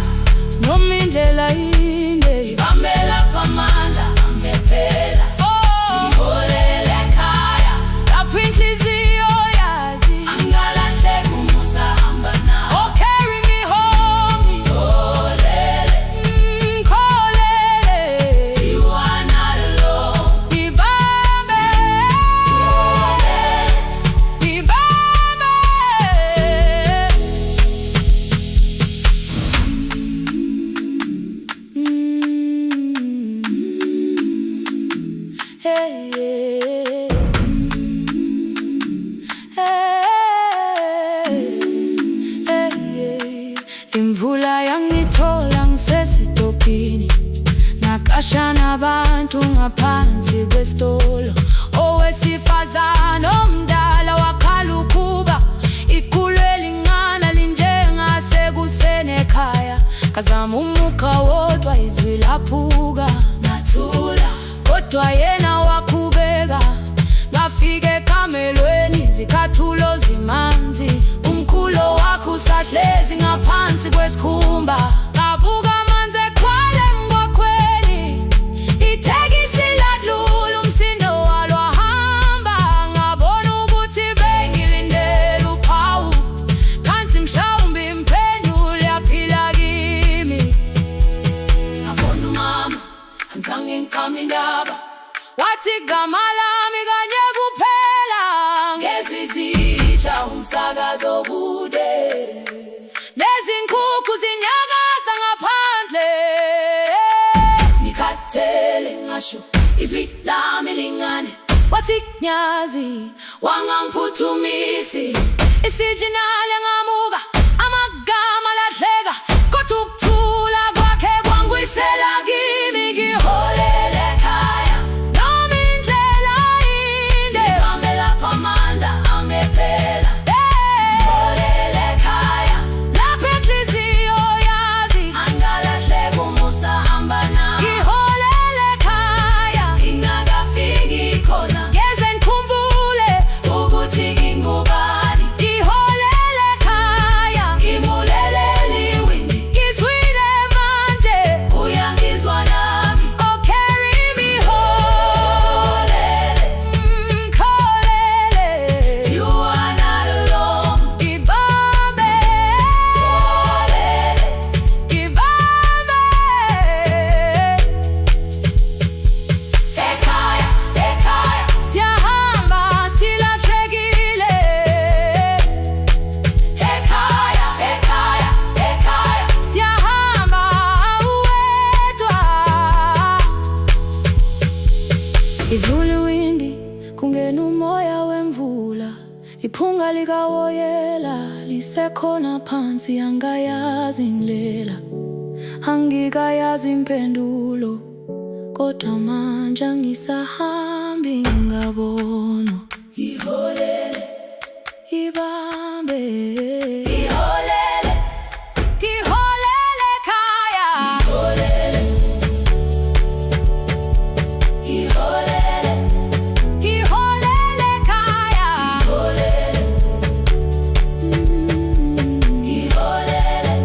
noma indlela inde, ngibambela phamandla angephela. Ngiholele ekhaya lapho inhliziyo yazi angalahleki umusa hamba nawe. Oh, carry me home. Ngiholele, ngikholele, you are not alone. Ngibambe, ngibambe. Hey, yeah. Hey, hey. Imvula yangithola ngisesitopini, nakasha nabantu ngaphansi kwesitolo. Owesifazane omdala wakhala ukuba ikhulu elincane linjengasekuseni ekhaya. Kazama umukha wodwa, izwi laphuka, ngathula kodwa yena waqhubeka. Ngafika ekamelweni, izicathulo zimanzi, umkhulo wakhe usahlezi ngaphansi kwesikhumba. Ngabuka amanzi ekhwale emgwaqweni, itekisi ladlula, umsindo walo wahamba. Ngabona ukuthi bengilindele uphawu, kanti mhlawumbe impendulo yaphila kimi. Ngabona umama angizange ngiqame indaba, wathi igama lami kanye kuphela. Ngezwi zitsha umsakazo kude, nezinkukhu zinyakaza ngaphandle. Ngikhathele ngasho izwi lami lingane, wathi nyazi wangangiphuthumisi. Isijinali ngamuka, amagama lahleka, kodwa ukuthula kwakhe kwangwisela kimi. Ngiholele ekhaya noma indlela inde, ngibambela phamandla angephela. Ngiholele ekhaya lapho inhliziyo yazi angalahleki umusa hamba nawe. Ngiholele ekhaya ingakafiki khona, ngeze ngikhumbule ukuthi ngingubani. Ngiholele ekhaya iphunga likawoyela lisekhona phansi, angayazi indlela, angikayazi impendulo, kodwa manje angisahambi ngabono. Ngiholele, ibambe, ngiholele, ngiholele ekhaya, ngiholele, ngiholele, ngiholele ekhaya, ngiholele, ngiholele,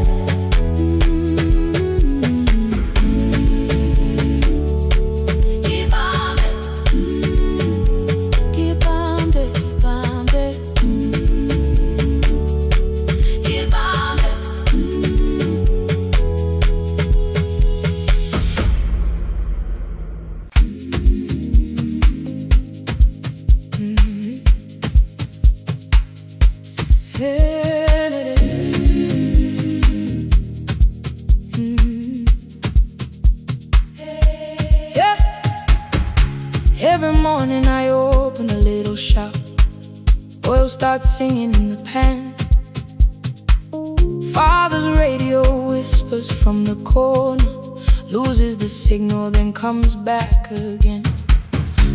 ngibambe, ngibambe, ngibambe, ngibambe. Yeah. Every morning I open a little shop, oil starts singing in the pan. Father's radio whispers from the corner, loses the signal, then comes back again.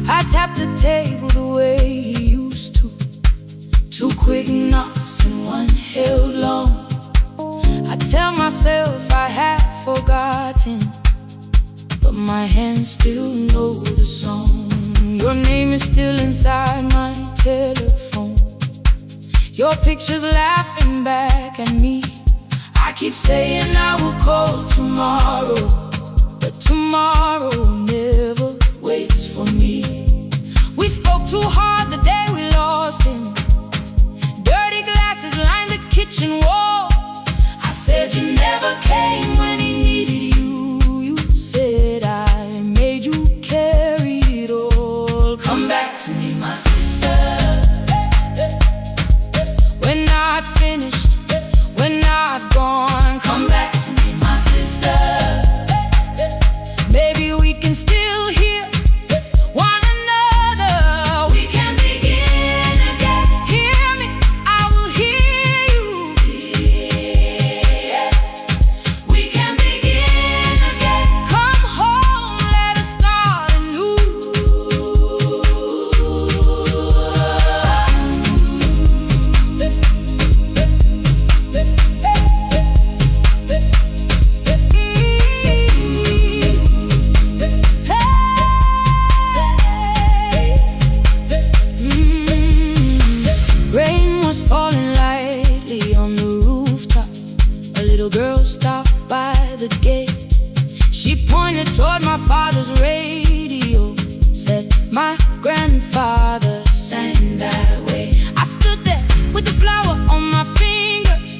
I tap the table the way he used to, 2 quick knocks and 1 held long. I tell myself I have forgotten, but my hands still know the song. Your name is still inside my telephone, your picture's laughing back at me. I keep saying I will call tomorrow, but tomorrow never waits for me. We spoke too hard the day we lost him, dirty glasses lined the kitchen wall. I said you never came when he needed you. You said I made you carry it all. Come back to me, my sister, when I'd finished, when I'd gone. Come back to me, my sister, maybe we can still hear one another. We can begin again. Hear me, I will hear you. Yeah. We can begin again. Come home, let us start anew. Rain was falling lightly on the rooftop. A little girl stopped by the gate. She pointed toward my father's radio, said my grandfather sang that way. I stood there with the flower on my fingers.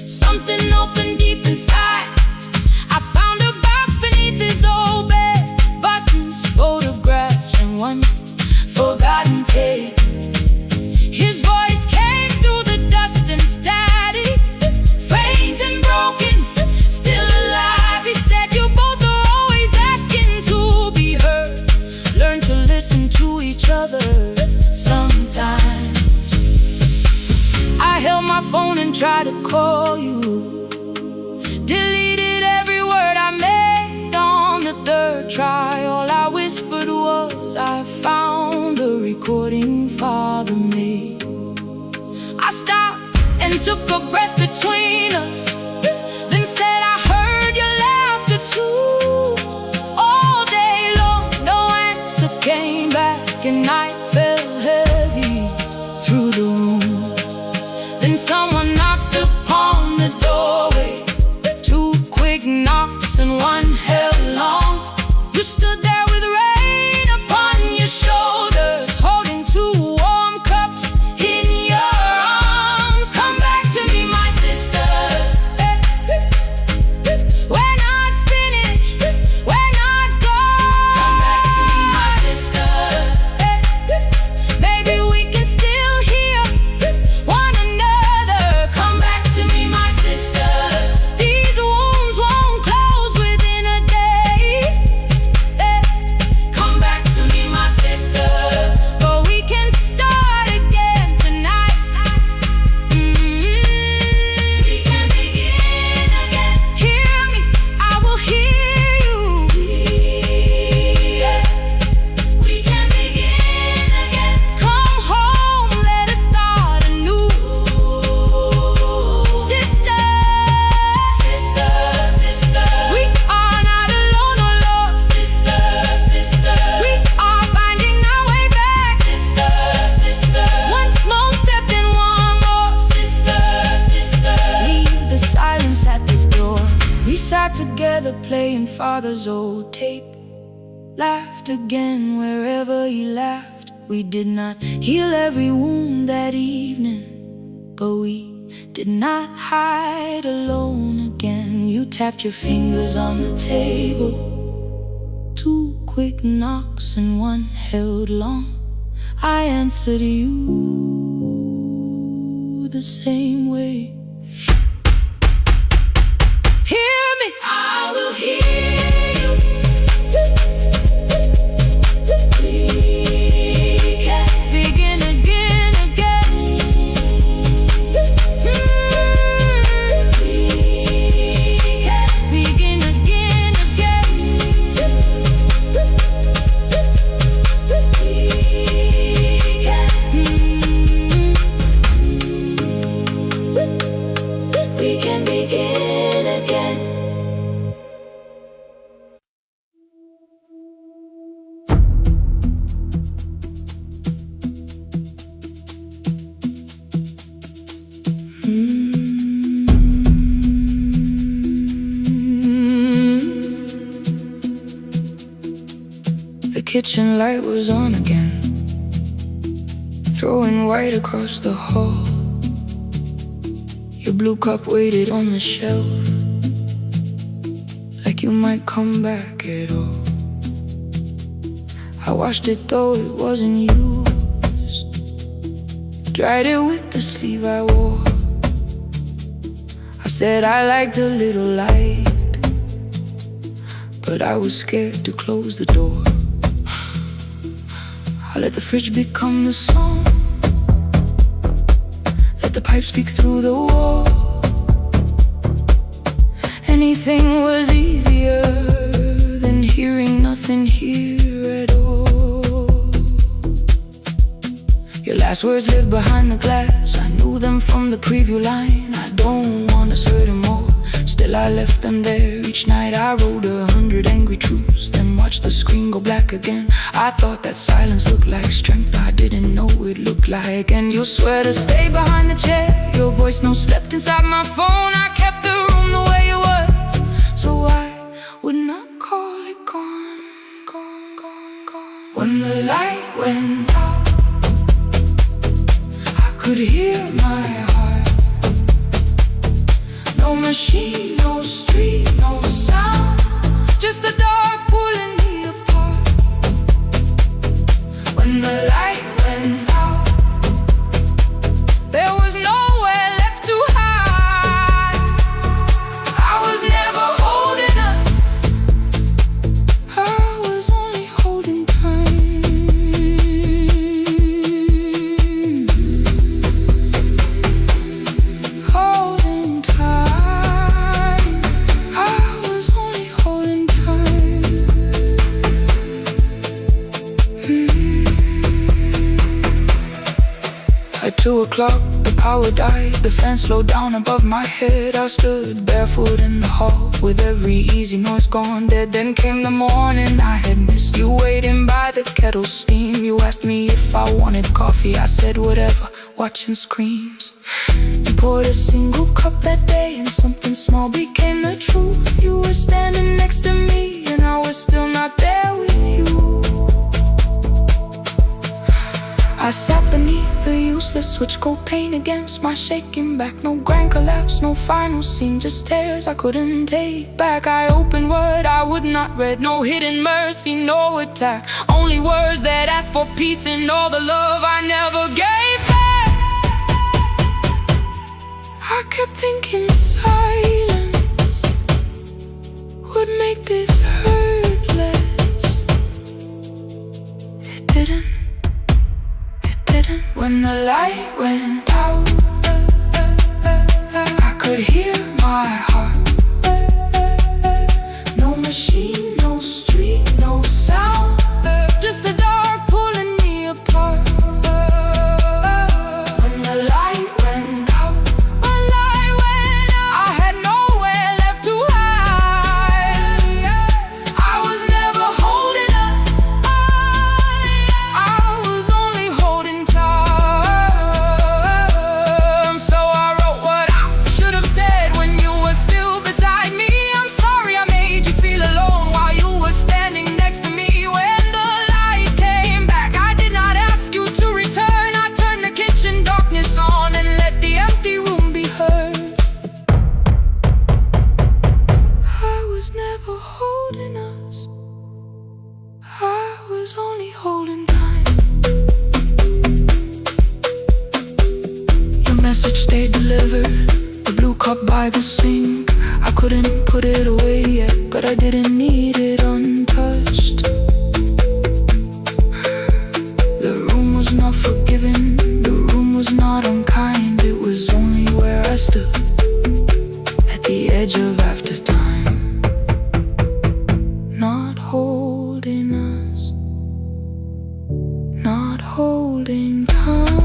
Something opened deep inside. I found a box beneath his old bed, buttons, photographs, and 1 forgotten tape. His voice came through the dust and static, faint and broken, still alive. He said you both are always asking to be heard. Learn to listen to each other sometimes. I held my phone and tried to call you, deleted every word I made on the 3rd try. All I whispered was I found the recording Father made. I stopped and took a breath between us, then said I heard your laughter too. All day long, no answer came back, and night fell heavy through the room. Then someone knocked upon the doorway, 2 quick knocks and 1 held long. You stood there with rain upon your shoulders, holding 2 warm cups in your arms. Come back to me, my sister, grandfather's old tape. Laughed again wherever he laughed. We did not heal every wound that evening, but we did not hide alone again. You tapped your fingers on the table, 2 quick knocks and 1 held long. I answered you the same way. Hear me, I will hear you. We can begin again, again. We can begin again, again. We can begin again. The kitchen light was on again, throwing white across the hall. Your blue cup waited on the shelf, like you might come back at all. I washed it though it wasn't used, dried it with the sleeve I wore. I said I liked a little light, but I was scared to close the door. I let the fridge become the song, let the pipe speak through the wall. Anything was easier than hearing nothing here at all. Your last words lived behind the glass. I knew them from the preview line. I don't want us hurting more. Still I left them there. Each night I wrote 100 angry truths, then watched the screen go black again. I thought that silence looked like strength. I didn't know it looked like. And you'll swear to stay behind the chair. Your voice no slept inside my phone. I kept the room the way it was, so I would not call it gone, gone, gone, gone. When the light went out, I could hear my heart. No machine, no street, no sound, just the dark pulling me apart. When the light went out, there was nowhere left to hide. I was never holding up, I was only holding time. Holding time, I was only holding time. At 2 o'clock, the power died. The fan slowed down above my head. I stood barefoot in the hall, with every easy noise gone dead. Then came the morning I had missed. You waiting by the kettle steam. You asked me if I wanted coffee. I said whatever, watching screens. You poured a single cup that day, and something small became the truth. You were standing next to me, and I was still not there with you. I sat beneath the useless switch, cold pain against my shaking back. No grand collapse, no final scene, just tears I couldn't take back. I opened what I would not read, no hidden mercy, no attack. Only words that asked for peace and all the love I never gave back. I kept thinking silence would make this hurt less. It didn't. When the light went out, I could hear my heart. No machine, no street, no sound, just the dark pulling me apart. When the light went out, I had nowhere left to hide. I was never holding us, I was only holding time. So I wrote what I should have said when you were still message stayed delivered. The blue cup by the sink, I couldn't put it away yet, but I didn't need it untouched. The room was not forgiving, the room was not unkind. It was only where I stood, at the edge of after time, not holding us, not holding time,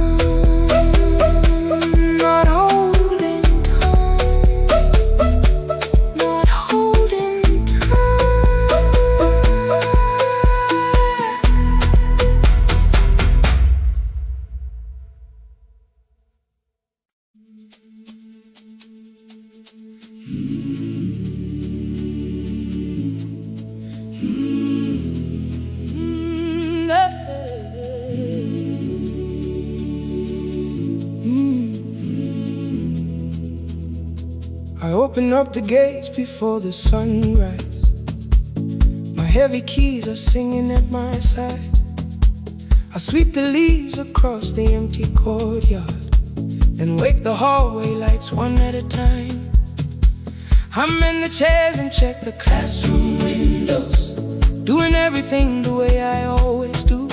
not holding time, not holding time. I open up the gates before the sunrise. My heavy keys are singing at my side. I sweep the leaves across the empty courtyard and wake the hallway lights one at a time. I'm in the chairs and check the classroom windows, doing everything the way I always do.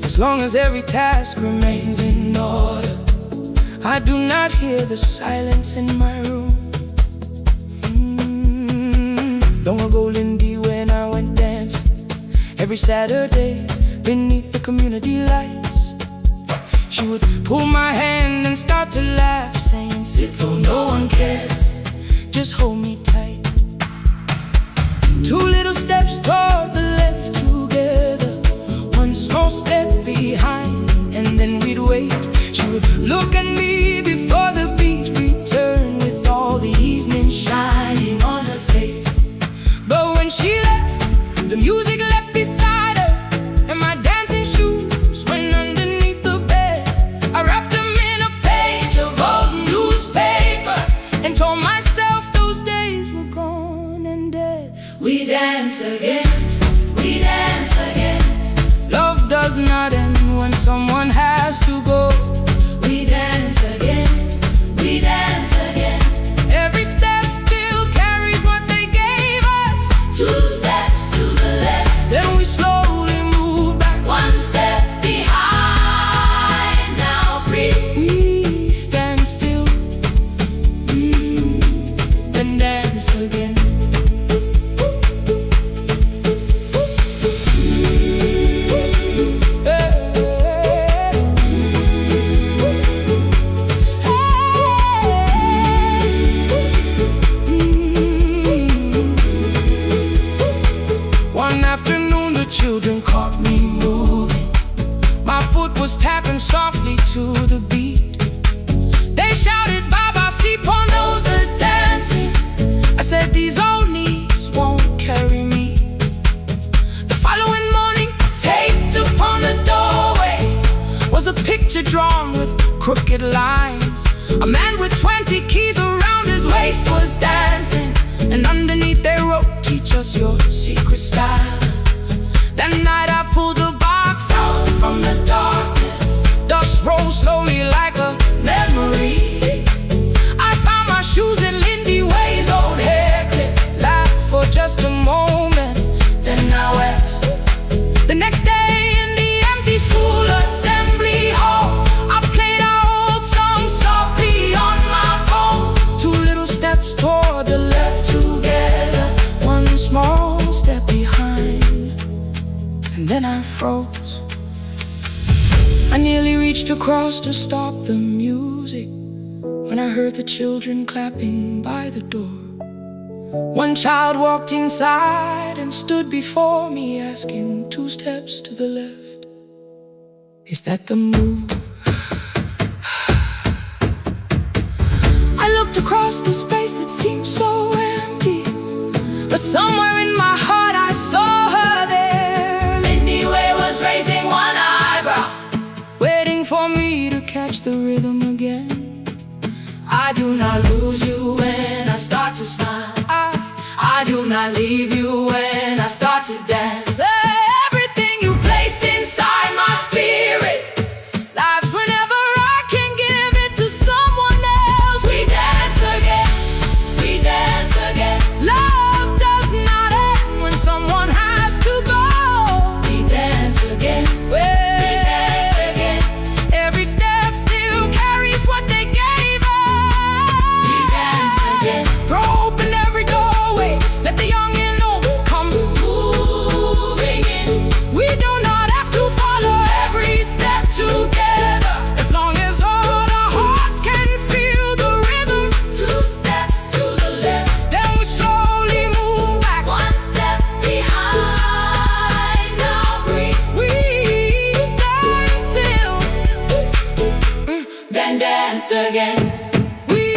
As long as every task remains in order, I do not hear the silence in my room. Long ago, Lindy, when I went dancing every Saturday beneath the community lights, she would pull my hand and start to laugh, saying, "Sit though no one cares, just hold me tight." Two little steps toward the left together, one small step behind, and then we'd wait. She would look at me before the beat returned, with all the evening shining on her face. But when she left, the music left beside her, and my dancing shoes went underneath the bed. I wrapped them in a page of old newspaper and told myself those days were gone and dead. We dance again, we dance again. Love does not end when someone has to go. We dance again, we dance again. Every step still carries what they gave us. Two steps to the left, then we slowly move back. One step behind, now breathe. We stand still, and dance again. Children caught me moving. My foot was tapping softly to the beat. They shouted, "Baba, Sipo knows the dancing." I said, "These old knees won't carry me." The following morning, taped upon the doorway was a picture drawn with crooked lines. A man with 20 keys around his waist was dancing, and underneath they wrote, "Teach us your secret style." That night I pulled the box out from the darkness. Dust rolled slowly like a memory. I found my shoes in Lindy Way's old hair clip. Laughed for just a moment, then I wept. The next day in the empty school assembly hall, I played our old song softly on my phone. Two little steps toward the left together, one small step behind. And then I froze. I nearly reached across to stop the music when I heard the children clapping by the door. One child walked inside and stood before me, asking, "Two steps to the left, is that the move?" I looked across the space that seemed so empty, but somewhere in my heart I saw her there. Raising one eyebrow, waiting for me to catch the rhythm again. I do not lose you when I start to smile. I do not leave you when I start to dance. Everything you placed inside my spirit lives whenever I can give then dance again. We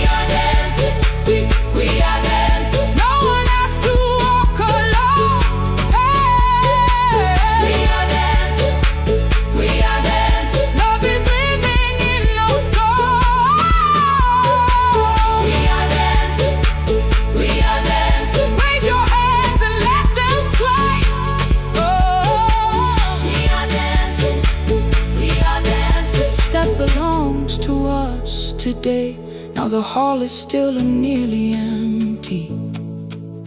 are dancing, we are dancing. No one has to walk alone. Hey. We are dancing, we are dancing. Love is living in our soul. We are dancing, we are dancing. Raise your hands and let them sway. Oh, we are dancing, we are dancing. Step belongs to us today. Now the hall is still and nearly empty,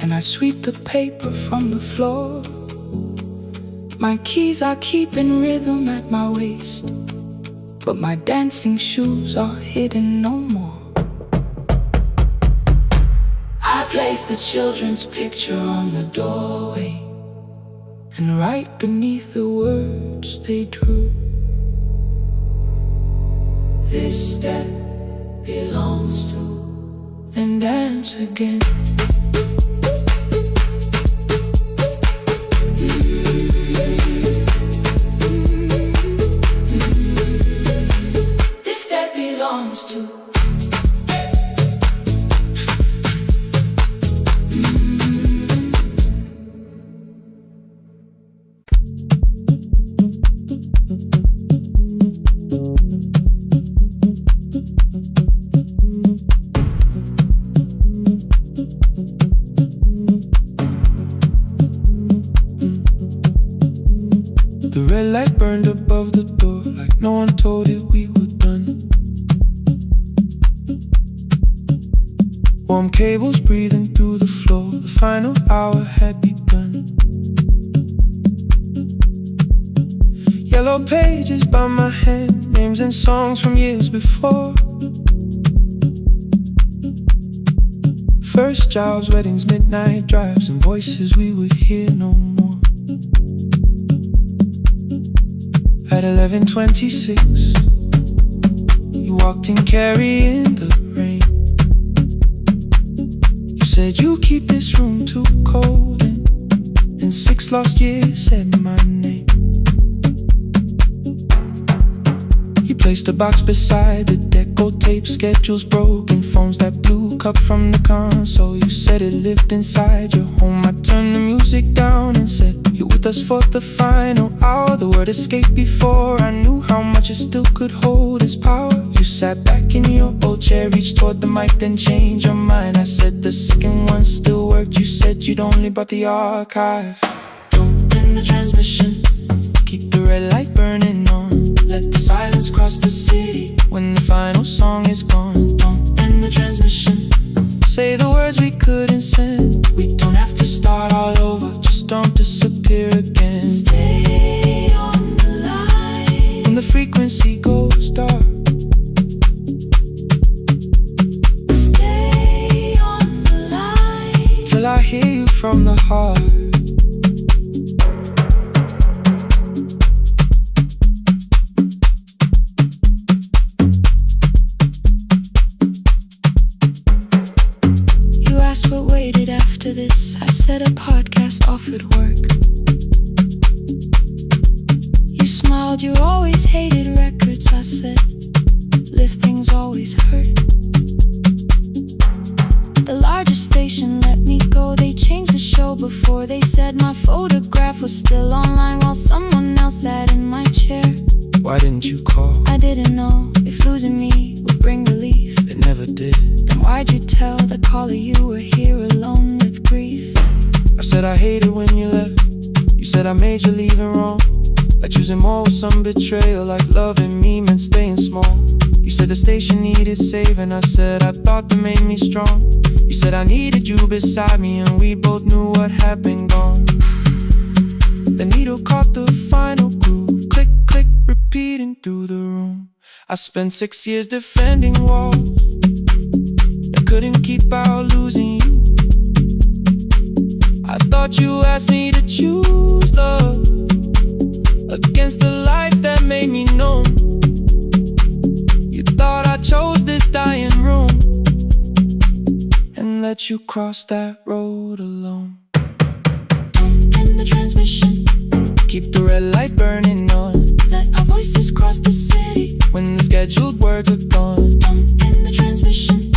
and I sweep the paper from the floor. My keys I keep in rhythm at my waist, but my dancing shoes are hidden no more. I place the children's picture on the doorway, and right beneath the words they drew, this step belongs to, then dance again. This step belongs to. The red light burned above the door, like no one told it we were done. Warm cables breathing through the floor, the final hour had begun. Yellow pages by my hand, names and songs from years before. First jobs, weddings, midnight drives, and voices we would hear no more. At 11:26, you walked in carrying the rain. You said you keep this room too cold, and in 6 lost years said my name. You placed a box beside the deco tape, schedules broken, phones that blew, cup from the console. You said it lived inside your home. I turned the music down and said, you're with us for the final hour. The word escaped before I knew how much it still could hold its power. You sat back in your old chair, reached toward the mic, then changed your mind. I said the second one still worked. You said you'd only brought the archive. Don't end the transmission, keep the red light burning on. Let the silence cross the city when the final song is gone. Don't end the transmission, say the words we couldn't send. We don't have to start all over, just don't disappear again. Stay on the line when the frequency goes dark. Stay on the line till I hear you from the heart. What waited after this? I said a podcast offered work. You smiled, you always hated records. I said, live things always hurt. The largest station let me go. They changed the show before they said my photograph was still online while someone else sat in my chair. Why didn't you call? I didn't know if losing me would bring relief. It never did. Then why'd you tell the caller you were here alone with grief? I said I hated when you left. You said I made you leaving wrong, like choosing more with some betrayal, like loving me meant staying small. You said the station needed saving. I said I thought that made me strong. You said I needed you beside me, and we both knew what had been gone. The needle caught the final groove, click, click, repeating through the room. I spent 6 years defending walls that couldn't keep out losing you. I thought you asked me to choose love against the life that made me numb. You thought I chose this dying room and let you cross that road alone. Don't end the transmission, keep the red light burning on. let our voices cross the city. When the scheduled words are gone, Don't end the transmission.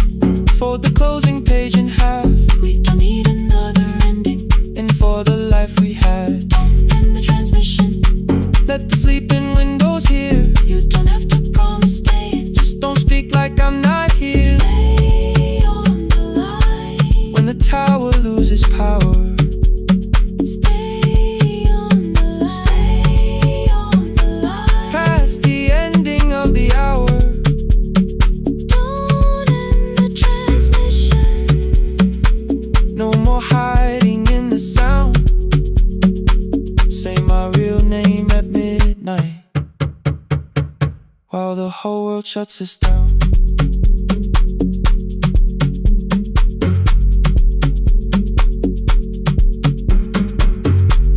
fold the closing page in half. We don't need another ending. And for the life we had, Don't end the transmission. let the sleeping windows hear. You don't have to promise staying. Just don't speak like I'm not here. Stay on the line. When the tower loses power, Stay on the line. Stay on the line. past the ending of the hour. Don't end the transmission. No more hiding in the sound. Say my real name at midnight, while the whole world shuts us down.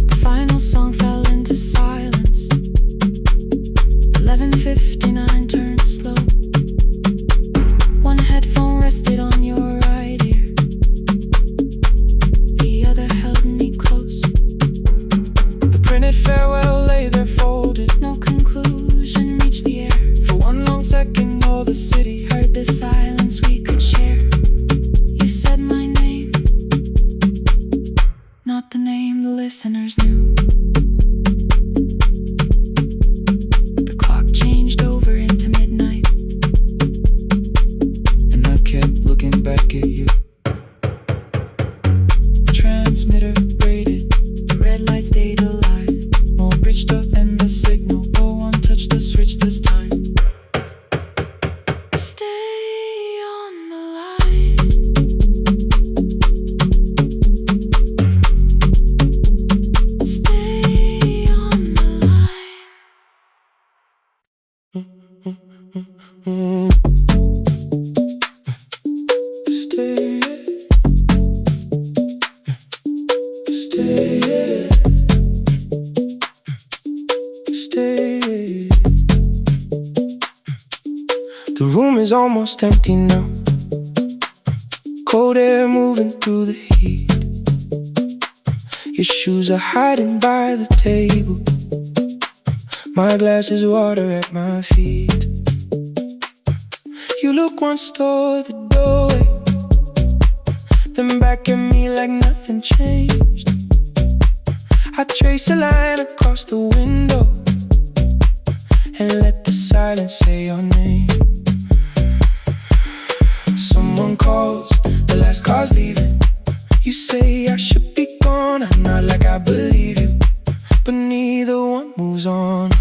The final song fell into silence. 11:59 turned slow. One headphone rested on your right ear. The other held me close. The printed farewell lay there folded. No conclusion reached the air. For one long second, all the city Heard the silence we could share. You said my name, not the name the listeners knew. The clock changed over into midnight, and I kept looking back at you. The transmitter braided, the red light stayed alive. more bridged up and the signal. No one touched the switch this time. Stay on the line. Stay on the line. Stay, stay, stay. The room is almost empty now. Cold air moving through the heat. Your shoes are hiding by the table. My glass is water at my feet. You look once toward the doorway, then back at me like nothing changed. I trace a line across the window and let the silence say your name. Someone calls, the last car's leaving. You say I should be gone, I nod like I believe you, but neither one moves on.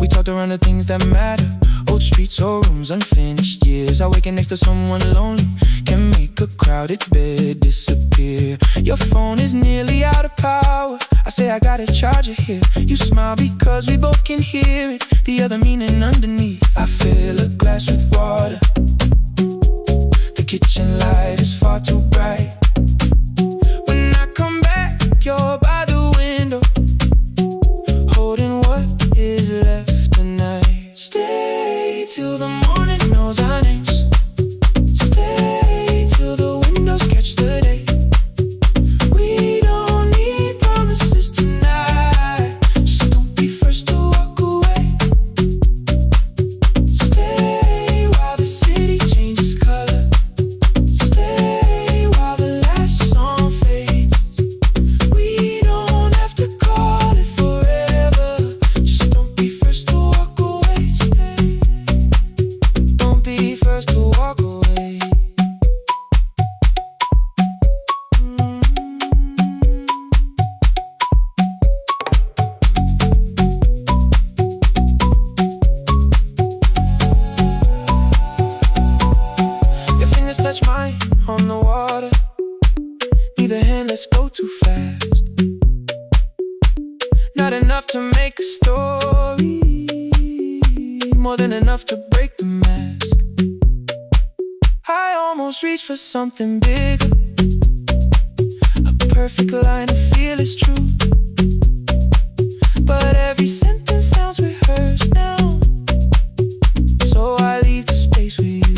We talked around the things that matter. Old streets or rooms, unfinished years. Awaken next to someone lonely can make a crowded bed disappear. Your phone is nearly out of power. I say I got a charger here. You smile because we both can hear it. The other meaning underneath. I fill a glass with water. The kitchen light is far too bright. When I come back, you're by the window, holding what is left tonight. Stay till the morning knows our names. Stay till the windows catch the day. We don't need promises tonight. Just don't be first to walk away. Stay while the city changes color. Stay while the last song fades. We don't have to call it forever. Just don't be first to walk away. Stay. Don't be first to walk away. Your fingers touch mine on the water. Neither hand, let's go too fast. Not enough to make a story, more than enough to break the mask. I almost reached for something bigger, a perfect line of fearless truth. But every sentence sounds rehearsed now, so I leave the space with you.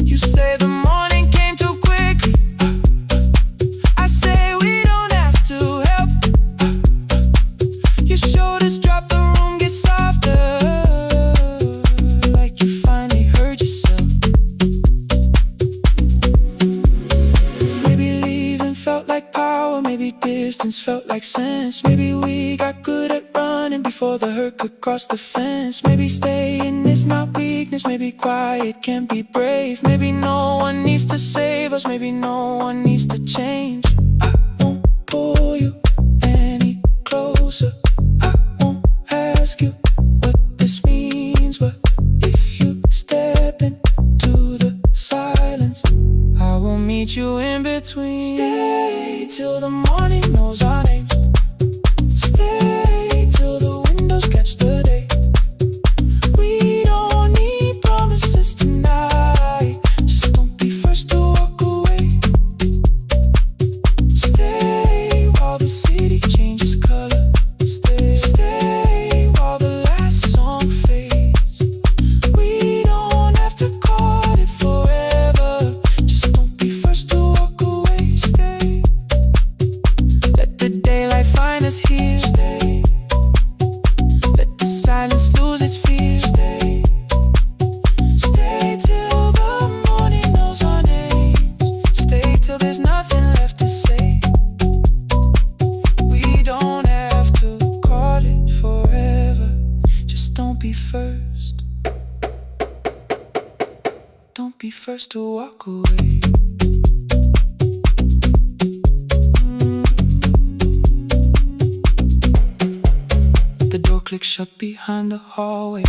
You say the morning came too quickly. every distance felt like sense. Maybe we got good at running before the hurt could cross the fence. Maybe staying is not weakness, maybe quiet can be brave. Maybe no one needs to save us, maybe no one needs to change. I won't pull you any closer, I won't ask you what this means, but if you step into the silence, I will meet you in between. Stay till the morning knows our names. Stay till the windows catch the day. We don't need promises tonight, just don't be first to walk away. Stay while the city changes color. Stay while the last song fades. We don't have to call it forever, just don't be first to walk away. Stay, let the daylight find us here. Stay, let the silence lose its fear. Stay, stay till the morning knows our names. Stay till there's nothing left to say. We don't have to call it forever, just don't be first. Don't be first to walk away. The door clicks shut behind the hallway.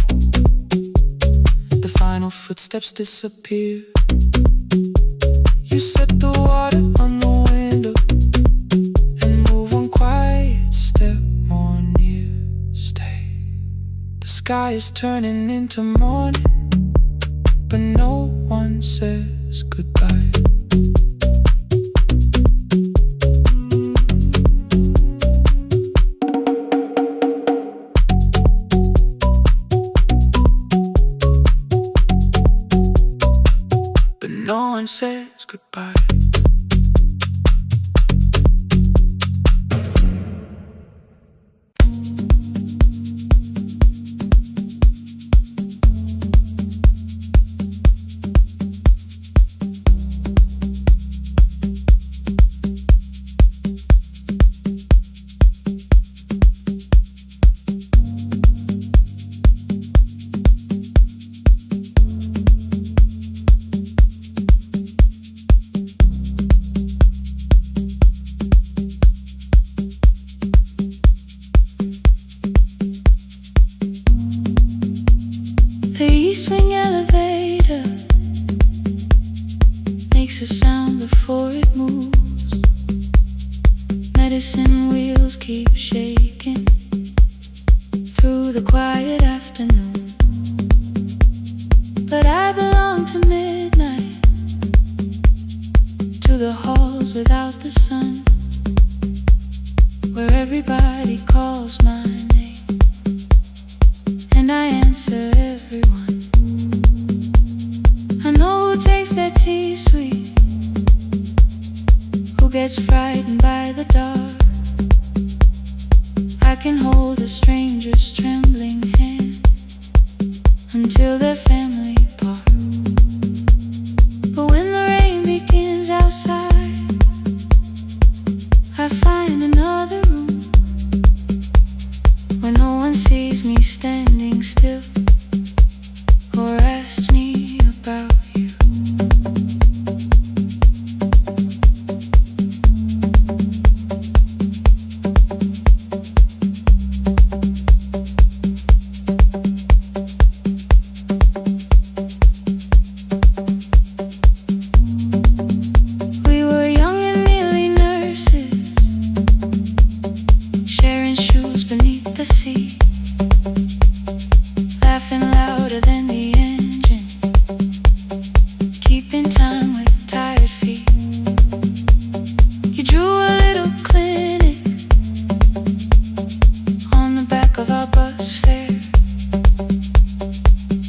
The final footsteps disappear. You set the water on the window and move one quiet step more near. Stay. The sky is turning into morning, but no one says goodbye. But no one says goodbye. The east wing elevator makes a sound before it moves. Medicine wheels keep shaking through the quiet afternoon. But I belong to midnight, to the halls without the sun, where everybody calls my name and I answer everyone. I know who takes their tea sweet, who gets frightened by the dark. I can hold a stranger's trembling hand until their family part. But when the rain begins outside, I find another room where no one sees me standing still or asks me about you. We were young and nearly nurses, sharing shoes beneath the sea, laughing louder than the engine, keeping time with tired feet. You drew a little clinic on the back of our bus fare,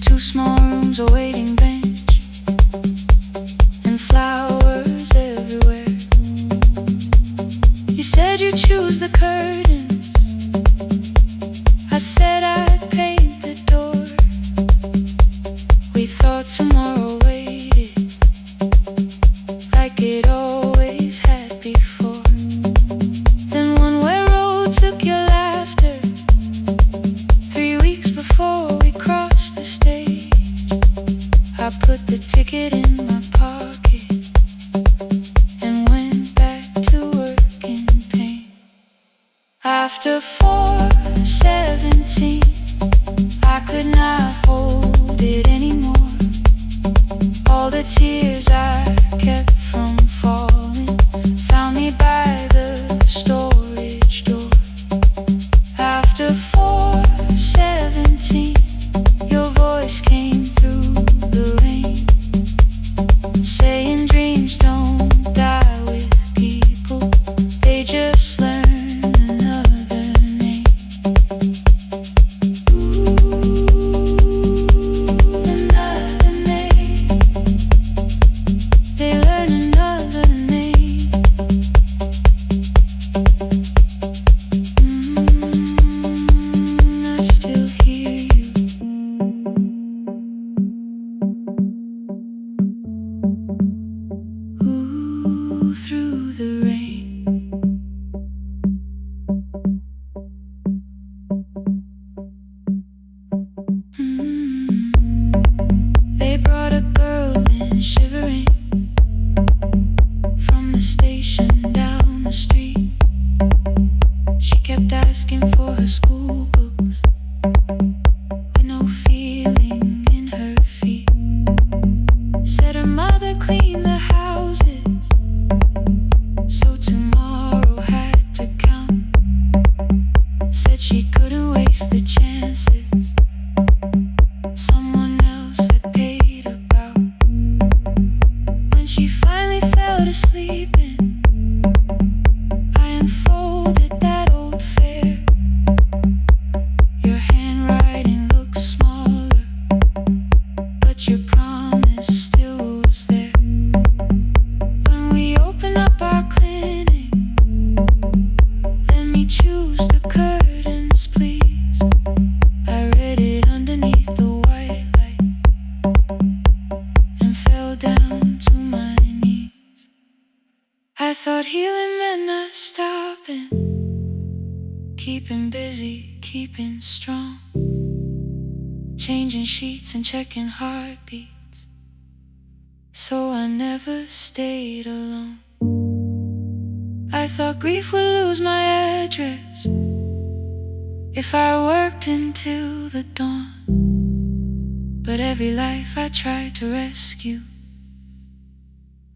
2 small rooms, a waiting bench, and flowers everywhere. You said you'd choose the curtains, I said I'd paint the door. We thought tomorrow waited like it always had before. After 4:17, I could not hold it anymore. All the tears I kept from falling found me by the storage door. After 4:17, your voice came through the rain, saying dreams don't die with people, they just learn another name. Another name. They learn another name. I still hear you. Ooh, through the rain. They brought a girl in shivering from the station down the street. She kept asking for her school books with no feeling in her feet. Said her mother cleaned the houses, so tomorrow had to count. Said she couldn't waste the chances someone else had paid about. When she finally fell to sleeping, I unfolded that old fare. Your handwriting looks smaller, but your promise still was there. When we open up our clinic, let me choose the curtains, please. I read it underneath the white light and fell down to my knees. I thought healing meant not stopping, keeping busy, keeping strong, changing sheets and checking heartbeats, so I never stayed alone. I thought grief would lose my address if I worked until the dawn. But every life I tried to rescue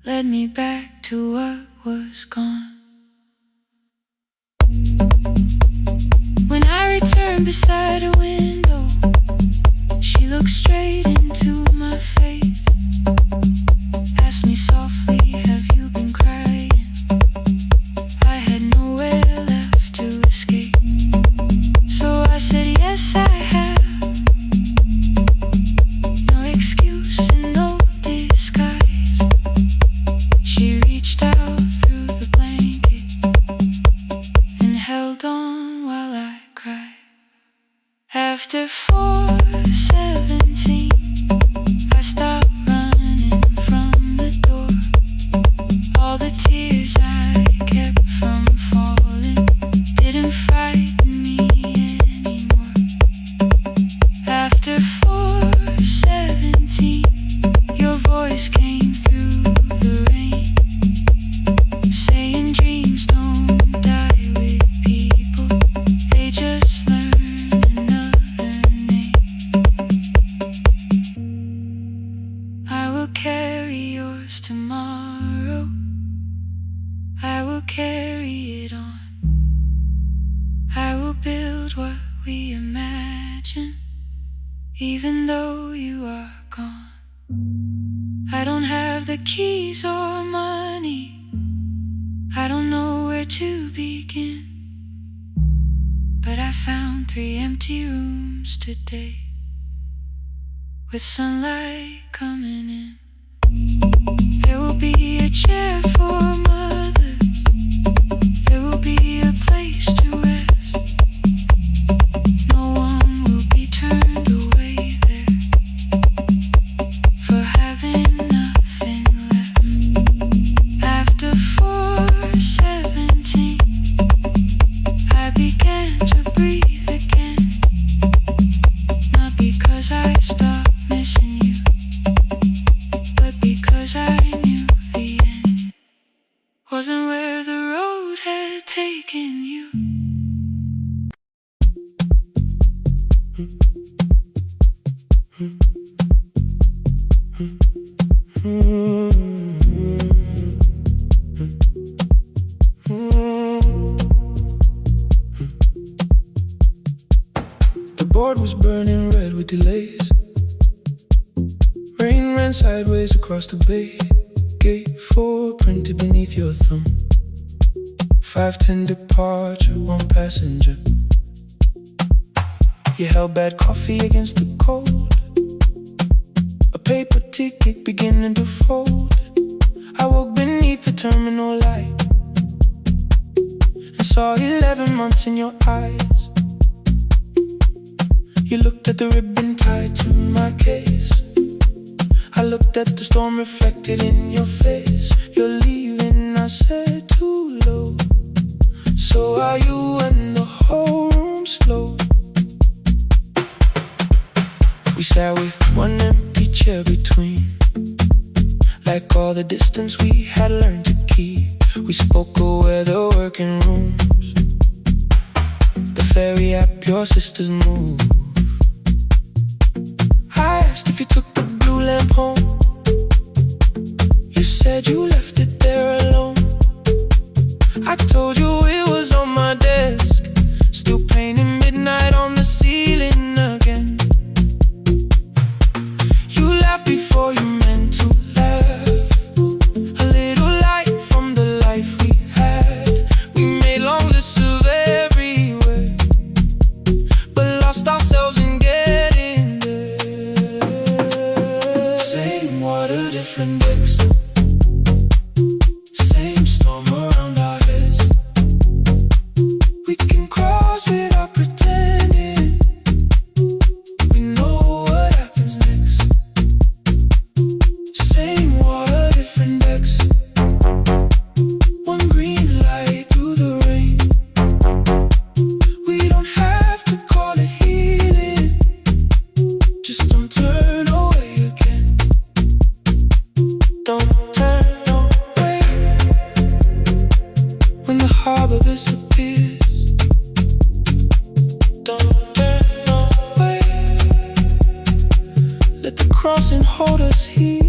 led me back to what was gone. When I returned beside a window, she looked straight into my face, asked me softly, have you been crying? I had nowhere left to escape, so I said yes I have. No excuse and no disguise. She reached out through the blanket and held on while I cried. After 4:17, I stopped running from the door. All the tears I kept from falling didn't frighten me anymore. After 4:17, your voice came through the rain, saying dreams don't die with people, they just learn another name. I will carry yours tomorrow, I will carry it on. I will build what we imagine, even though you are gone. I don't have the keys or money, I don't know where to begin, but I found 3 empty rooms today, with sunlight coming in. There will be a chair for mothers, there will be a place to rest. No one will be turned away there for having nothing left. After 4:17, I began to breathe again, not because I stopped missing you, but because I knew the end wasn't where the road had taken you. board was burning red with delays. Rain ran sideways across the bay. Gate 4 printed beneath your thumb. 5:10 departure, 1 passenger. You held bad coffee against the cold. A paper ticket beginning to fold. I woke beneath the terminal light and saw 11 months in your eyes. You looked at the ribbon tied to my case. I looked at the storm reflected in your face. You're leaving, I said, too low. So are you, and the whole room slowed. We sat with one empty chair between, like all the distance we had learned to keep. We spoke of weather, working rooms, the ferry app your sisters move. I asked if you took the blue lamp home. You said you left it there alone. I told you it was on my desk, still painting midnight on the ceiling again. You laughed before you meant to laugh. A little light from the life we had. We made long lists of everywhere, but lost ourselves in getting there. Same water, different decks. Same storm around our heads. We can cross without pretending. We know what happens next. Same water, different decks. One green light through the rain. We don't have to call it healing. Just don't turn away again. Don't turn away. When the harbor disappears, don't turn away. Let the crossing hold us here.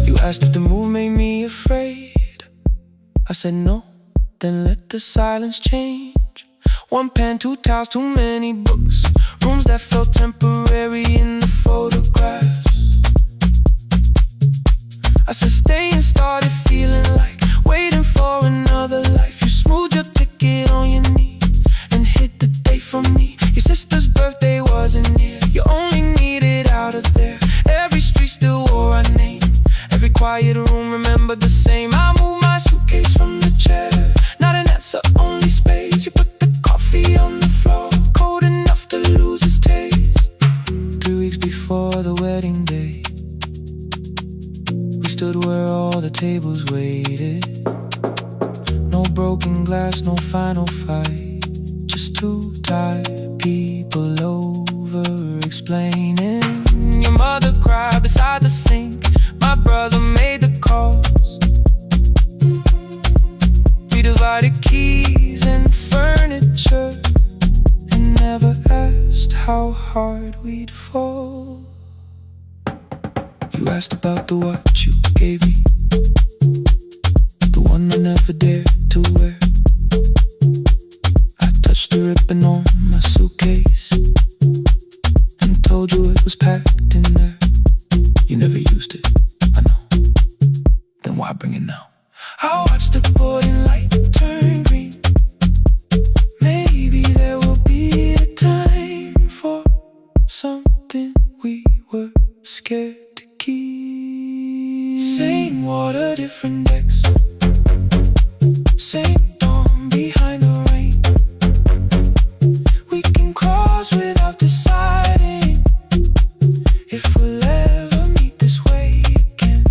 You asked if the move made me afraid. I said no, then let the silence change. 1 pen, 2 towels, too many books. Rooms that felt temporary in the photographs. I said stay and started feeling like waiting for another life. You smoothed your ticket on your knee and hid the date from me. Your sister's birthday wasn't near. You only needed out of there. Every street still wore our name. Every quiet room remembered the same. I moved my suitcase from the chair. Not an answer, only space. You put the coffee on the floor, cold enough to lose its taste. 3 weeks before the wedding day, we stood where all the tables waited. No broken glass, no final fight. Just 2 tired people over explaining. Your mother cried beside the sink. My brother made the calls. We divided keys and furniture and never asked how hard we'd fall. You asked about the watch you gave me, the one I never dared to wear. I touched the ribbon on my suitcase and told you it was packed in there. You never used it, I know. Then why bring it now? I watched the boarding light turn green. Maybe there will be a time for something we were scared to keep. Same water, different decks. Same dawn behind the rain. We can cross without deciding if we'll ever meet this way again.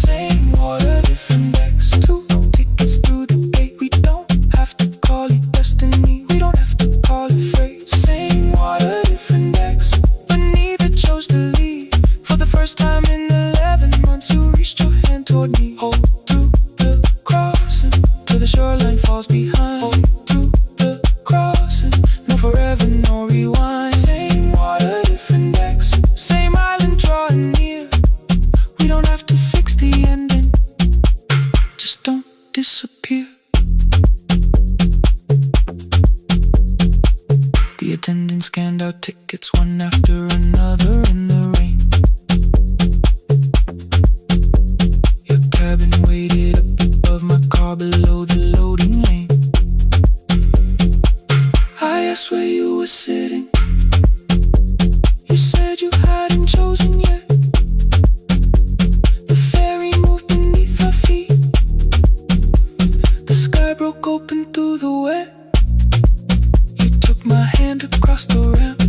Same water, different decks. 2 tickets through the gate. We don't have to call it destiny. We don't have to call it fate. Same water, different decks. But neither chose to leave. For the first time in 11 months, you reached your hand toward me. Hold through the crossing till the shoreline falls behind. blankets one after another in the rain. Your cabin waited up above my car below the loading lane. I asked where you were sitting. You said you hadn't chosen yet. The ferry moved beneath our feet. The sky broke open through the wet. You took my hand across the ramp.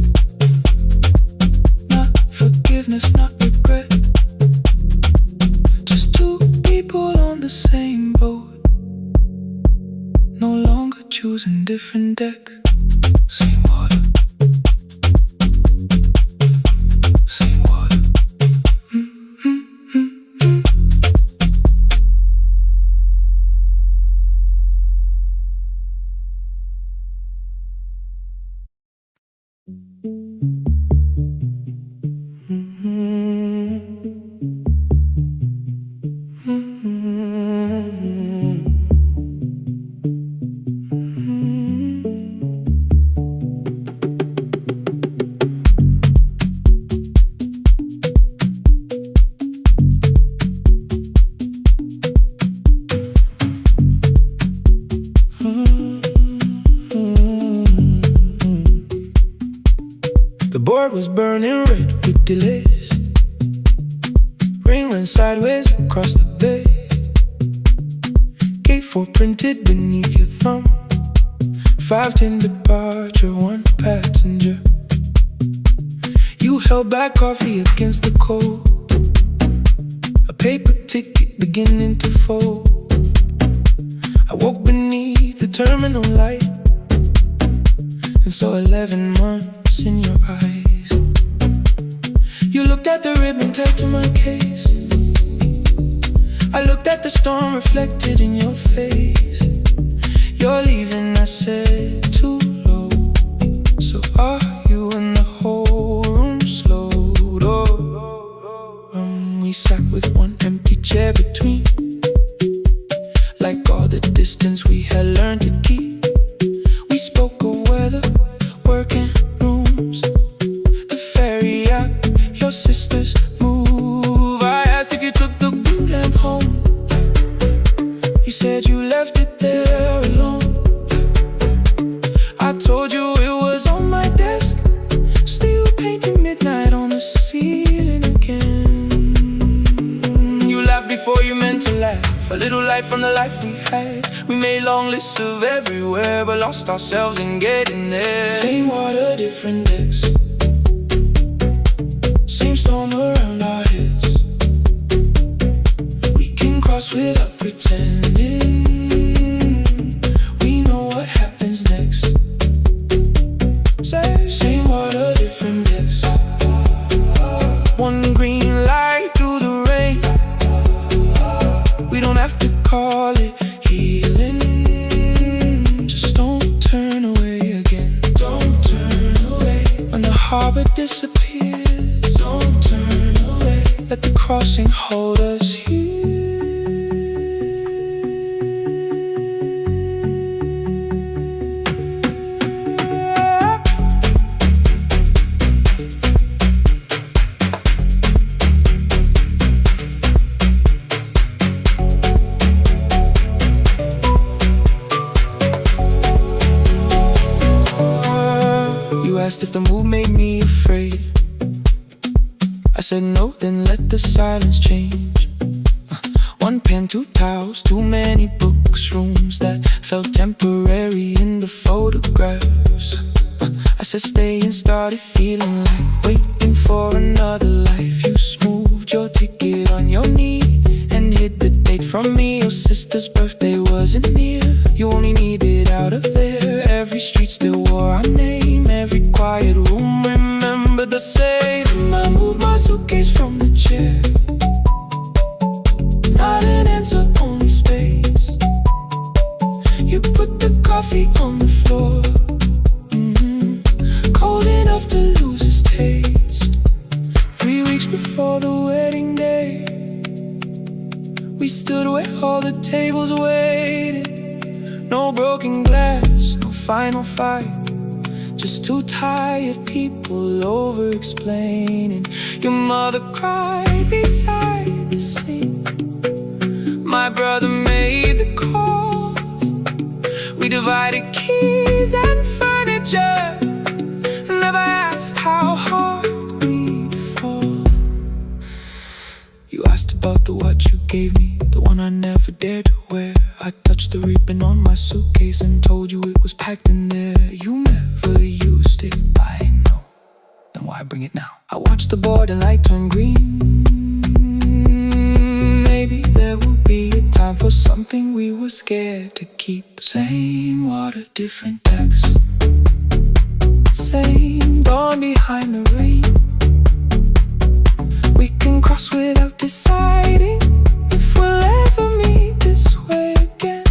Not forgiveness, not regret. Just two people on the same boat, no longer choosing different decks. Same water, same water. The board was burning red with delays. Rain ran sideways across the bay. Gate 4 printed beneath your thumb. 5:10 departure, 1 passenger. You held back coffee against the cold. A paper ticket beginning to fold. I woke beneath the terminal light and saw 11 months in your eyes. You looked at the ribbon tied to my case. I looked at the storm reflected in your face. You're leaving, I said, too low. So are you? And the whole room slowed. We sat with one empty chair between, like all the distance we had learned to keep. We spoke of weather, work and rooms, the ferry out, your sister's move. I asked if you took the blue lamp home. You said you left it there alone. I told you it was on my desk, still painting midnight on the ceiling again. You laughed before you meant to laugh, a little light from the life we had. We made long lists of everywhere, but lost ourselves in getting there. Same water, different decks. Same storm around our heads. We can cross without pretending. We know what happens next. Same water, different decks. One green light through the rain. We don't have to call it healing. Just don't turn away again. Don't turn away. When the harbor disappears, don't turn away. Let the crossing hold us here. You asked if the move made me afraid. I said no, then let the silence change. One pen, 2 towels, too many books, rooms that felt temporary in the photographs. I said stay and started feeling like waiting for another life. You smoothed your ticket on your knee and hid the date from me. Your sister's birthday wasn't near. You only needed out of there. Every street still wore our name. Every quiet room remembered the same. I moved my suitcase from the chair. Not an answer, only space. You put the coffee on the floor, cold enough to lose its taste. 3 weeks before the wedding day, we stood where all the tables waited. No broken glass, no final fight, Just two tired people over-explaining. Your mother cried beside the sink. My brother made the calls. We divided keys and furniture. Never asked how hard we'd fall. You asked about the watch you gave me, the one I never dared to wear. I touched the ribbon on my suitcase and told you it was packed in there. You never used it, I know. Then why bring it now? I watched the board and light turn green. Maybe there will be a time for something we were scared to keep. Same water, different decks. Same dawn behind the rain. We can cross without deciding if we'll ever meet this way again.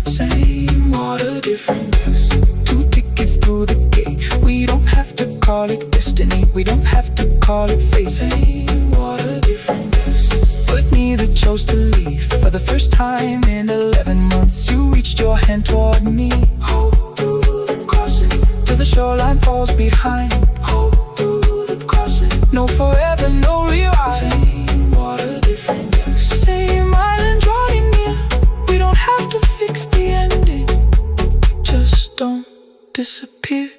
Same water, different decks. Two tickets through the gate. We don't have to call it destiny. We don't have to call it fate. Same water, different decks. But neither chose to leave. For the first time in 11 months, you reached your hand toward me. Hold through the crossing till the shoreline falls behind. Hold through the crossing. No forever, no rewind. Same water, different decks. Same island drawing near. We don't have to fix the ending. Just don't disappear.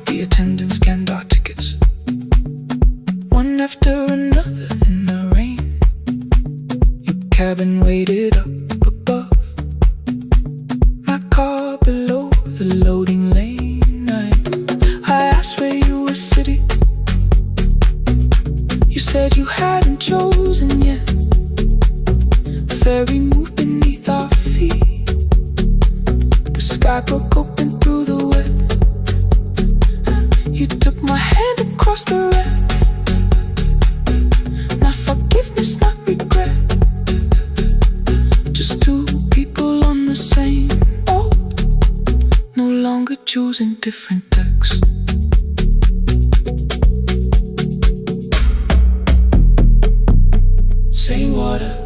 The attendant scanned our tickets, one after another in the rain. Your cabin waited up above, my car below the loading lane. I asked where you were sitting. You said you hadn't chosen yet. The ferry moved beneath our feet. The sky broke open through the wet. You took my hand across the red. Not forgiveness, not regret. Just two people on the same boat, no longer choosing different decks. Same water.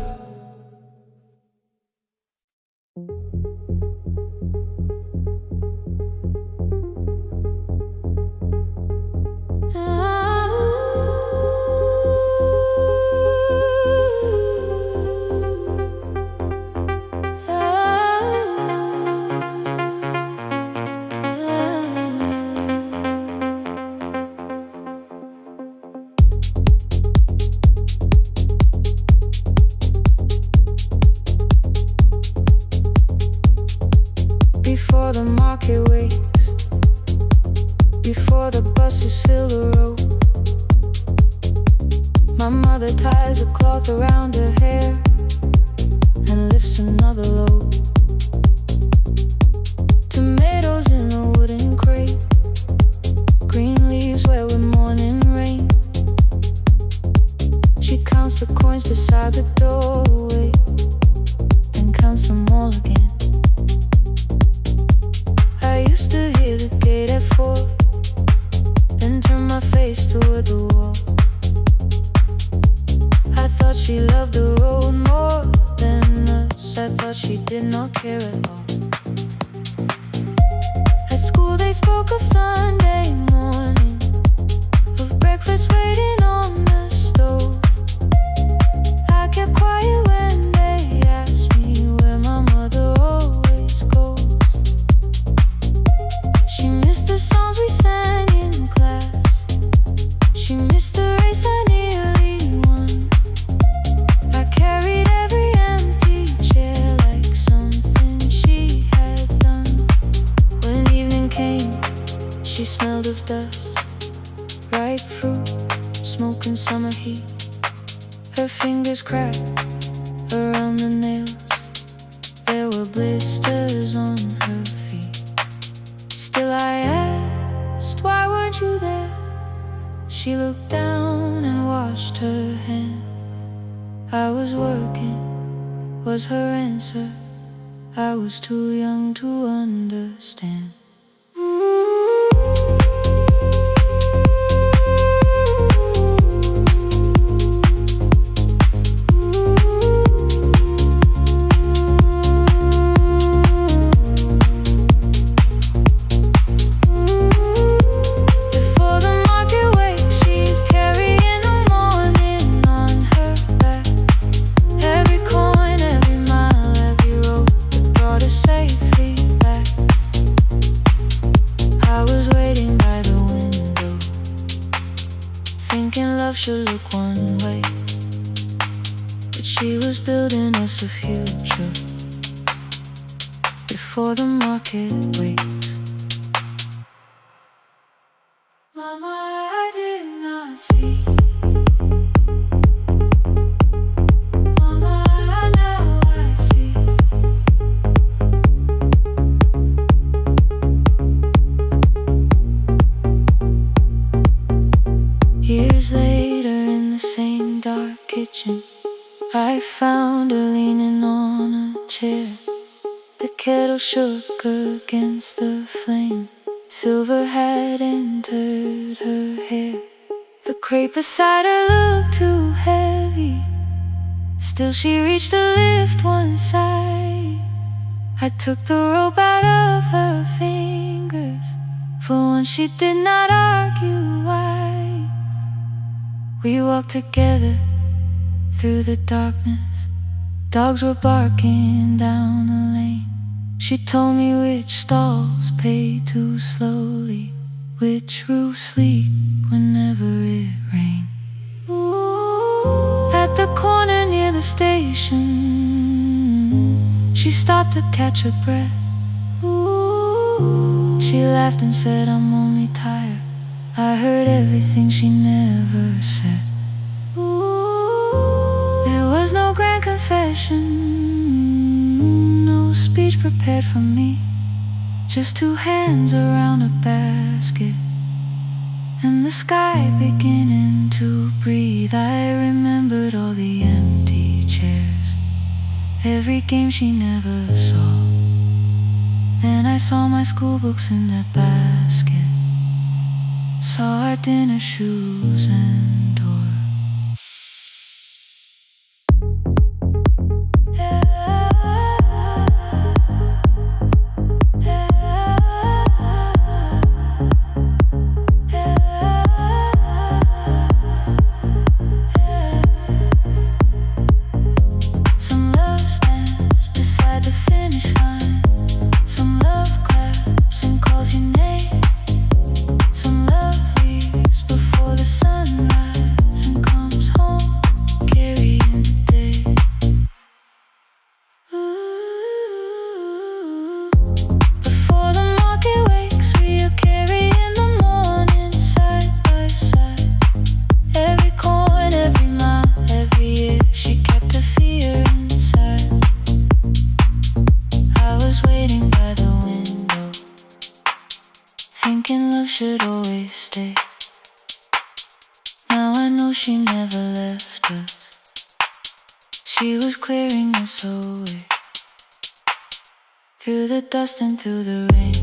Before the market wakes, before the buses fill the road, my mother ties a cloth around her hair and lifts another load. Tomatoes in a wooden crate, green leaves where we're morning rain. She counts the coins beside the doorway, then counts them all again. I used to hear the gate at 4, then turn my face toward the wall. I thought she loved the road more than us. I thought she did not care at all. At school they spoke of Sunday morning, of breakfast waiting on the stove. I kept quiet when they asked me where my mother always goes. She missed the songs we sang in class. She missed the race I nearly won. I carried every empty chair like something she had done. When evening came, she smelled of dust, ripe fruit, smoke and summer heat. Her fingers cracked around the nails. There were blisters on her feet. Still I asked, why weren't you there? She looked down and washed her hand. I was working, was her answer. I was too young to understand. to look one way, but she was building us a future before the market waits. Mama, I did not see. Mama, now I see. Years later in the same dark kitchen, I found her leaning on a chair. The kettle shook against the flame. Silver had entered her hair. The crepe beside her looked too heavy. Still she reached to lift one side. I took the rope out of her fingers. For once she did not argue why. We walked together through the darkness. Dogs were barking down the lane. She told me which stalls pay too slowly, which roofs leak whenever it rains. At the corner near the station, she stopped to catch her breath. She laughed and said, I'm only tired. I heard everything she never said. There was no grand confession, no speech prepared for me. Just two hands around a basket and the sky beginning to breathe. I remembered all the empty chairs, every game she never saw. Then I saw my school books in that basket, saw our dinner shoes and door. Thinking love should always stay. Now I know she never left us. She was clearing us away, through the dust and through the rain.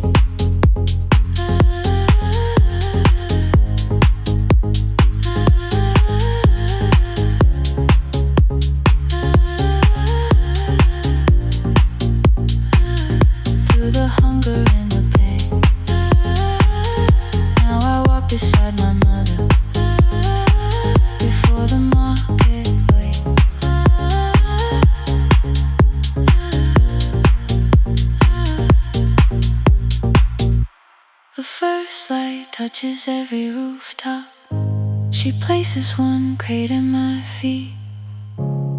Through the hunger and the pain. Now I walk beside my mother, before the market waits. The first light touches every rooftop. She places one crate at my feet.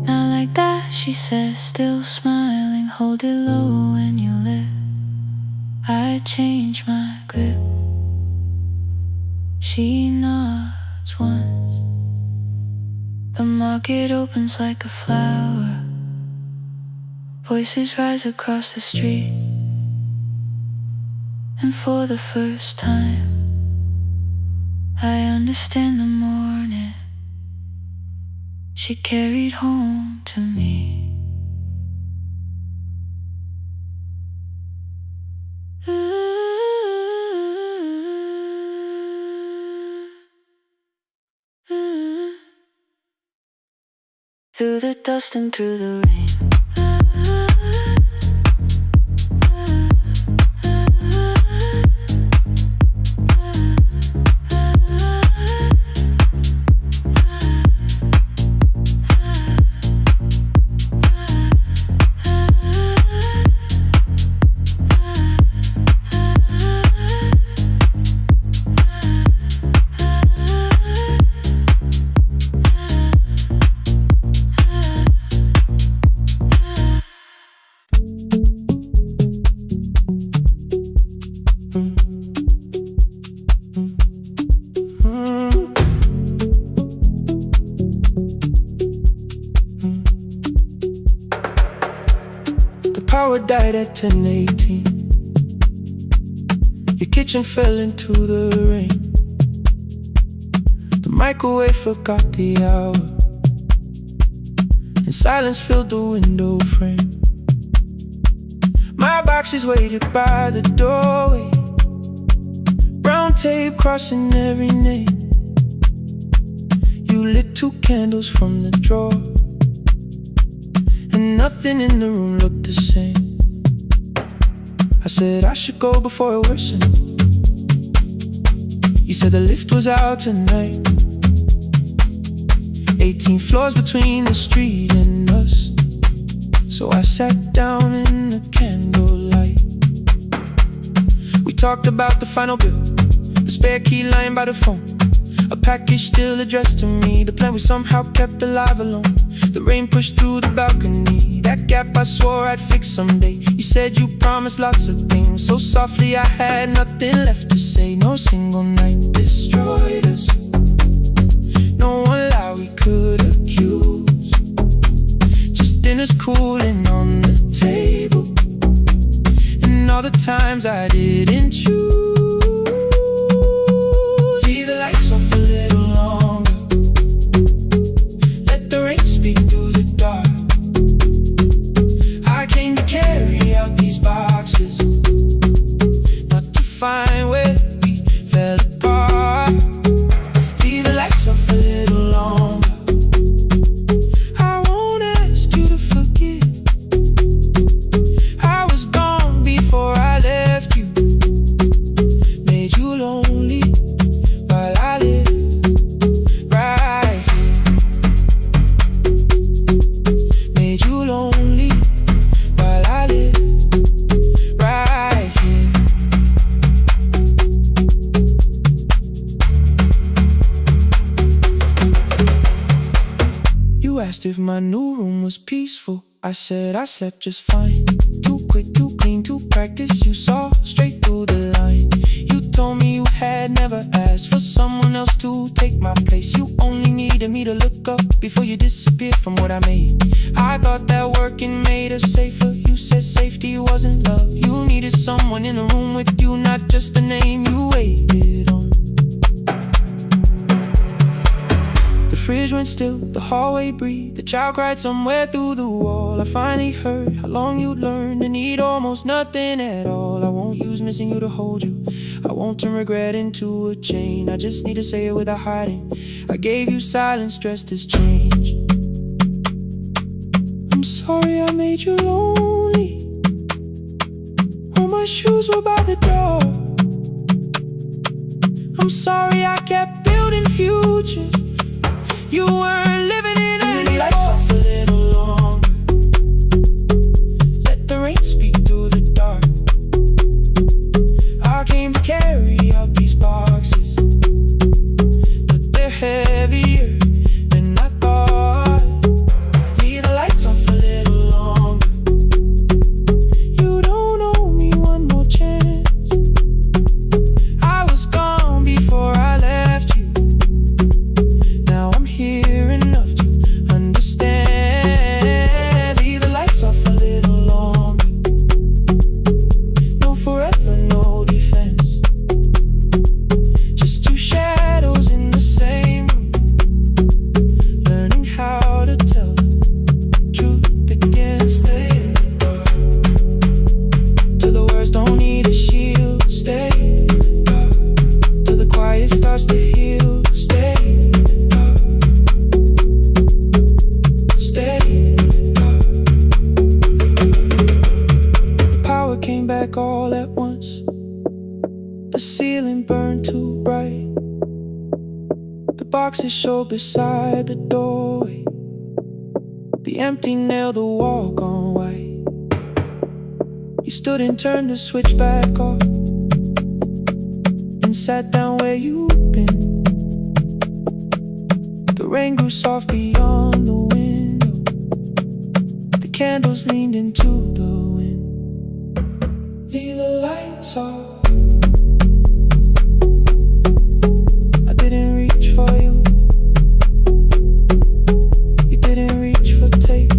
Now like that, she says, still smiling, hold it low when you lift. I change my grip. She nods once. The market opens like a flower. Voices rise across the street. And for the first time, I understand the morning she carried home to me. Through the dust and through the rain. died at 10:18. Your kitchen fell into the rain. The microwave forgot the hour, and silence filled the window frame. My boxes waited by the doorway, brown tape crossing every name. You lit 2 candles from the drawer, and nothing in the room looked the same. I said I should go before it worsened. You said the lift was out tonight. 18 floors between the street and us. So I sat down in the candlelight. We talked about the final bill, the spare key lying by the phone, a package still addressed to me, the plan we somehow kept alive alone. The rain pushed through the balcony, that gap I swore I'd fix someday. You said you promised lots of things, so softly I had nothing left to say. No single night destroyed us, no one lie we could accuse. Just dinners cooling on the table, and all the times I didn't choose. Leave the lights off a little longer, let the rain speak through the dark. I came to carry out these boxes, not to find where we fell apart. Leave the lights off a little longer, I won't ask you to forget. I was gone before I left you, made you lonely while I live right here. Made you lonely while I live right here. You asked if my new room was peaceful. I said I slept just fine. Too quick, too clean, too practiced. You saw straight through the line. You told me you had never asked for someone else to take my place. You only needed me to look up before you disappeared from what I made. I thought that working made us safer. You said safety wasn't love. You needed someone in the room with you, not just the name you waited on. The fridge went still, the hallway breathed, the child cried somewhere through the wall. I finally heard how long you'd learned to need almost nothing at all. I won't use missing you to hold you, I won't turn regret into a chain. I just need to say it without hiding. I gave you silence dressed as change. I'm sorry I made you lonely, all my shoes were by the door. I'm sorry I kept building futures you weren't living in anymore. Lights off a little longer, let the rain speak through the dark. I came to carry out these boxes, but they're heavier than I thought. Leave the lights off a little longer, you don't owe me one more chance. I was gone before I left you, now I'm here enough to understand. Leave the lights off a little longer, no forever, no defense. Just 2 shadows in the same room, learning how to tell the truth again. Stay in the dark, till the words don't need a shield. Stay in the dark, till the quiet starts to heal. Stay in the dark, stay in the dark. The power came back all at once, the ceiling burned too bright. The boxes showed beside the doorway, the empty nail, the wall gone white. You stood and turned the switch back off, and sat down where you'd been. The rain grew soft beyond the window, the candles leaned into the wind. Leave the lights off, I didn't reach for you, you didn't reach for tape.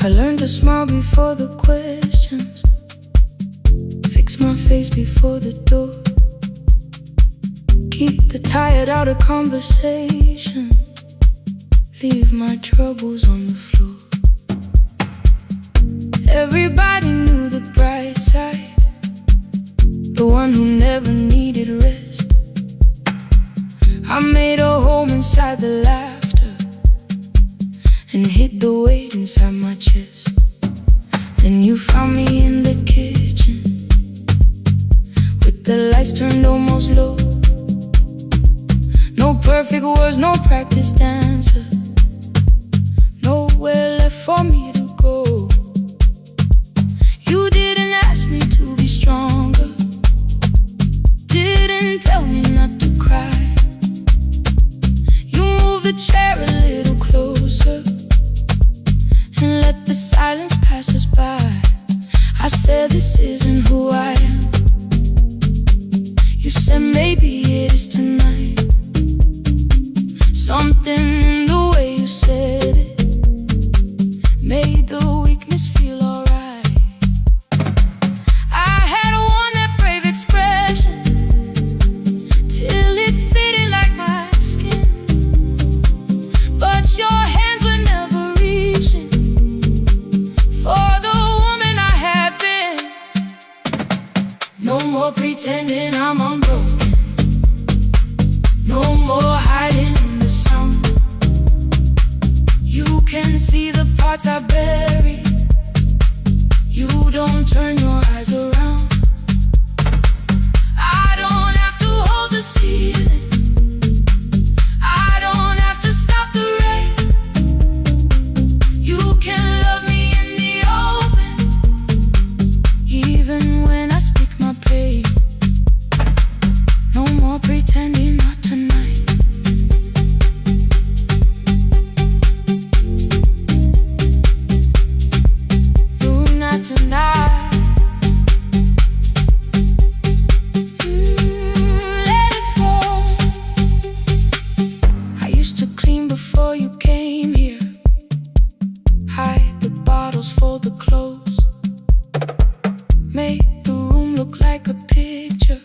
I learned to smile before the questions, fix my face before the door, keep the tired out of conversation, leave my troubles on the floor. Everybody knew the bright side, the one who never needed rest. I made a home inside the laughter and hid the weight inside my chest. Then you found me in the kitchen with the lights turned almost low. No perfect words, no practice dancer, nowhere left for me to go. You didn't ask me to be stronger, didn't tell me not to cry. You moved the chair a little closer and let the silence pass us by. I said this isn't who I am. You said maybe it is tonight. Something in the way you said it made the weakness feel alright. I had worn that brave expression till it fitted like my skin, but your hands were never reaching for the woman I had been. No more pretending I'm unbroken, no more hiding in the sun. You can see the parts I bury, you don't turn your eyes around. I don't have to hold the ceiling, I don't have to stop the rain. You can love me in the open, even when I speak my pain. No more pretending, not tonight. No, not tonight. Let it fall. I used to clean before you came here, hide the bottles, fold the clothes, make the room look like a picture,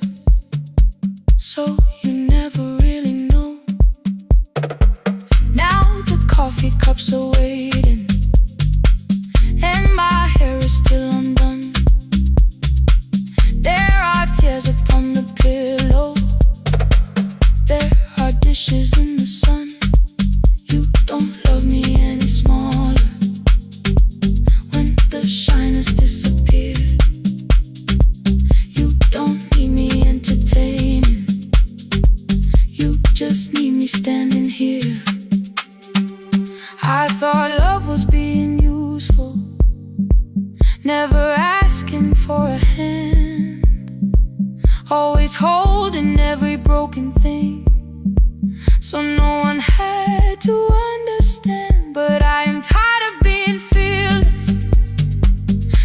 so you never really know. Now the coffee cups are waiting and my hair is still undone. There are tears upon the pillow, there are dishes in the sun. You don't love me any smaller when the shine has disappeared. You don't need me entertaining, you just need me standing here. I thought love was being useful, never asking for a hand, always holding every broken thing, so no one had to understand. But I am tired of being fearless,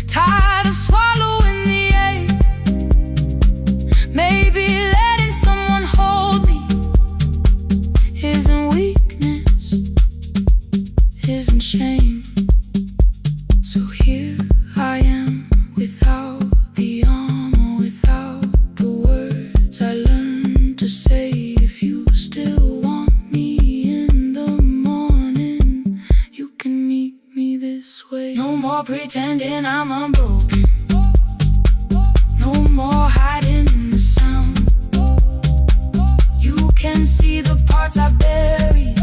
tired of swallowing the ache. Maybe letting someone hold me isn't weakness, isn't shame. So here I am, without the armor, without the words I learned to say. If you still want me in the morning, you can meet me this way. No more pretending I'm unbroken, no more hiding in the sound. You can see the parts I bury,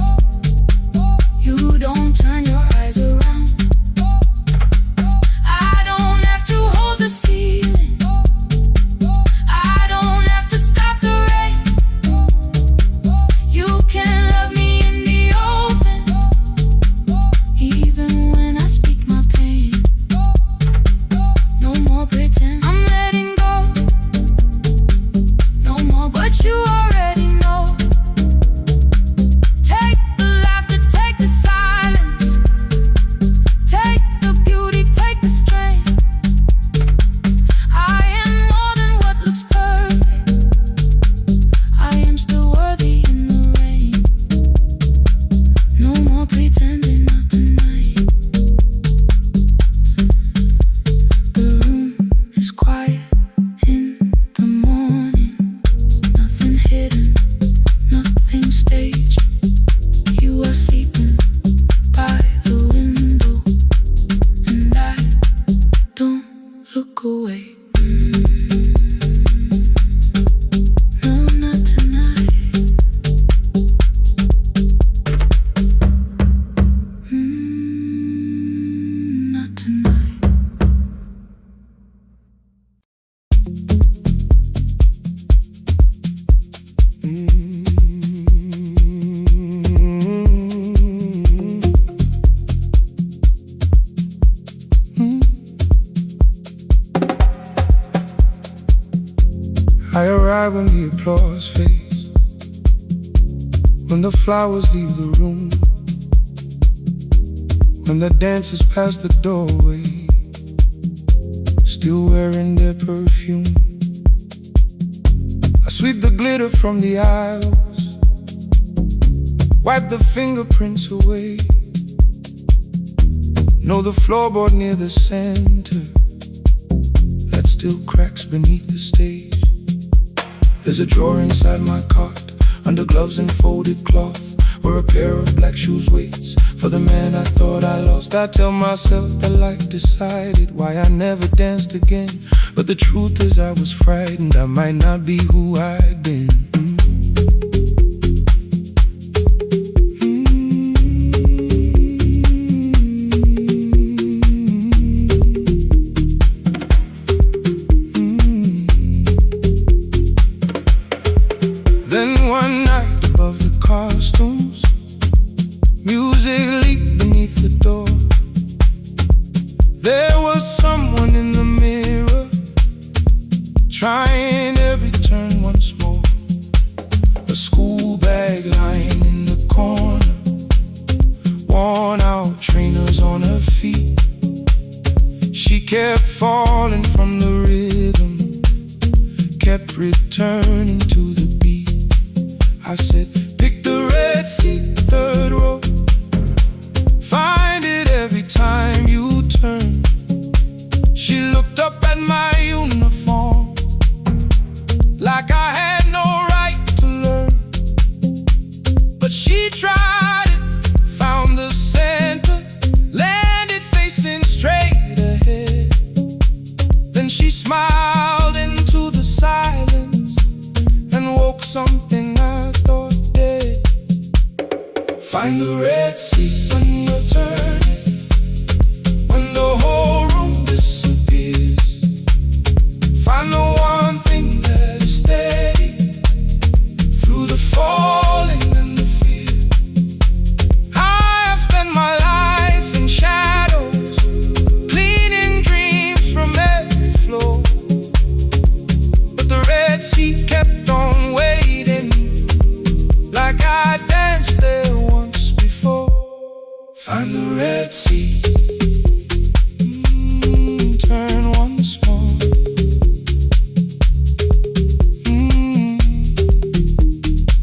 you don't turn your eyes around. I don't have to hold the ceiling, I don't have to stop the rain. You can love me in the open, even when I speak my pain. No more pretend, I'm letting go, no more, but you already know. when the applause fades, when the flowers leave the room, when the dancers pass the doorway, still wearing their perfume. I sweep the glitter from the aisles, wipe the fingerprints away. Know the floorboard near the center that still cracks beneath the stage. There's a drawer inside my cart, under gloves and folded cloth, where a pair of black shoes waits for the man I thought I lost. I tell myself that life decided why I never danced again, but the truth is I was frightened I might not be who I'd been. Then one night above the costumes, music leaked beneath the door. There was someone in the mirror, trying every turn once more. A school bag lying in the corner, worn out trainers on her feet. She kept falling from the rhythm, kept returning to the beat. I said, pick the red seat, third row, find it every time you turn. She looked up at my uniform like I had no right to learn, but she tried it, found the center, landed facing straight ahead. Then she smiled into the silence and woke something I thought dead. Find the red seat when you're turning, when the whole room disappears. Find the one thing that is steady through the falling and the fear. I have spent my life in shadows, cleaning dreams from every floor, but the red seat kept on waiting, like I danced there once before. Find the red seat, turn once more.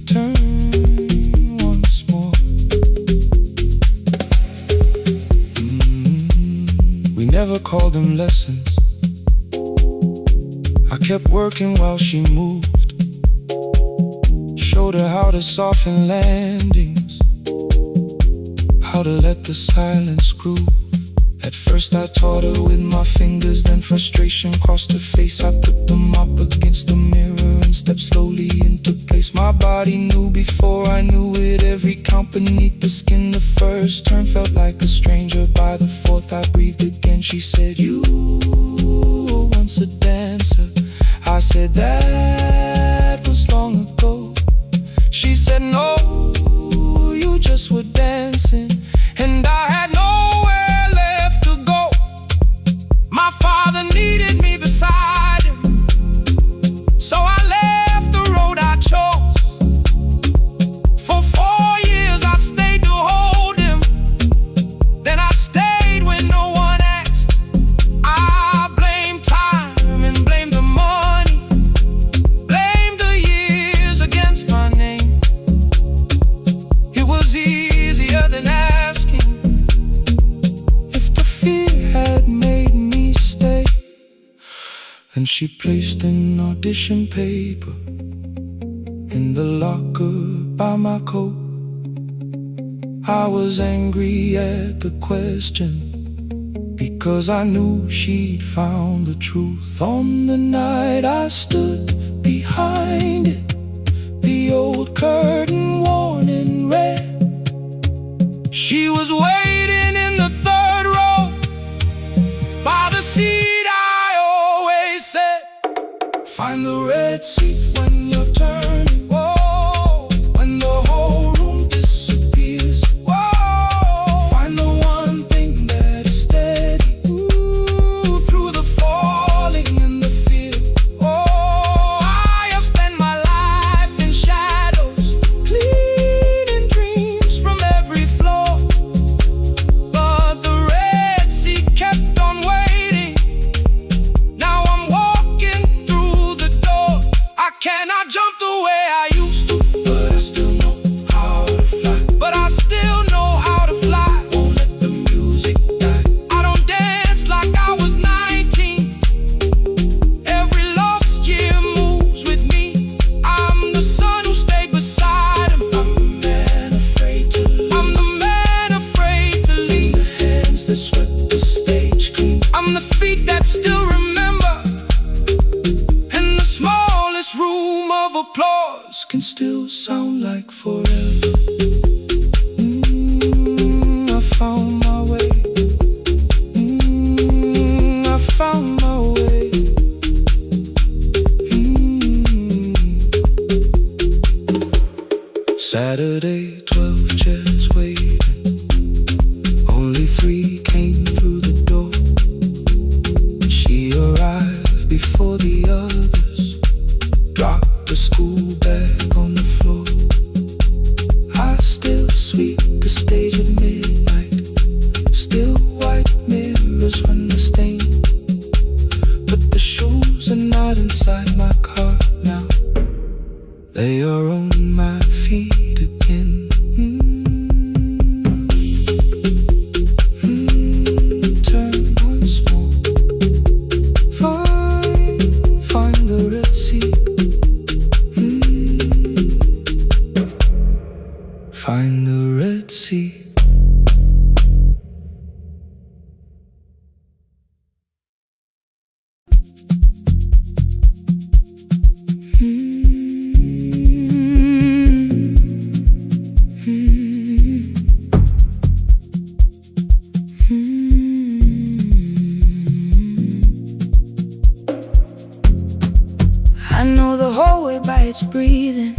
Turn once more. We never called them lessons. I kept working while she moved, showed her how to soften landings, how to let the silence groove. At first I taught her with my fingers, then frustration crossed her face. I put them up against the mirror and stepped slowly into place. My body knew before I knew it, every count beneath the skin. The first turn felt like a stranger, by the fourth I breathed again. She said, you were once a dancer. I said, that was long ago. She said, no, you just were dancing, and I had nowhere left to go. My father needed me beside him, so I left the road I chose. For 4 years I stayed to hold him, then I stayed when no one asked. I blamed time and blamed the money, blamed the years against my name. It was easier than asking if the fear had made me stay. Then she placed an audition paper in the locker by my coat. I was angry at the question, because I knew she'd found the truth. On the night I stood behind it, the old curtain worn in red. She was waiting in the third row, by the seat I always said. Find the red seat when you're turning, whoa, when the whole room disappears. Whoa, find the one thing that is steady, through the falling and the fear. Oh, I have spent my Yesterday, 12 chairs waiting. Only 3 came through the door. She arrived before the others, dropped the school bag on the floor. I still sweep the stage at midnight, still white mirrors when the stain. But the shoes are not inside my car now, they are on my feet again. Turn once more. Find the Red Sea. Find the Red Sea. I know the hallway by its breathing,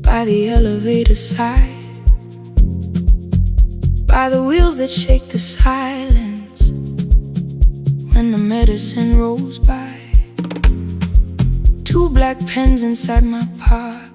by the elevator side, by the wheels that shake the silence when the medicine rolls by. 2 black pens inside my pocket,